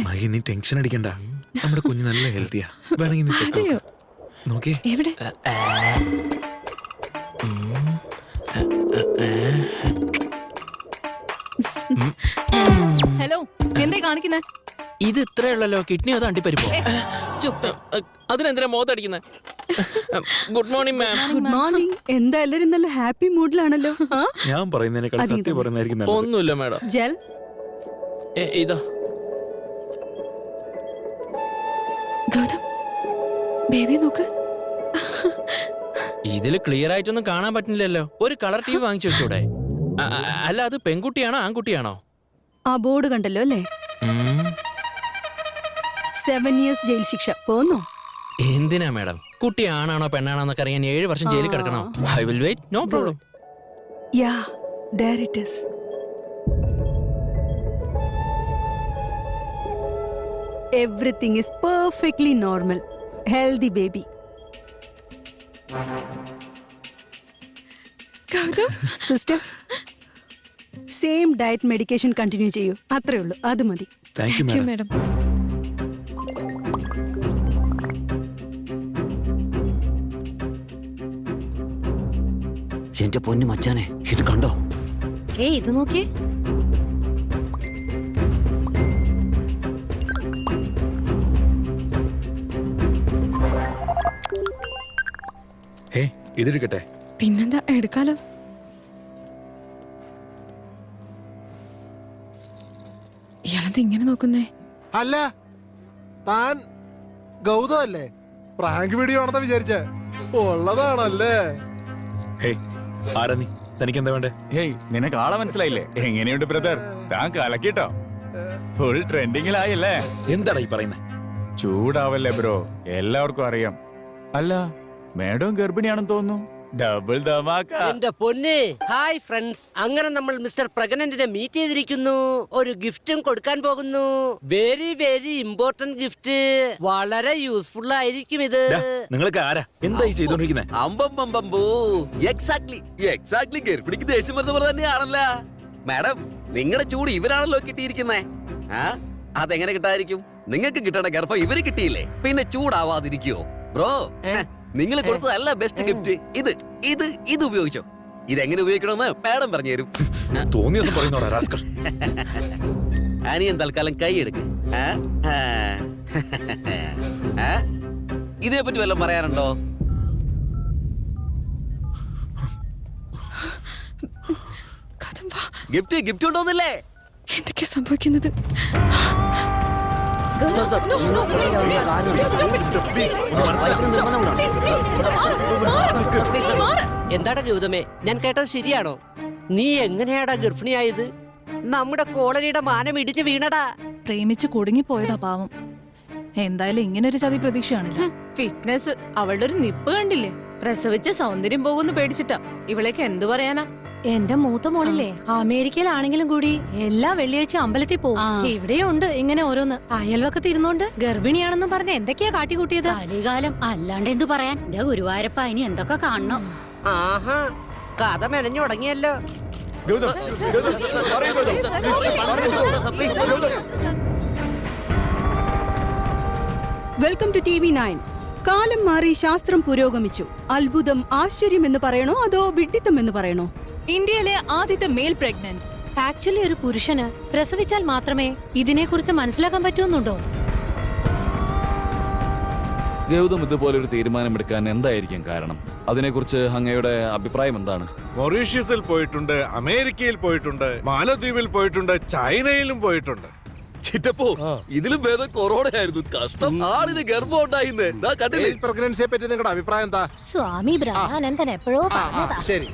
മൈ, നീ ടെൻഷൻ അടിക്കണ്ട. നമ്മുടെ കുഞ്ഞ് നല്ല ഹെൽത്തിയാ. വേണമെങ്കിൽ നീ അതെയോ? നോക്കിയേ. എവിടെ? ഹലോ, എന്തേ കാണിക്കുന്നേ? ഇത് ഇത്രയുള്ളല്ലോ. കിഡ്നി അതോ അണ്ടിപ്പരിപ്പോ? അതിനെന്തിനാ മോത്തടിക്കുന്നേ? Good morning ma'am. Good morning. എന്താ എല്ലാരും നല്ല ഹാപ്പി മൂഡിലാണല്ലോ. ഞാൻ പറയുന്നതിനേക്കാൾ സത്യം പറയുന്നതായിരിക്കും നല്ലത്. ഒന്നുമില്ല മാഡം. ജൽ ഇതാ. ഗൗതം, ബേബി നോക്ക്. ഇതില് ക്ലിയർ ആയിട്ടൊന്നും കാണാൻ പറ്റുന്നില്ലല്ലോ. ഒരു കളർ ടി വി വാങ്ങിച്ചു വെച്ചൂടെ? അല്ല, അത് പെൺകുട്ടിയാണോ ആൺകുട്ടിയാണോ? ആ ബോർഡ് കണ്ടല്ലോ അല്ലേ? 7 years ജയിൽ ശിക്ഷ. പോന്നോ? എന്തിനാ മാഡം? കുട്ടി ആണാണോ പെണ്ണാണോ എന്നൊക്കെ അറിയാൻ 7 വർഷം ജയിലിൽ കിടക്കണോ? I will wait, no problem. Yeah, there it is. Everything is perfectly normal. Healthy baby. Gautham, sister, same diet medication continue ചെയ്യൂ. അത്രേ ഉള്ളൂ, അത് മതി. Thank you madam. എന്റെ പൊന്നു മച്ചാനെ ഇത് കണ്ടോ? ഇത് നോക്കി. ഹേ ഇതെടുക്കട്ടെ. പിന്നെന്താ, എടുക്കാലോ. ഇയാളത് ഇങ്ങനെ നോക്കുന്നേ? അല്ല, താൻ ഗൗതം അല്ലേ? പ്രാങ്ക് വീഡിയോ ആണെന്ന് വിചാരിച്ചേ. ഉള്ളതാണല്ലേ? ഹേയ് ആരാ നീ? തനിക്ക് എന്താ വേണ്ടേ? ഹേയ് നിനക്ക് ആളെ മനസ്സിലായില്ലേ? എങ്ങനെയുണ്ട് ബ്രദർ? താൻ കലക്കിട്ടോ, ഫുൾ ട്രെൻഡിങ്ങിലായല്ലേ? എന്താടാ ഈ പറയുന്നേ? ചൂടാവല്ലേ ബ്രോ, എല്ലാവർക്കും അറിയാം. അല്ല, മേഡം ഗർഭിണിയാണെന്ന് തോന്നുന്നു. ഡബിൾ ധമാക്ക. എന്റെ പൊന്നെ, ഹായ് ഫ്രണ്ട്സ്. അങ്ങനെ നമ്മൾ മിസ്റ്റർ പ്രഗ്നന്റിനെ മീറ്റ് ചെയ്തിരിക്കുന്നു. ഒരു ഗിഫ്റ്റും കൊടുക്കാൻ പോകുന്നു. Very very important gift. വളരെ യൂസ്ഫുൾ ആയിരിക്കും ഇത്. നിങ്ങൾക്ക് ആരാ എന്താ ഈ ചെയ്തോണ്ടിരിക്കുന്നേ? എക്സാക്ട്ലി ഗർഭിണിക്ക് ദേഷ്യം വരുന്ന പോലെ തന്നെയാണല്ല മാഡം. നിങ്ങളുടെ ചൂട് ഇവരാണല്ലോ കിട്ടിയിരിക്കുന്നേ. അതെങ്ങനെ കിട്ടാതിരിക്കും? നിങ്ങൾക്ക് കിട്ടേണ്ട ഗർഭം ഇവര് കിട്ടിയില്ലേ, പിന്നെ ചൂടാവാതിരിക്കോ ബ്രോ? നിങ്ങൾ കൊടുത്തതല്ല ബെസ്റ്റ് ഗിഫ്റ്റ്. ഇത് ഉപയോഗിച്ചോ. ഇതെങ്ങനെ ഉപയോഗിക്കണമെന്ന് മാഡം പറഞ്ഞു തരും. തോന്നിയ ദിവസം പറയുന്നോടാ റാസ്കൽ. അനിയൻ തൽക്കാലം കൈ എടുക്ക്. ഇതിനെപ്പറ്റി വല്ലതും പറയാനുണ്ടോ? ഗിഫ്റ്റ് ഉണ്ടോന്നല്ലേ? എന്തൊക്കെയാ സംഭവിക്കുന്നത്? എന്താടാ ഗൗതമേ, ഞാൻ കേട്ടത് ശരിയാണോ? നീ എങ്ങനെയാടാ ഗർഭിണിയായത്? നമ്മുടെ കോളനിയുടെ മാനം ഇടിഞ്ഞു വീണടാ. പ്രേമിച്ച് കുടുങ്ങിപ്പോയതാ പാവം. എന്തായാലും ഇങ്ങനെ ഒരു ചതി പ്രതീക്ഷയാണില്ല. ഫിറ്റ്നസ്, അവളുടെ ഒരു നിപ്പ് കണ്ടില്ലേ? പ്രസവിച്ച സൗന്ദര്യം പോകുന്നു പേടിച്ചിട്ടാ. ഇവളേക്ക് എന്ത് പറയാനാ? എന്റെ മൂത്ത മോളില്ലേ അമേരിക്കയിലാണെങ്കിലും കൂടി എല്ലാ വെള്ളിയാഴ്ച അമ്പലത്തിൽ പോകും. ഇവിടെയും ഉണ്ട് ഇങ്ങനെ ഓരോന്ന്. അയൽവക്കത്ത് ഇരുന്നോണ്ട് ഗർഭിണിയാണെന്നും പറഞ്ഞ എന്തൊക്കെയാ കാട്ടിക്കൂട്ടിയത്. കലികാലം അല്ലാണ്ട് എന്തു പറയാൻ. എന്റെ ഗുരുവായൂരപ്പ ഇനി എന്തൊക്കെ കാണണം. ആഹാ, കഥ മെനഞ്ഞു തുടങ്ങിയല്ലോ. Welcome to TV9. കാലം മാറി ശാസ്ത്രം പുരോഗമിച്ചു. അത്ഭുതം, ആശ്ചര്യം എന്ന് പറയണോ അതോ വിഡ്ഢിത്തം എന്ന് പറയണോ? ഇന്ത്യയിലെ ആദ്യത്തെ മെയിൽ പ്രഗ്നന്റ്. ആക്ച്വലി ഒരു പുരുഷന് പ്രസവിച്ചാൽ മാത്രമേ ഇതിനെക്കുറിച്ച് മനസ്സിലാക്കാൻ പറ്റുന്നുണ്ടോ? ഗൗതം ഇതുപോലെ ഒരു തീരുമാനമെടുക്കാൻ എന്തായിരിക്കും കാരണം? അതിനെക്കുറിച്ച് അങ്ങയുടെ അഭിപ്രായം എന്താണ്? മൊറീഷ്യസിൽ പോയിട്ടുണ്ട്, അമേരിക്കയിൽ പോയിട്ടുണ്ട്, മാലദ്വീപിൽ പോയിട്ടുണ്ട്, ചൈനയിലും പോയിട്ടുണ്ട്. ചിറ്റപ്പോ ഇതിലും ഭേദം കൊറോണ ആയിരുന്നു. കഷ്ടം, ആളിന് ഗർഭം ഉണ്ടായിന്ന്. കണ്ടില്ലേ? പ്രഗ്നൻസിയെ പറ്റി നിങ്ങളുടെ അഭിപ്രായം എന്താ? സ്വാമി ബ്രഹ്മാനന്ദൻ എപ്പോഴോ പറഞ്ഞതാ. ശരി,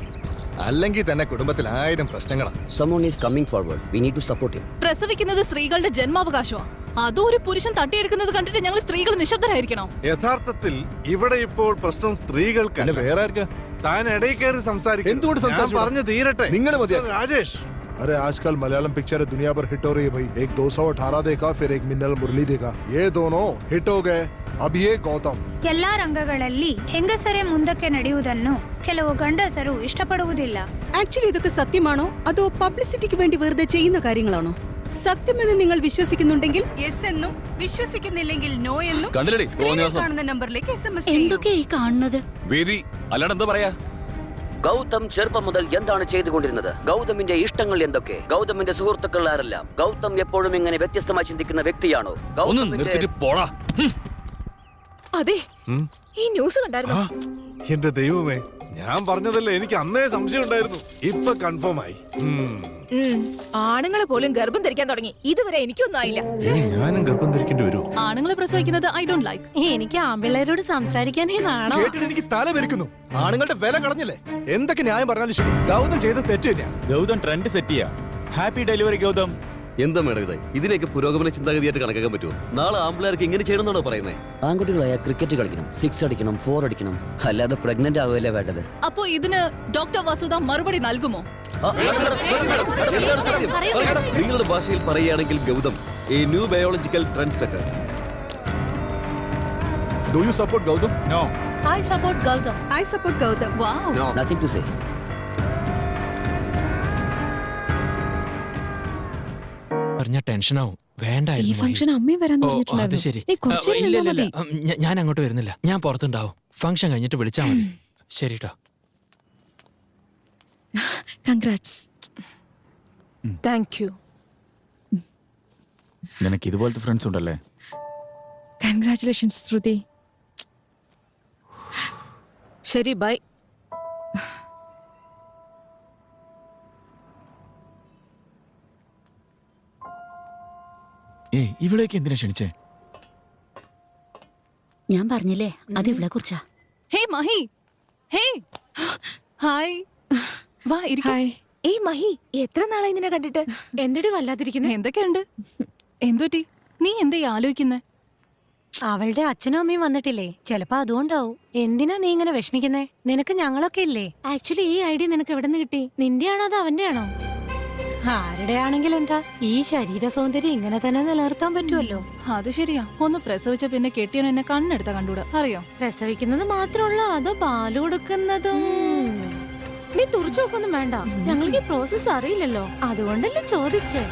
അല്ലെങ്കിൽ തന്നെ കുടുംബത്തിൽ 1000 പ്രശ്നങ്ങളാ. Someone is coming forward. We need to support him. പ്രസവിക്കുന്നത് സ്ത്രീകളുടെ ജന്മാവകാശമാണ്. അതും ഒരു പുരുഷൻ തട്ടിയെടുക്കുന്നത് കണ്ടിട്ട് ഞങ്ങൾ സ്ത്രീകൾ നിശബ്ദരായിരിക്കണോ? യഥാർത്ഥത്തിൽ ഇവിടെ ഇപ്പോൾ പ്രശ്നം സ്ത്രീകൾക്ക്. വേറെ ആർക്കാ? താൻ ഇടയിൽ കയറി സംസാരിക്കും. എന്തുകൊണ്ട് സംസാരിച്ചു? പറഞ്ഞു തീരട്ടെ. നിങ്ങൾ മതി. രാജേഷ്, अरे आजकल मलयालम पिक्चर दुनिया भर हिट हो रही है भाई. एक 218 देखा, फिर एक मिन्नल मुरली देखा. ये दोनों हिट हो गए. अब ये गौतम. ಎಲ್ಲಾ ರಂಗಗಳಲ್ಲಿ ಹೆಂಗಸರೇ ಮುಂದಕ್ಕೆ ನಡೆಯುವುದನ್ನು ಕೆಲವು ಗಂಡಸರು ಇಷ್ಟಪಡುವುದಿಲ್ಲ. ആക്ച്വലി ഇതൊക്കെ സത്യമാണോ അതോ പബ്ലിസിറ്റിക്ക് വേണ്ടി വെറുതെ ചെയ്യുന്ന കാര്യങ്ങളാണോ? സത്യമെന്ന് നിങ്ങൾ വിശ്വസിക്കുന്നുണ്ടെങ്കിൽ യെസ് എന്നും വിശ്വസിക്കുന്നില്ലെങ്കിൽ നോ എന്നും കണ്ടില്ലേ കാണുന്ന നമ്പറിലേക്ക് SMS ചെയ്യൂ. എന്തൊക്കെ ഈ കാണുന്നത്? വേദി അല്ലാണ്ട് എന്താ പറയാ? ഗൗതം ചെറുപ്പം മുതൽ എന്താണ് ചെയ്തുകൊണ്ടിരുന്നത്? ഗൗതമിന്റെ ഇഷ്ടങ്ങൾ എന്തൊക്കെ? ഗൗതമിന്റെ സുഹൃത്തുക്കൾ ആരെല്ലാം? ഗൗതം എപ്പോഴും ഇങ്ങനെ വ്യത്യസ്തമായി ചിന്തിക്കുന്ന വ്യക്തിയാണോ? പോടാ. അതെ, ഈ ന്യൂസ് കണ്ടായിരുന്നു. എന്റെ ദൈവമേ, ഞാൻ പറഞ്ഞതല്ലേ, എനിക്ക് അന്നേ സംശയം ഉണ്ടായിരുന്നു. ഇപ്പൊ കൺഫേം ആയി. ആണുങ്ങളെ പോലും ഗർഭം ധരിക്കാൻ തുടങ്ങി. ഇതുവരെ എനിക്കൊന്നും ആയില്ല. ഞാനും ഗർഭം ധരിക്കേണ്ടി വരുമോ? ആണുങ്ങളെ പ്രസവിക്കുന്നത് ഐ ഡോണ്ട് ലൈക്ക്. എനിക്ക് ആമ്പിള്ളേരോട് സംസാരിക്കാനേ നാണോ. കേട്ടിട്ട് എനിക്ക് തല പെരുക്കുന്നു. ആണുങ്ങളുടെ വില കളഞ്ഞില്ലേ? എന്തൊക്കെ ന്യായം പറഞ്ഞാലും ശരി, ഗൗതം ചെയ്ത തെറ്റ് തന്നെയാ. ഗൗതം ട്രെൻഡ് സെറ്റ് ചെയ്യാ. Happy delivery Gautham. എന്താ മേഡം ഇത്? ഇതിനൊക്കെ പുരോഗമന ചിന്താഗതിയായിട്ട് കണക്കാക്കാൻ പറ്റുമോ? നാളെ ആമ്പിള്ളേർക്ക് ഇങ്ങനെ ചെയ്യണമെന്നാണോ പറയുന്നത്? ആൺകുട്ടികളായ ക്രിക്കറ്റ് കളിക്കണം, 6 അടിക്കണം, 4 അടിക്കണം, അല്ലാതെ പ്രഗ്നന്റ് ആവുകയല്ലേ വേണ്ടത്. അപ്പോ ഇതിന് ഡോക്ടർ വസുധ മറുപടി നൽകുമോ? നിങ്ങളുടെ ഭാഷയിൽ പറയുകയാണെങ്കിൽ Gautam a new biological trendsetter. Do you support Gautam? No. I support Gautam. I support Gautam. Wow. No. Nothing to say. പറഞ്ഞ ടെൻഷനാവും. ഈ വേണ്ടായിരുന്നു. ഫംഗ്ഷൻ അമ്മയും വരാൻ അത് പറഞ്ഞിട്ടുണ്ടായിരുന്നു. ശരി. നീ കുറച്ച് നേരം ഇല്ല, നിന്നാ ഇല്ല, മതി. ഇല്ല. ഞാൻ അങ്ങോട്ട് വരുന്നില്ല. ഞാൻ പുറത്തുണ്ടാവും. ഫംഗ്ഷൻ കഴിഞ്ഞിട്ട് വിളിച്ചാൽ മതി. ശരിട്ടോ. കൺഗ്രാറ്റ്സ്. Thank you. നിനക്ക് ഇതുപോലത്തെ ഫ്രണ്ട്സ് ഉണ്ടല്ലേ? കൺഗ്രാറ്റുലേഷൻസ് ശ്രുതി. ശരി, ബൈ. ഇവിടേക്ക് എന്തിനാ ക്ഷണിച്ചേ? ഞാൻ പറഞ്ഞില്ലേ അത് ഇവളെ കുറിച്ചാ. ഹേ മഹി, ഹേ ഹായ്, വാ ഇരിക്ക്. ഏയ് മഹി, എത്ര നാളായി നിന്നെ കണ്ടിട്ട്? എന്തിട്ട് വല്ലാതിരിക്കുന്നത്? എന്തൊക്കെയുണ്ട്? എന്തുപറ്റി? നീ എന്താ ആലോചിക്കുന്നേ? അവളുടെ അച്ഛനും അമ്മയും വന്നിട്ടില്ലേ, ചെലപ്പോ അതുകൊണ്ടാവും. എന്തിനാ നീ ഇങ്ങനെ വിഷമിക്കുന്നേ? നിനക്ക് ഞങ്ങളൊക്കെ ഇല്ലേ? ആക്ച്വലി ഈ ഐഡിയ നിനക്ക് എവിടെ നിന്ന് കിട്ടി? നിന്റെ ആണോ അതോ അവന്റെ ആണോ? ആരുടെ ആണെങ്കിൽ എന്താ, ഈ ശരീര സൗന്ദര്യം ഇങ്ങനെ തന്നെ നിലനിർത്താൻ പറ്റുമല്ലോ. അത് ശരിയാ. ഒന്ന് പ്രസവിച്ച പിന്നെ കെട്ടിയോ എന്നെ കണ്ണെടുത്ത കണ്ടൂടാ, അറിയോ? പ്രസവിക്കുന്നത് മാത്രമുള്ള അതോ പാല് കൊടുക്കുന്നതും? നീ തുറച്ചു നോക്കൊന്നും വേണ്ട, ഞങ്ങൾക്ക് ഈ പ്രോസസ് അറിയില്ലല്ലോ, അതുകൊണ്ടല്ലേ ചോദിച്ചേ.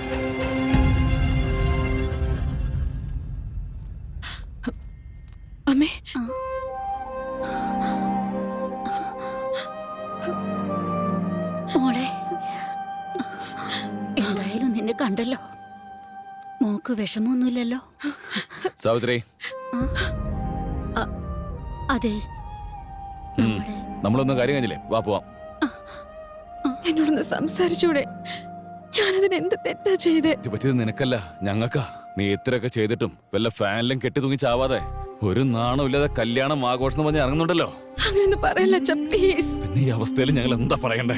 അമ്മേ, മോളെ, എന്തായാലും നിന്നെ കണ്ടല്ലോ. മോക്ക് വിഷമൊന്നുമില്ലല്ലോ? സാവിത്രി, അതെ, നമ്മളൊന്നും കാര്യം കഴിഞ്ഞില്ലേ? വാ പോവാം. എന്നോടൊന്ന് സംസാരിച്ചൂടെ? ഞാനതിന് എന്ത് തെറ്റാ ചെയ്തേ? ഇത് പറ്റിയത് നിനക്കല്ല, ഞങ്ങൾക്കാ. നീ ഇത്രയൊക്കെ ചെയ്തിട്ടും വല്ല ഫാനിലും കെട്ടി തൂങ്ങി ചാവാതെ ഒരു നാണമില്ലാതെ കല്യാണം ആഘോഷം പറഞ്ഞ് ഇറങ്ങുന്നുണ്ടല്ലോ. അങ്ങനെയൊന്നും പറയല്ല പ്ലീസ്. പിന്നെ ഈ അവസ്ഥയിൽ ഞങ്ങൾ എന്താ പറയണ്ടേ?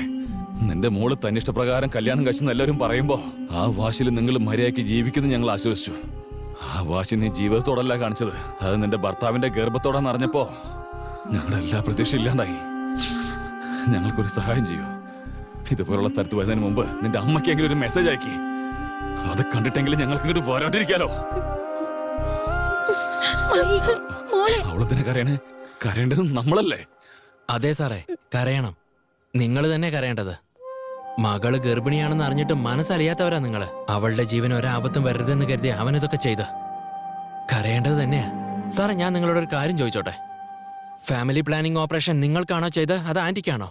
നിന്റെ മോള് തന്നിഷ്ടപ്രകാരം കല്യാണം കഴിച്ചെന്ന് എല്ലാവരും പറയുമ്പോ ആ വാശിയിൽ നിങ്ങൾ മര്യാദയ്ക്ക് ജീവിക്കുന്നു ഞങ്ങൾ ആശ്വസിച്ചു. ആ വാശി നീ ജീവിതത്തോടല്ല കാണിച്ചത്, അത് നിന്റെ ഭർത്താവിന്റെ ഗർഭത്തോടാന്ന് അറിഞ്ഞപ്പോ ഞങ്ങളുടെ എല്ലാ പ്രതീക്ഷ ഇല്ലാണ്ടായി. ഞങ്ങൾക്കൊരു സഹായം ചെയ്യൂ. ഇതുപോലുള്ള സ്ഥലത്ത് വരുന്നതിന് മുമ്പ് നിന്റെ അമ്മയ്ക്കെങ്കിലും ഒരു മെസ്സേജ് അയക്കി. അത് കണ്ടിട്ടെങ്കിലും ഞങ്ങൾക്ക് ഇങ്ങോട്ട് പോരാട്ടിരിക്കാലോ. അവളെന്തിനാ കരയണേ? കരയേണ്ടത് നമ്മളല്ലേ? അതെ സാറേ, കരയണം. നിങ്ങൾ തന്നെ കരയേണ്ടത്. മകള് ഗർഭിണിയാണെന്ന് അറിഞ്ഞിട്ട് മനസ്സറിയാത്തവരാ നിങ്ങള്. അവളുടെ ജീവൻ ഒരാപത്തും വരരുതെന്ന് കരുതി അവനിതൊക്കെ ചെയ്ത് കരയേണ്ടത് തന്നെയാ. സാറേ, ഞാൻ നിങ്ങളോട് ഒരു കാര്യം ചോദിച്ചോട്ടെ? ഫാമിലി പ്ലാനിംഗ് ഓപ്പറേഷൻ നിങ്ങൾക്കാണോ ചെയ്ത്, അത് ആന്റിക്കാണോ?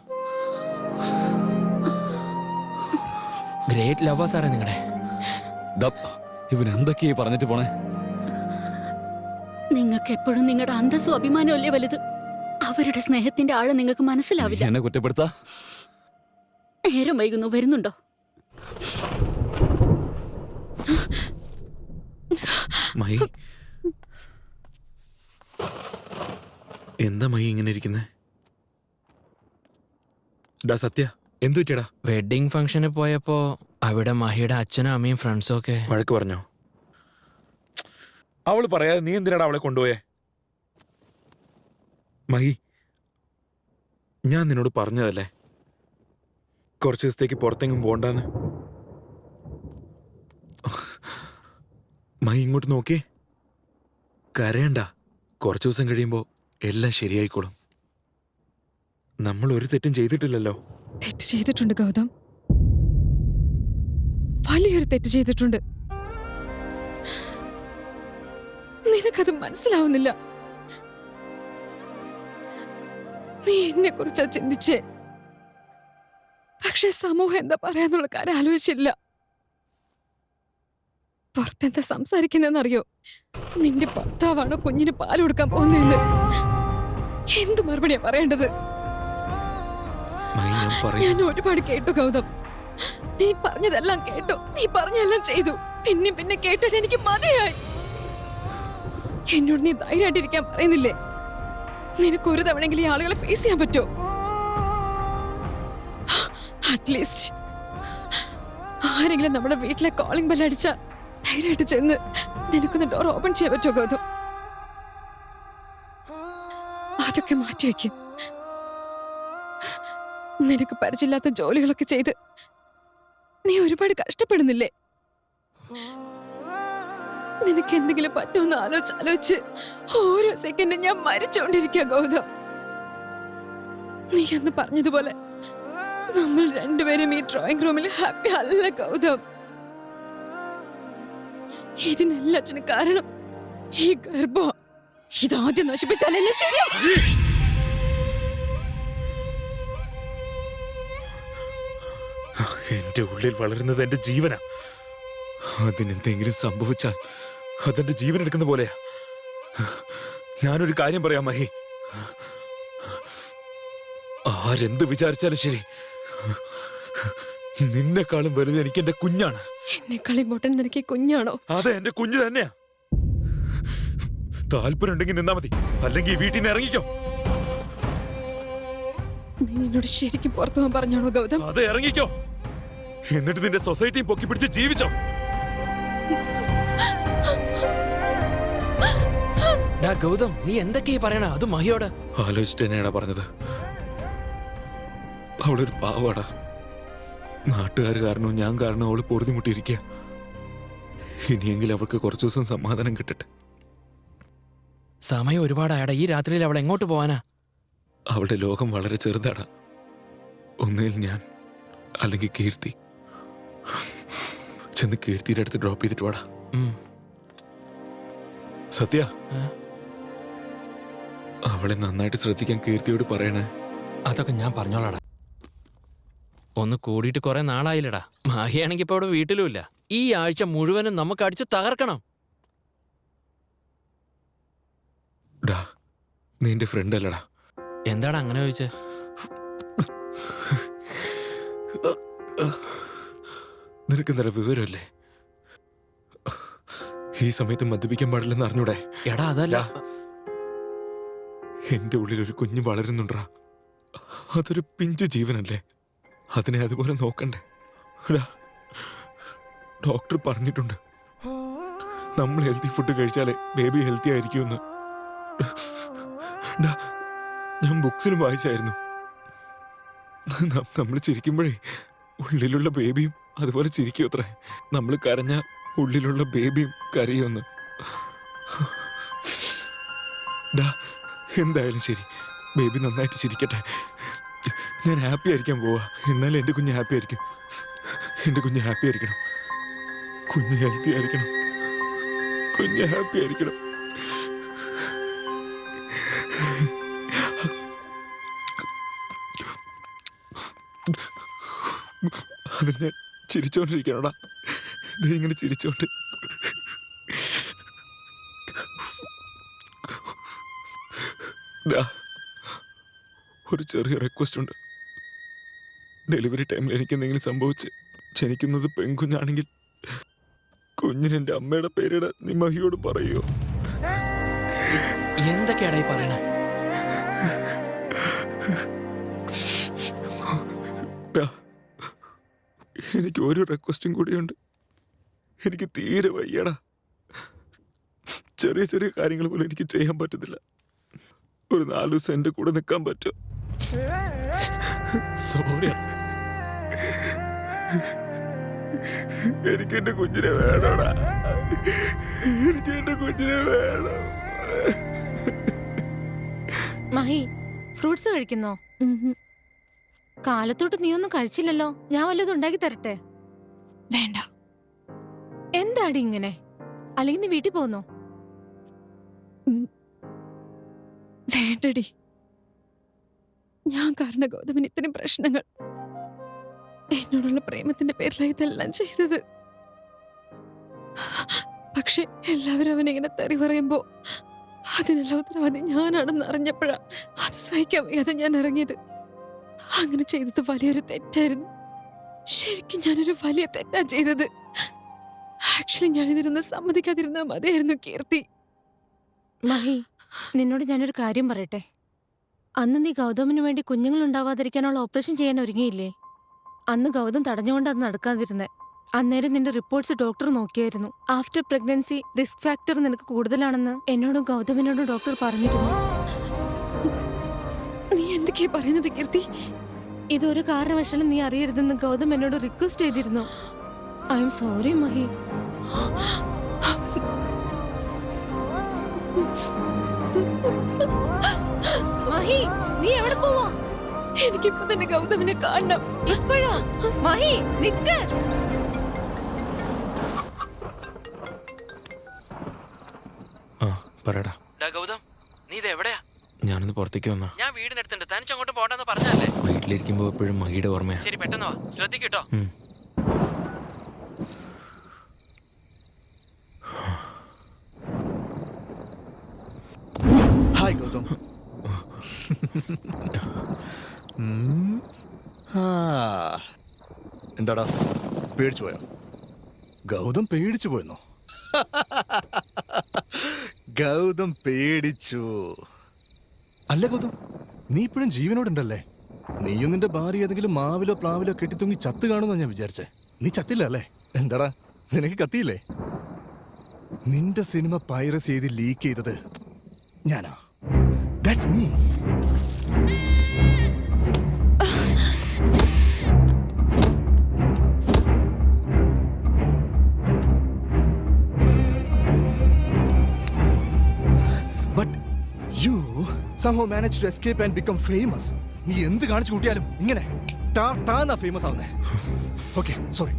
ഗ്രേറ്റ് ലവാ സാറേ നിങ്ങളുടെ. ഇവൻ എന്തൊക്കെയാ പറഞ്ഞിട്ട് പോണേ? നിങ്ങൾക്ക് എപ്പോഴും നിങ്ങളുടെ അന്തസ്സും അഭിമാനവും അല്ലേ വലുത്. അവരുടെ സ്നേഹത്തിന്റെ ആഴം നിങ്ങൾക്ക് മനസ്സിലാവില്ല. എന്നെ കുറ്റപ്പെടുത്താ? നേരം വൈകുന്നു, വരുന്നുണ്ടോ? മഹി, എന്താ മഹി ഇങ്ങനെ ഇരിക്കുന്നേ? ഡാ സത്യ, എന്തു പറ്റിയടാ? വെഡിങ് ഫംഗ്ഷന് പോയപ്പോ അവിടെ മഹിയുടെ അച്ഛനും അമ്മയും ഫ്രണ്ട്സും ഒക്കെ വഴക്ക് പറഞ്ഞോ? അവള് പറയാതെ നീ എന്തിനാടാ അവളെ കൊണ്ടുപോയേ? മഹി, ഞാൻ നിന്നോട് പറഞ്ഞതല്ലേ കുറച്ച് ദിവസത്തേക്ക് പുറത്തെങ്ങും പോണ്ടെന്ന്. മഹി ഇങ്ങോട്ട് നോക്കിയേ. കരയണ്ട, കുറച്ചു ദിവസം കഴിയുമ്പോ എല്ലാം ശരിയായിക്കോളും. നമ്മൾ ഒരു തെറ്റും ചെയ്തിട്ടില്ലല്ലോ. തെറ്റ് ചെയ്തിട്ടുണ്ട് ഗൗതം, വലിയൊരു തെറ്റ് ചെയ്തിട്ടുണ്ട്. നിനക്കത് മനസ്സിലാവുന്നില്ല. നീ എന്നെ കുറിച്ചാ ചിന്തിച്ചേ, പക്ഷെ സമൂഹം എന്താ പറയാന്നുള്ള കാര്യം ആലോചിച്ചില്ല. പുറത്തെന്താ സംസാരിക്കുന്നറിയോ? നിന്റെ ഭർത്താവാണോ കുഞ്ഞിന് പാല് കൊടുക്കാൻ പോകുന്നതെന്ന്. എന്ത് മറുപടിയാ പറയേണ്ടത്? ഞാൻ ഒരുപാട് കേട്ടു ഗൗതം, നീ പറഞ്ഞതെല്ലാം കേട്ടു, നീ പറഞ്ഞെല്ലാം ചെയ്തു. പിന്നെ കേട്ടിട്ട് എനിക്ക് മതിയായി. എന്നോട് നീ ധൈര്യമായിട്ടിരിക്കാൻ പറയുന്നില്ലേ? നിനക്ക് ഒരു തവണയെങ്കിലും ഈ ആളുകളെ ഫേസ് ചെയ്യാൻ പറ്റോ? അറ്റ്ലീസ്റ്റ് ആരെങ്കിലും നമ്മുടെ വീട്ടിലെ കോളിംഗ് ബെൽ അടിച്ച ധൈര്യമായിട്ട് ചെന്ന് നിനക്കൊന്ന് ഡോർ ഓപ്പൺ ചെയ്യാൻ പറ്റുമോ ഗൗതം? അതൊക്കെ മാറ്റിവെക്കും. നിനക്ക് പരിചയമില്ലാത്ത ജോലികളൊക്കെ ചെയ്ത് നീ ഒരുപാട് കഷ്ടപ്പെടുന്നില്ലേ? നിനക്ക് എന്തെങ്കിലും പറ്റുമെന്ന് ആലോചിച്ച് ഓരോ സെക്കൻഡും ഞാൻ മരിച്ചുകൊണ്ടിരിക്കുക ഗൗതം. നീ അന്ന് പറഞ്ഞതുപോലെ നമ്മൾ രണ്ടുപേരും ഈ ഡ്രോയിങ് റൂമിൽ ഹാപ്പി അല്ല ഗൗതം. ഇതിനെല്ലാറ്റിനും കാരണം ഈ ഗർഭം. ഇതാദ്യം നശിപ്പിച്ചാലല്ലേ ശരിയാ? എന്റെ ഉള്ളിൽ വളരുന്നത് എന്റെ ജീവനാ. അതിനെന്തെങ്കിലും സംഭവിച്ചാൽ അതെന്റെ ജീവൻ എടുക്കുന്ന പോലെയാ. ഞാനൊരു കാര്യം പറയാം മഹി, ആരെന്ത് വിചാരിച്ചാലും ശരി, നിന്നെക്കാളും വലുത് എനിക്ക് എന്റെ കുഞ്ഞാണ്. എന്നെക്കാളും ഇമ്പോർട്ടന്റ് നിനക്ക് കുഞ്ഞാണോ? അതെ, എന്റെ കുഞ്ഞ് തന്നെയാ. താല്പര്യം ഉണ്ടെങ്കിൽ നിന്നാ മതി, അല്ലെങ്കിൽ വീട്ടിൽ നിന്ന് ഇറങ്ങിക്കോ. നീ എന്നോട് ശരിക്കും പുറത്തു പോകാൻ പറഞ്ഞാണോ ഗൗതം? അതെ, ഇറങ്ങിക്കോ. എന്നിട്ട് നിന്റെ സൊസൈറ്റിയും പൊക്കി പിടിച്ച് ജീവിച്ചോ. ഗൗതം, നീ എന്തൊക്കെയാ പറയണ? അത് മഹിയോട് ആലോചിച്ചിട്ട് തന്നെയാടാ പറഞ്ഞത്. അവളൊരു പാവാടാ. നാട്ടുകാർ കാരണവും ഞാൻ കാരണം അവള് പൊറുതിമുട്ടിയിരിക്കുക. ഇനിയെങ്കിലും അവൾക്ക് കുറച്ചു ദിവസം സമാധാനം കിട്ടട്ടെ. സമയം ഒരുപാടായടാ. ഈ രാത്രിയിൽ അവൾ എങ്ങോട്ട് പോവാനാ? അവളുടെ ലോകം വളരെ ചെറുതാടാ. ഒന്നിൽ ഞാൻ, അല്ലെങ്കിൽ കീർത്തി. ചെന്ന് കീർത്തിയുടെ അടുത്ത് ഡ്രോപ്പ് ചെയ്തിട്ട് വാടാ. സത്യ, അവളെ നന്നായിട്ട് ശ്രദ്ധിക്കാൻ കീർത്തിയോട് പറയണേ. അതൊക്കെ ഞാൻ പറഞ്ഞോളാടാ. ഒന്ന് കൂടിയിട്ട് കുറെ നാളായില്ലടാ. മാഹിയാണെങ്കി ഇപ്പൊ അവിടെ വീട്ടിലുമില്ല. ഈ ആഴ്ച മുഴുവനും നമുക്ക് അടിച്ച് തകർക്കണം. ഡാ, നീ എന്റെ ഫ്രണ്ട് അല്ലടാ. എന്താടാ അങ്ങനെ ചോദിച്ചേ? നിനക്കെന്താ വിവരമല്ലേ? ഈ സമയത്ത് മദ്യപിക്കാൻ പാടില്ലെന്ന് അറിഞ്ഞൂടെ? എടാ അതല്ല, എന്റെ ഉള്ളിൽ ഒരു കുഞ്ഞ് വളരുന്നുണ്ടാ. അതൊരു പിഞ്ച് ജീവനല്ലേ, അതിനെ അതുപോലെ നോക്കണ്ടേ? ഡോക്ടർ പറഞ്ഞിട്ടുണ്ട്, നമ്മൾ ഹെൽത്തി ഫുഡ് കഴിച്ചാലേ ബേബി ഹെൽത്തി ആയിരിക്കുമെന്ന്. ഞാൻ ബുക്സിലും വായിച്ചായിരുന്നു, നമ്മൾ ചിരിക്കുമ്പോഴേ ഉള്ളിലുള്ള ബേബിയും അതുപോലെ ചിരിക്കും അത്രേ. നമ്മൾ കരഞ്ഞ ഉള്ളിലുള്ള ബേബിയും കരയുമെന്ന്. എന്തായാലും ശരി, ബേബി നന്നായിട്ട് ചിരിക്കട്ടെ. ഞാൻ ഹാപ്പി ആയിരിക്കാൻ പോവാ. എന്നാലും എന്റെ കുഞ്ഞ് ഹാപ്പി ആയിരിക്കും. എന്റെ കുഞ്ഞ് ഹാപ്പി ആയിരിക്കണം. കുഞ്ഞ് ഹെൽത്തി ആയിരിക്കണം. കുഞ്ഞ് ഹാപ്പി ആയിരിക്കണം. അത് ഞാൻ ചിരിച്ചോണ്ടിരിക്കണോടാ. ഇങ്ങനെ ചിരിച്ചോണ്ട്. ഒരു ചെറിയ റിക്വസ്റ്റ് ഉണ്ട്. ഡെലിവറി ടൈമിൽ എനിക്ക് എന്തെങ്കിലും സംഭവിച്ച് ജനിക്കുന്നത് പെൺകുഞ്ഞാണെങ്കിൽ കുഞ്ഞിന് എന്റെ അമ്മയുടെ പേരിടാൻ നീ മഹിയോട് പറയോ? എന്തൊക്കെയാടാ ഈ പറയണേ? എനിക്ക് ഒരു റിക്വസ്റ്റും കൂടിയുണ്ട്. എനിക്ക് തീരെ വയ്യടാ. ചെറിയ ചെറിയ കാര്യങ്ങൾ പോലും എനിക്ക് ചെയ്യാൻ പറ്റത്തില്ല. ഒരു 4 ദിവസം എന്റെ കൂടെ നിൽക്കാൻ പറ്റും? സോറി, എനിക്ക് എന്റെ കുഞ്ഞിനെ വേണോടാ. എനിക്ക് എന്റെ കുഞ്ഞിനെ വേണം. മഹി, ഫ്രൂട്ട്സ് കഴിക്കുന്നോ? കാലത്തോട്ട് നീ ഒന്നും കഴിച്ചില്ലല്ലോ. ഞാൻ വല്ലതും ഉണ്ടാക്കി തരട്ടെ? വേണ്ട. എന്താടി ഇങ്ങനെ? അല്ലെങ്കിൽ നീ വീട്ടിൽ പോന്നോ? വേണ്ടടി. ഞാൻ കാരണം ഗൗതമിന് ഇത്രയും പ്രശ്നങ്ങൾ. എന്നോടുള്ള പ്രേമത്തിന്റെ പേരിലാണ് ഇതെല്ലാം ചെയ്തത്. പക്ഷെ എല്ലാവരും അവനിങ്ങനെ തെറി പറയുമ്പോ അതിനെല്ലാം ഉത്തരവാദി ഞാനാണെന്ന് അറിഞ്ഞപ്പോഴാ അത് സഹിക്കാൻ വയ്യാതെ ഞാൻ ഇറങ്ങിയത്. അങ്ങനെ ചെയ്തത് വലിയൊരു തെറ്റായിരുന്നു. ശരിക്കും ഞാനൊരു വലിയ തെറ്റാ ചെയ്തത്. ആക്ച്വലി ഞാനിതിനൊന്നും സമ്മതിക്കാതിരുന്നാൽ മതിയായിരുന്നു കീർത്തി. മഹി, നിന്നോട് ഞാനൊരു കാര്യം പറയട്ടെ. അന്ന് നീ ഗൗതമിന് വേണ്ടി കുഞ്ഞുങ്ങൾ ഉണ്ടാവാതിരിക്കാനുള്ള ഓപ്പറേഷൻ ചെയ്യാൻ ഒരുങ്ങിയില്ലേ? അന്ന് ഗൗതം തടഞ്ഞുകൊണ്ട് അത് നടക്കാതിരുന്നേ. അന്നേരം നിന്റെ റിപ്പോർട്ട്സ് ഡോക്ടർ നോക്കിയായിരുന്നു. ആഫ്റ്റർ പ്രഗ്നൻസി റിസ്ക് ഫാക്ടർ നിനക്ക് കൂടുതലാണെന്ന് എന്നോടും ഗൗതമിനോടും ഡോക്ടർ പറഞ്ഞിരുന്നു. നീ എന്തൊക്കെയാ പറയുന്നത് കീർത്തി? ഇതൊരു കാരണവശാലും നീ അറിയരുതെന്ന് ഗൗതം എന്നോട് റിക്വസ്റ്റ് ചെയ്തിരുന്നു. I am sorry Mahi. Mahi, നീ എവിടെ പോവാ? എനിക്കിപ്പോ തന്നെ ഗൗതമിനെ കാണണം. ഇപ്പോഴോ? മഹി, നിക്ക്. പറയടാ. ഗൗതം, നീ ഇത് എവിടെയാ? ഞാനൊന്ന് പുറത്തേക്ക് വന്നാ. ഞാൻ വീടിനടുത്തുണ്ട്. തനിച്ചങ്ങോട്ട് പോണ്ടെന്ന് പറഞ്ഞല്ലേ? വീട്ടിലിരിക്കുമ്പോ എപ്പോഴും മഹിയുടെ ഓർമ്മയാ. ശരി, പെട്ടെന്ന് വാ. ശ്രദ്ധിക്കട്ടോ. ഹായ് ഗൗതം. എന്താടാ പേടിച്ചു പോയോ? ഗൗതം പേടിച്ചു പോയെന്നോ? ഗൗതം പേടിച്ചു അല്ല ഗൗതം, നീ ഇപ്പോഴും ജീവനോടുണ്ടല്ലേ? നീയും നിന്റെ ഭാര്യ ഏതെങ്കിലും മാവിലോ പ്ലാവിലോ കെട്ടിത്തൂങ്ങി ചത്ത് കാണുമെന്നാ ഞാൻ വിചാരിച്ചേ. നീ ചത്തില്ല അല്ലേ? എന്താടാ നിനക്ക് കത്തിയില്ലേ? നിന്റെ സിനിമ പൈറസി ചെയ്ത് ലീക്ക് ചെയ്തത് ഞാനാ. That's me. But you somehow managed to escape and become famous. നീ എന്ത് കാണിച്ചു കൂട്ടിയാലും ഇങ്ങനെ ടാ ഫേമസ് ആവുന്നേ. Okay, sorry.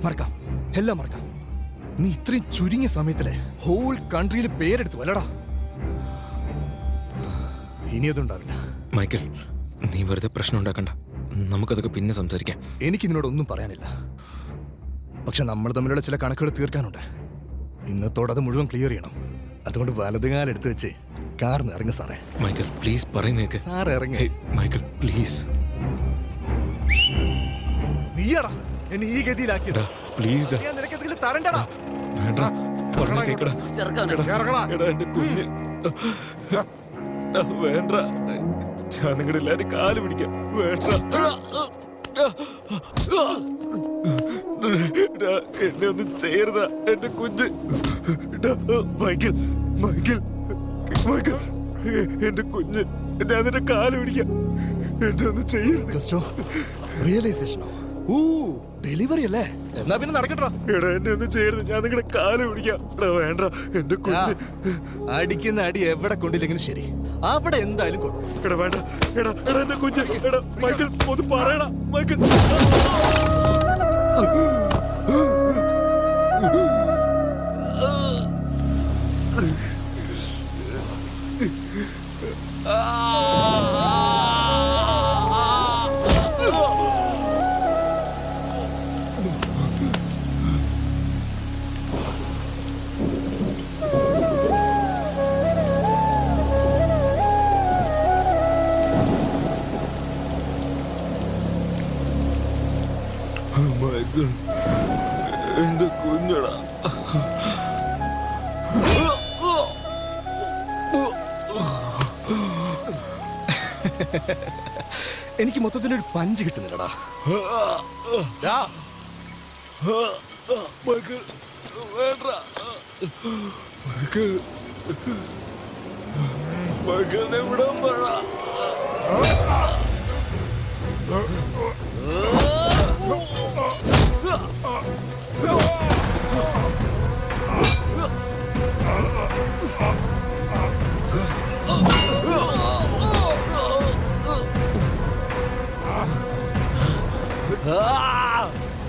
മറക്കാം, എല്ലാം മറക്കാം. നീ ഇത്രയും ചുരുങ്ങിയ സമയത്തിലെ ഹോൾ കൺട്രിയിൽ പേരെടുത്തു അല്ലടാ. ഇനി അതുണ്ടാവില്ല. മൈക്കിൾ, നീ വെറുതെ പ്രശ്നം ഉണ്ടാക്കണ്ട. നമുക്കതൊക്കെ പിന്നെ സംസാരിക്കാം. എനിക്ക് നിന്നോടൊന്നും പറയാനില്ല. പക്ഷെ നമ്മൾ തമ്മിലുള്ള ചില കണക്കുകൾ തീർക്കാനുണ്ട്. ഇന്നത്തോടെ അത് മുഴുവൻ ക്ലിയർ ചെയ്യണം. അതുകൊണ്ട് വലതുകാലം എടുത്തു വെച്ച് കാറിന് ഇറങ്ങ സാറേ. മൈക്കിൾ പ്ലീസ് പറയുന്നേക്ക്. സാർ ഇറങ്ങി. Michael please. നീയാടാ എന്നെ ഈ ഗതിയിലാക്കിയത്. പ്ലീസ് ഡാ. ഞാൻ നിനക്ക് എന്തെങ്കിലും തരണ്ടടാ. വേണ്ട, പറഞ്ഞ കേക്കടാ. എടാ എന്റെ കുഞ്ഞ്. വേണ്ട, ഞാൻ നിങ്ങളുടെ എല്ലാരും കാല് പിടിക്കാം. വേണ്ട, എന്നെ ഒന്നും ചെയ്യരുത എന്റെ കുഞ്ഞ്. മൈക്കിൾ എന്റെ കുഞ്ഞ്, ഞാൻ നിന്റെ കാല് പിടിക്കാം. എന്നെ ഒന്നും ചെയ്യരുത്. റിയലൈസേഷനോ? ഡെലിവറി അല്ലേ? എന്നാ പിന്നെ നടക്കട്ടോ. എടാ എന്നെ ഒന്നും ചെയ്യരുത്, ഞാൻ നിങ്ങളുടെ കാല് പിടിക്കാം. വേണ്ട, എന്റെ കുഞ്ഞ്. അടിക്കുന്ന അടി എവിടെ കൊണ്ടില്ലെങ്കിലും ശരി, അവിടെ എന്തായാലും കൊള്ളു. എടാ വേണ്ട, എടാ എന്റെ കുഞ്ഞ്. എടാ മൈക്കിൾ ഒന്ന് പറയടാ മൈക്കിൾ. മൈക്കിൾ എന്റെ കുഞ്ഞടാ. എനിക്ക് മൊത്തത്തിലൊരു പഞ്ച് കിട്ടുന്നില്ലടാ. മൈക്കിൾ വേണ്ട. മൈക്കിളിനെ വിടാൻ പറ.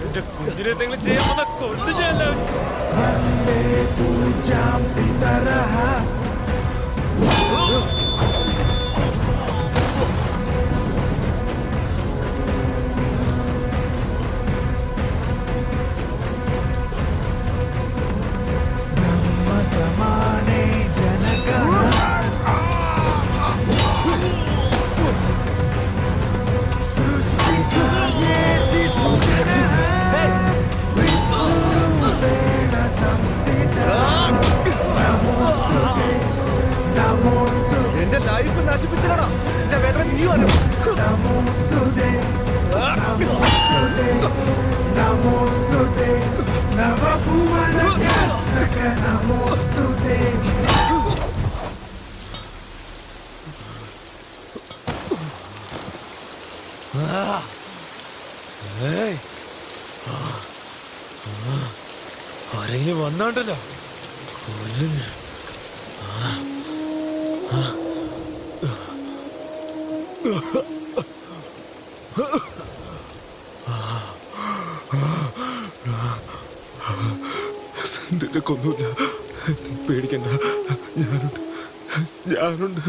എന്റെ കുഞ്ഞിനെ എന്തെങ്കിലും ചെയ്യാൻ കൊണ്ടു ഞാൻ. എന്റെ ലൈഫ് നശിപ്പിച്ചില്ലടാ. എന്റെ വേദന നീ വരും. ആരെങ്കിലും വന്നാണ്ടല്ലോ കൊല്ലുന്നു. നിന്നെ കൊന്നൂല, പേടിക്കണ്ട. ഞാനുണ്ട്.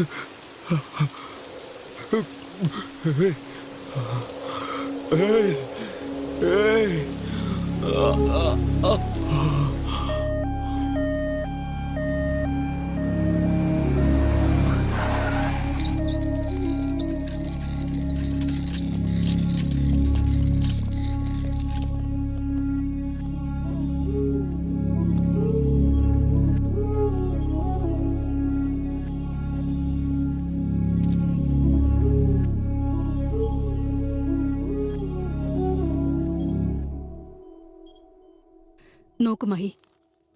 നോക്കു Mahi,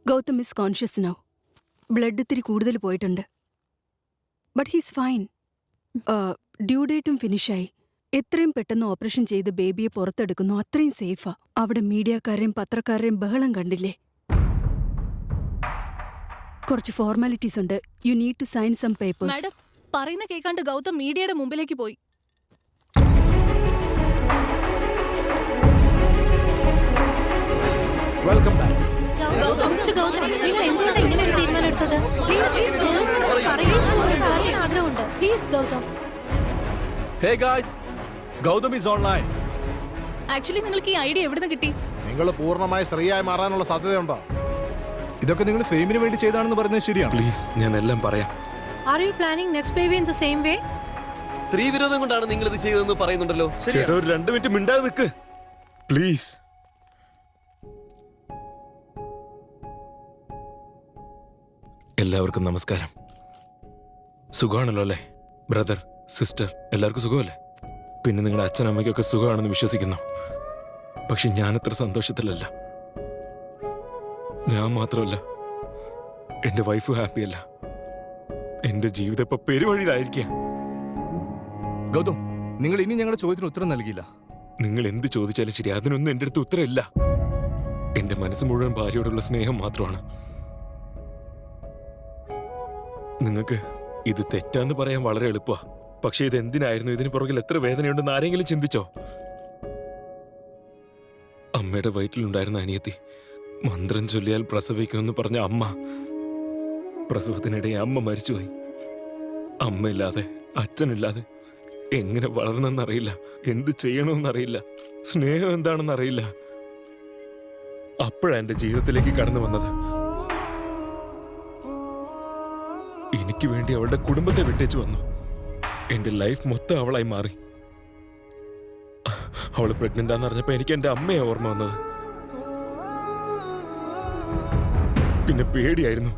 Gautham is conscious now. Blood ഇത്തിരി കൂടുതൽ പോയിട്ടുണ്ട്. But he's fine. ഡ്യൂ ഡേറ്റും ഫിനിഷായി. എത്രയും പെട്ടെന്ന് ഓപ്പറേഷൻ ചെയ്ത് ബേബിയെ പുറത്തെടുക്കുന്നു അത്രയും സേഫാ. അവിടെ മീഡിയക്കാരെയും പത്രക്കാരെയും ബഹളം കണ്ടില്ലേ? കുറച്ച് ഫോർമാലിറ്റീസ് ഉണ്ട്. You need to sign some papers. Madam പറയുന്ന കേൾക്കാണ്ട് ഗൗതം മീഡിയയുടെ മുമ്പിലേക്ക് പോയി. Welcome back. മിസ്റ്റർ ഗൗതം, നിങ്ങൾ എന്തുകൊണ്ടാണ് ഇങ്ങനെ ഒരു തീരുമാനം എടുത്തത്? പ്ലീസ് ആഗ്രഹമുണ്ട്. Please Gautham. Hey guys, Gautham is online. Actually നിങ്ങൾക്ക് ഈ ഐഡിയ എവിടുന്ന് കിട്ടി? നിങ്ങൾ പൂർണ്ണമായി സ്ത്രീയായി മാറാനുള്ള സാധ്യതയുണ്ടോ? ഇതൊക്കെ നിങ്ങൾ ഫെയിമിന് വേണ്ടി ചെയ്താണെന്ന് പറയുന്നത് ശരിയാണ്. പ്ലീസ്, ഞാൻ എല്ലാം പറയാം. Are you planning next baby in the same way? സ്ത്രീ വിരോധം കൊണ്ടാണ് നിങ്ങൾ ഇത് ചെയ്തതെന്ന് പറയുന്നുണ്ടല്ലോ. ചേട്ടാ, ഒരു 2 മിനിറ്റ് മിണ്ടാതെ നിൽക്ക് പ്ലീസ്. എല്ലാവർക്കും നമസ്കാരം. സുഖമാണല്ലോ അല്ലേ ബ്രദർ, സിസ്റ്റർ? എല്ലാവർക്കും സുഖമല്ലേ? പിന്നെ നിങ്ങളുടെ അച്ഛനമ്മയ്ക്കൊക്കെ സുഖമാണെന്ന് വിശ്വസിക്കുന്നു. പക്ഷെ ഞാനത്ര സന്തോഷത്തിലല്ല. ഞാൻ മാത്രമല്ല, എന്റെ വൈഫ് ഹാപ്പിയല്ല. എന്റെ ജീവിതം ഇപ്പൊ പെരുവഴിയിലായിരിക്കുക. ഗൗതം, നിങ്ങൾ ഇനി ഞങ്ങളുടെ ചോദ്യത്തിന് ഉത്തരം നൽകിയില്ല. നിങ്ങൾ എന്ത് ചോദിച്ചാലും ശരി, അതിനൊന്നും എന്റെ അടുത്ത് ഉത്തരമില്ല. എന്റെ മനസ്സ് മുഴുവൻ ഭാര്യയോടുള്ള സ്നേഹം മാത്രമാണ്. നിങ്ങൾക്ക് ഇത് തെറ്റാന്ന് പറയാൻ വളരെ എളുപ്പമാണ്. പക്ഷെ ഇത് എന്തിനായിരുന്നു, ഇതിന് പുറകിൽ എത്ര വേദനയുണ്ടെന്ന് ആരെങ്കിലും ചിന്തിച്ചോ? അമ്മയുടെ വയറ്റിലുണ്ടായിരുന്ന അനിയത്തി മന്ത്രം ചൊല്ലിയാൽ പ്രസവിക്കുമെന്ന് പറഞ്ഞ അമ്മ, പ്രസവത്തിനിടെ അമ്മ മരിച്ചുപോയി. അമ്മയില്ലാതെ, അച്ഛനില്ലാതെ എങ്ങനെ വളർന്നെന്നറിയില്ല, എന്ത് ചെയ്യണമെന്നറിയില്ല, സ്നേഹം എന്താണെന്നറിയില്ല. അപ്പോഴാണ് എന്റെ ജീവിതത്തിലേക്ക് കടന്നു വന്നത്. എനിക്ക് വേണ്ടി അവളുടെ കുടുംബത്തെ വിട്ടേച്ചു വന്നു. എന്റെ ലൈഫ് മൊത്തം അവളായി മാറി. അവള് പ്രഗ്നന്റ് ആണെന്ന് അറിഞ്ഞപ്പോ എനിക്ക് എന്റെ അമ്മയെ ഓർമ്മ വന്നത്. പിന്നെ പേടിയായിരുന്നു.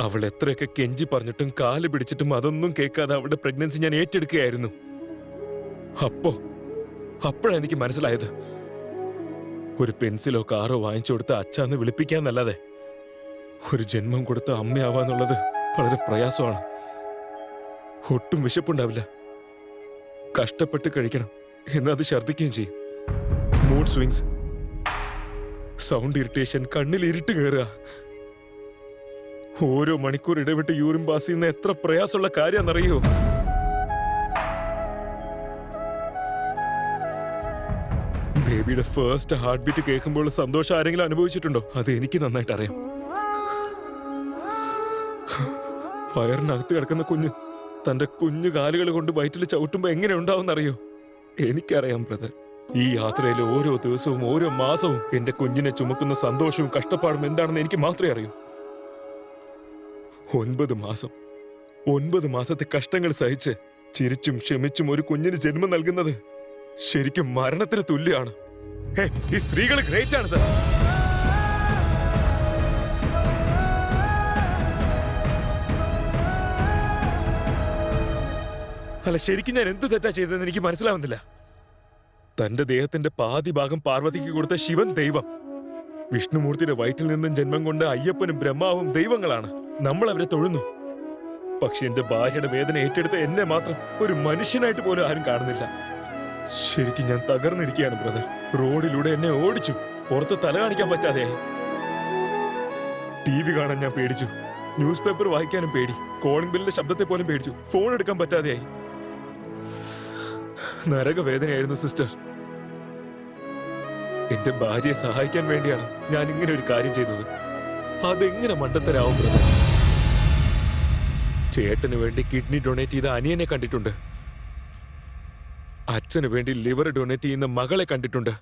അവൾ എത്രയൊക്കെ കെഞ്ചി പറഞ്ഞിട്ടും കാല് പിടിച്ചിട്ടും അതൊന്നും കേൾക്കാതെ അവളുടെ പ്രഗ്നൻസി ഞാൻ ഏറ്റെടുക്കുകയായിരുന്നു. അപ്പോഴാണ് എനിക്ക് മനസ്സിലായത്, ഒരു പെൻസിലോ കാറോ വാങ്ങിച്ചു കൊടുത്ത് അച്ഛന്ന് വിളിപ്പിക്കാന്നല്ലാതെ ഒരു ജന്മം കൊടുത്ത് അമ്മയാവാന്നുള്ളത് വളരെ പ്രയാസമാണ്. ഒട്ടും വിശപ്പുണ്ടാവില്ല, കഷ്ടപ്പെട്ട് കഴിക്കണം, എന്നത് ഛർദ്ദിക്കുകയും ചെയ്യും. മൂഡ് സ്വിങ്സ്, സൗണ്ട് ഇറിറ്റേഷൻ, കണ്ണിൽ ഇരുട്ട് കയറുക, ഓരോ മണിക്കൂർ ഇടവിട്ട് യൂറിൻ പാസ് ചെയ്യുന്ന എത്ര പ്രയാസമുള്ള കാര്യമാണെന്നറിയോ? ബേബിയുടെ ഫസ്റ്റ് ഹാർട്ട് ബീറ്റ് കേൾക്കുമ്പോൾ സന്തോഷം ആരെങ്കിലും അനുഭവിച്ചിട്ടുണ്ടോ? അത് എനിക്ക് നന്നായിട്ട് അറിയാം. വയറിനകത്ത് കിടക്കുന്ന കുഞ്ഞ് തന്റെ കുഞ്ഞു കാലുകൾ കൊണ്ട് വയറ്റിൽ ചവിട്ടുമ്പോ എങ്ങനെ ഉണ്ടാവുമെന്നറിയോ? എനിക്കറിയാം ബ്രദർ. ഈ യാത്രയിലെ ഓരോ ദിവസവും ഓരോ മാസവും എന്റെ കുഞ്ഞിനെ ചുമക്കുന്ന സന്തോഷവും കഷ്ടപ്പാടും എന്താണെന്ന് എനിക്ക് മാത്രമേ അറിയൂ. 9 മാസത്തെ കഷ്ടങ്ങൾ സഹിച്ച് ചിരിച്ചും ക്ഷമിച്ചും ഒരു കുഞ്ഞിന് ജന്മം നൽകുന്നത് ശരിക്കും മരണത്തിന് തുല്യമാണ്. ഈ സ്ത്രീകൾ ഗ്രേറ്റ് ആണ് സർ. അല്ല, ശരിക്കും ഞാൻ എന്ത് തെറ്റാ ചെയ്തതെന്ന് എനിക്ക് മനസ്സിലാവുന്നില്ല. തന്റെ ദേഹത്തിന്റെ പാതി ഭാഗം പാർവതിക്ക് കൊടുത്ത ശിവൻ ദൈവം. വിഷ്ണുമൂർത്തിയുടെ വയറ്റിൽ നിന്നും ജന്മം കൊണ്ട് അയ്യപ്പനും ബ്രഹ്മാവും ദൈവങ്ങളാണ്. നമ്മൾ അവരെ തൊഴുന്നു. പക്ഷെ എന്റെ ഭാര്യയുടെ വേദന ഏറ്റെടുത്ത എന്നെ മാത്രം ഒരു മനുഷ്യനായിട്ട് പോലും ആരും കാണുന്നില്ല. ശരിക്കും ഞാൻ തകർന്നിരിക്കുകയാണ് ബ്രദർ. റോഡിലൂടെ എന്നെ ഓടിച്ചു, പുറത്ത് തല കാണിക്കാൻ പറ്റാതെയായി. TV കാണാൻ ഞാൻ പേടിച്ചു, ന്യൂസ് പേപ്പർ വായിക്കാനും പേടി, കോളിംഗ് ബില്ലിന്റെ ശബ്ദത്തെ പോലും പേടിച്ചു, ഫോൺ എടുക്കാൻ പറ്റാതെയായി. നരകവേദനയായിരുന്നു സിസ്റ്റർ. എന്റെ ഭാര്യയെ സഹായിക്കാൻ വേണ്ടിയാണ് ഞാൻ ഇങ്ങനെ ഒരു കാര്യം ചെയ്തത്. അതെങ്ങനെ മണ്ടത്തരാവും ബ്രദർ? ചേട്ടന് വേണ്ടി കിഡ്നി ഡൊണേറ്റ് ചെയ്ത അനിയനെ കണ്ടിട്ടുണ്ട്. അച്ഛന് വേണ്ടി ലിവർ ഡൊണേറ്റ് ചെയ്യുന്ന മകളെ കണ്ടിട്ടുണ്ട്.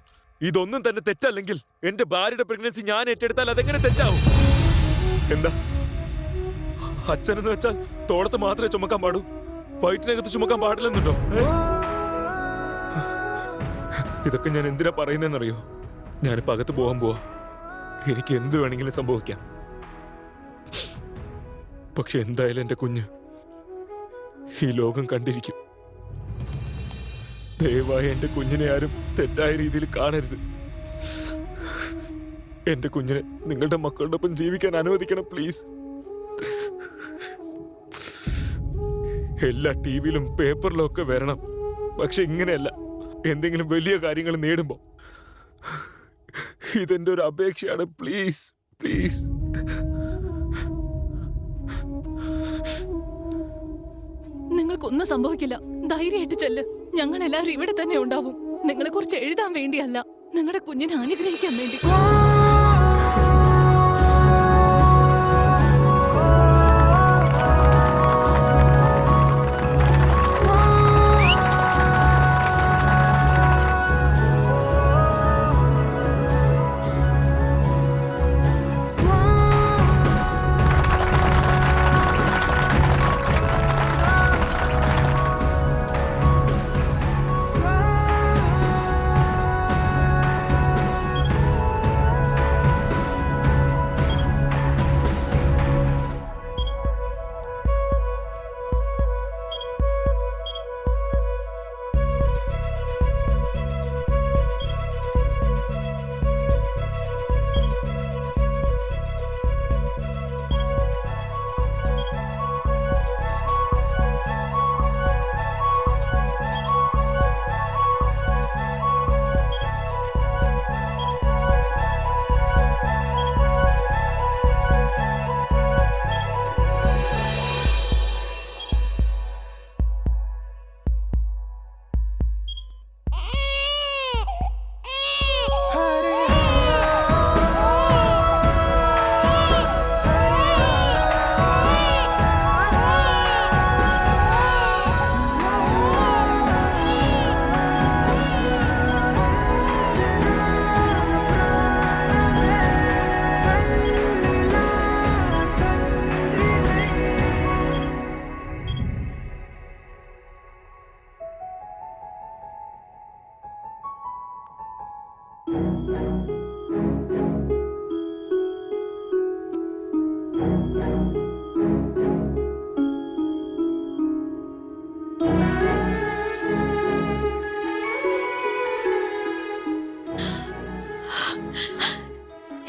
ഇതൊന്നും തന്നെ തെറ്റല്ലെങ്കിൽ എന്റെ ഭാര്യയുടെ പ്രഗ്നൻസി ഞാൻ ഏറ്റെടുത്താൽ അതെങ്ങനെ തെറ്റാവും? എന്താ അച്ഛനെന്ന് വെച്ചാൽ തോളത്ത് മാത്രമേ ചുമക്കാൻ പാടൂ, വയറ്റിനകത്ത് ചുമക്കാൻ പാടില്ലെന്നുണ്ടോ? ഇതൊക്കെ ഞാൻ എന്തിനാ പറയുന്നതെന്നറിയോ? ഞാനിപ്പോ അകത്ത് പോകാൻ പോവാ. എനിക്ക് എന്ത് വേണമെങ്കിലും സംഭവിക്കാം. പക്ഷെ എന്തായാലും എന്റെ കുഞ്ഞ് ഈ ലോകം കണ്ടിരിക്കും. ദയവായി എന്റെ കുഞ്ഞിനെ ആരും തെറ്റായ രീതിയിൽ കാണരുത്. എന്റെ കുഞ്ഞിനെ നിങ്ങളുടെ മക്കളുടെ ഒപ്പം ജീവിക്കാൻ അനുവദിക്കണം പ്ലീസ്. എല്ലാ ടിവിയിലും പേപ്പറിലും ഒക്കെ വരണം. പക്ഷെ ഇങ്ങനെയല്ല. എന്തെങ്കിലും വലിയ കാര്യങ്ങൾ നേടുമ്പോ ഇതെന്റെ ഒരു അപേക്ഷയാണ്. Please please. നിങ്ങൾക്കൊന്നും സംഭവിക്കില്ല. ധൈര്യമായിട്ട് ചെല്ല്. ഞങ്ങൾ എല്ലാവരും ഇവിടെ തന്നെ ഉണ്ടാവും. നിങ്ങളെ കുറിച്ച് എഴുതാൻ വേണ്ടിയല്ല, നിങ്ങളുടെ കുഞ്ഞിനെ അനുഗ്രഹിക്കാൻ വേണ്ടി.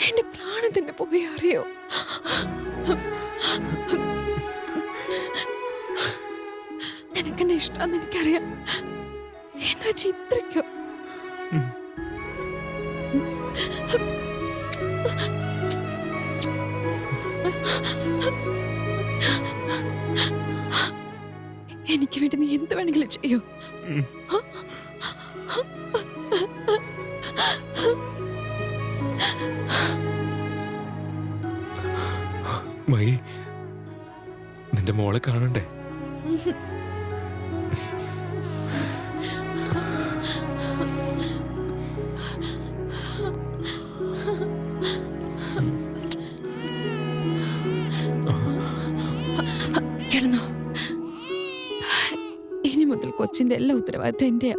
എന്റെ പ്രാണത്തിന്റെ പോയി അറിയോ? നിനക്കെന്നെ ഇഷ്ടമാന്ന് എനിക്കറിയാം. എന്ന് വെച്ച് ഇത്രയ്ക്കോ? എനിക്ക് വേണ്ടി നീ എന്ത് വേണമെങ്കിലും ചെയ്യോ? മൈ, നിന്റെ മോളെ കാണണ്ടേ? കിടന്നോ. ഇനി മുതൽ കൊച്ചിന്റെ എല്ലാ ഉത്തരവാദിത്തം എന്റെയാ.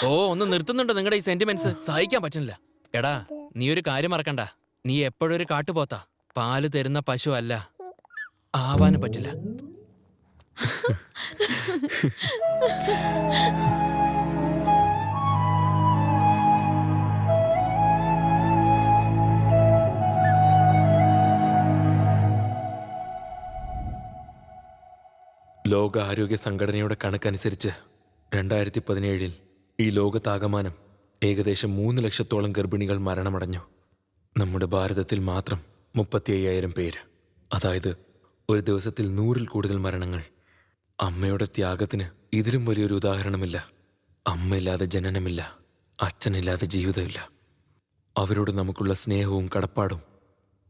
ഓ, ഒന്ന് നിർത്തുന്നുണ്ടോ നിങ്ങളുടെ ഈ സെന്റിമെന്റ്സ്? സഹിക്കാൻ പറ്റുന്നില്ല. എടാ, നീ ഒരു കാര്യം മറക്കണ്ട. നീ എപ്പോഴും ഒരു കാട്ടുപോത്താ. പാല് തരുന്ന പശു അല്ല. ആവാനും പറ്റില്ല. ലോക ആരോഗ്യ സംഘടനയുടെ കണക്കനുസരിച്ച് 2017 ഈ ലോകത്താകമാനം ഏകദേശം 3 ലക്ഷത്തോളം ഗർഭിണികൾ മരണമടഞ്ഞു. നമ്മുടെ ഭാരതത്തിൽ മാത്രം 35,000 പേര്, അതായത് ഒരു ദിവസത്തിൽ 100-ൽ കൂടുതൽ മരണങ്ങൾ. അമ്മയുടെ ത്യാഗത്തിന് ഇതിലും വലിയൊരു ഉദാഹരണമില്ല. അമ്മയില്ലാതെ ജനനമില്ല, അച്ഛനില്ലാതെ ജീവിതമില്ല. അവരോട് നമുക്കുള്ള സ്നേഹവും കടപ്പാടും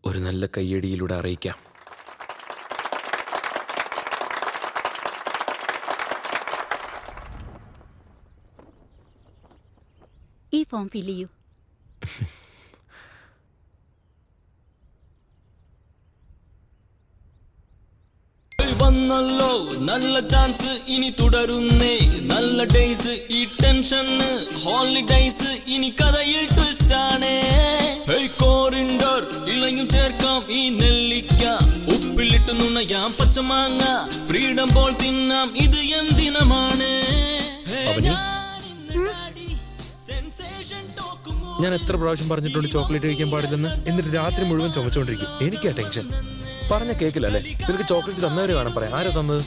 ഒരു നല്ല കയ്യടിയിലൂടെ അറിയിക്കാം. ഈ ഫോം ഫിൽ ചെയ്യൂ. വന്നല്ലോ നല്ല ചാൻസ്, ഇനി തുടരുന്നേ നല്ല ഡേയ്സ്. ഈ ടെൻഷൻ ഹോളിഡേയ്സ്, ഇനി കഥയിൽ ട്വിസ്റ്റ് ആണ്. കോറിൻഡർ ഇളയും ചേർക്കാം ഈ നെല്ലിക്ക, ഉപ്പിലിട്ട് നുണയാം പച്ചമാങ്ങ, ഫ്രീഡം പോൾ തിന്നാം, ഇത് എന്തിനമാണ്. ഞാൻ എത്ര പ്രാവശ്യം പറഞ്ഞിട്ടുണ്ട് ചോക്ലേറ്റ് കഴിക്കാൻ പാടില്ലെന്ന്, എന്നിട്ട് രാത്രി മുഴുവൻ ചുമച്ചുകൊണ്ടിരിക്കും. എനിക്കാ ടെൻഷൻ. പറഞ്ഞ കേക്കില്ലല്ലേ? നിനക്ക് ചോക്ലേറ്റ് തന്നവര് വേണം പറയാം. ആരാ തന്നത്?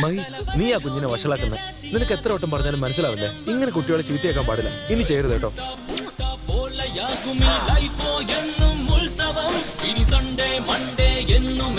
മഹി, നീ ആ കുഞ്ഞിനെ വഷളാക്കുന്നത്. നിനക്ക് എത്ര വട്ടം പറഞ്ഞാലും മനസ്സിലാവില്ലേ? ഇങ്ങനെ കുട്ടികളെ ചീത്തയാക്കാൻ പാടില്ല. ഇനി ചെയ്യരുത് കേട്ടോ. ഇനി സൺഡേ മൺഡേ എന്നും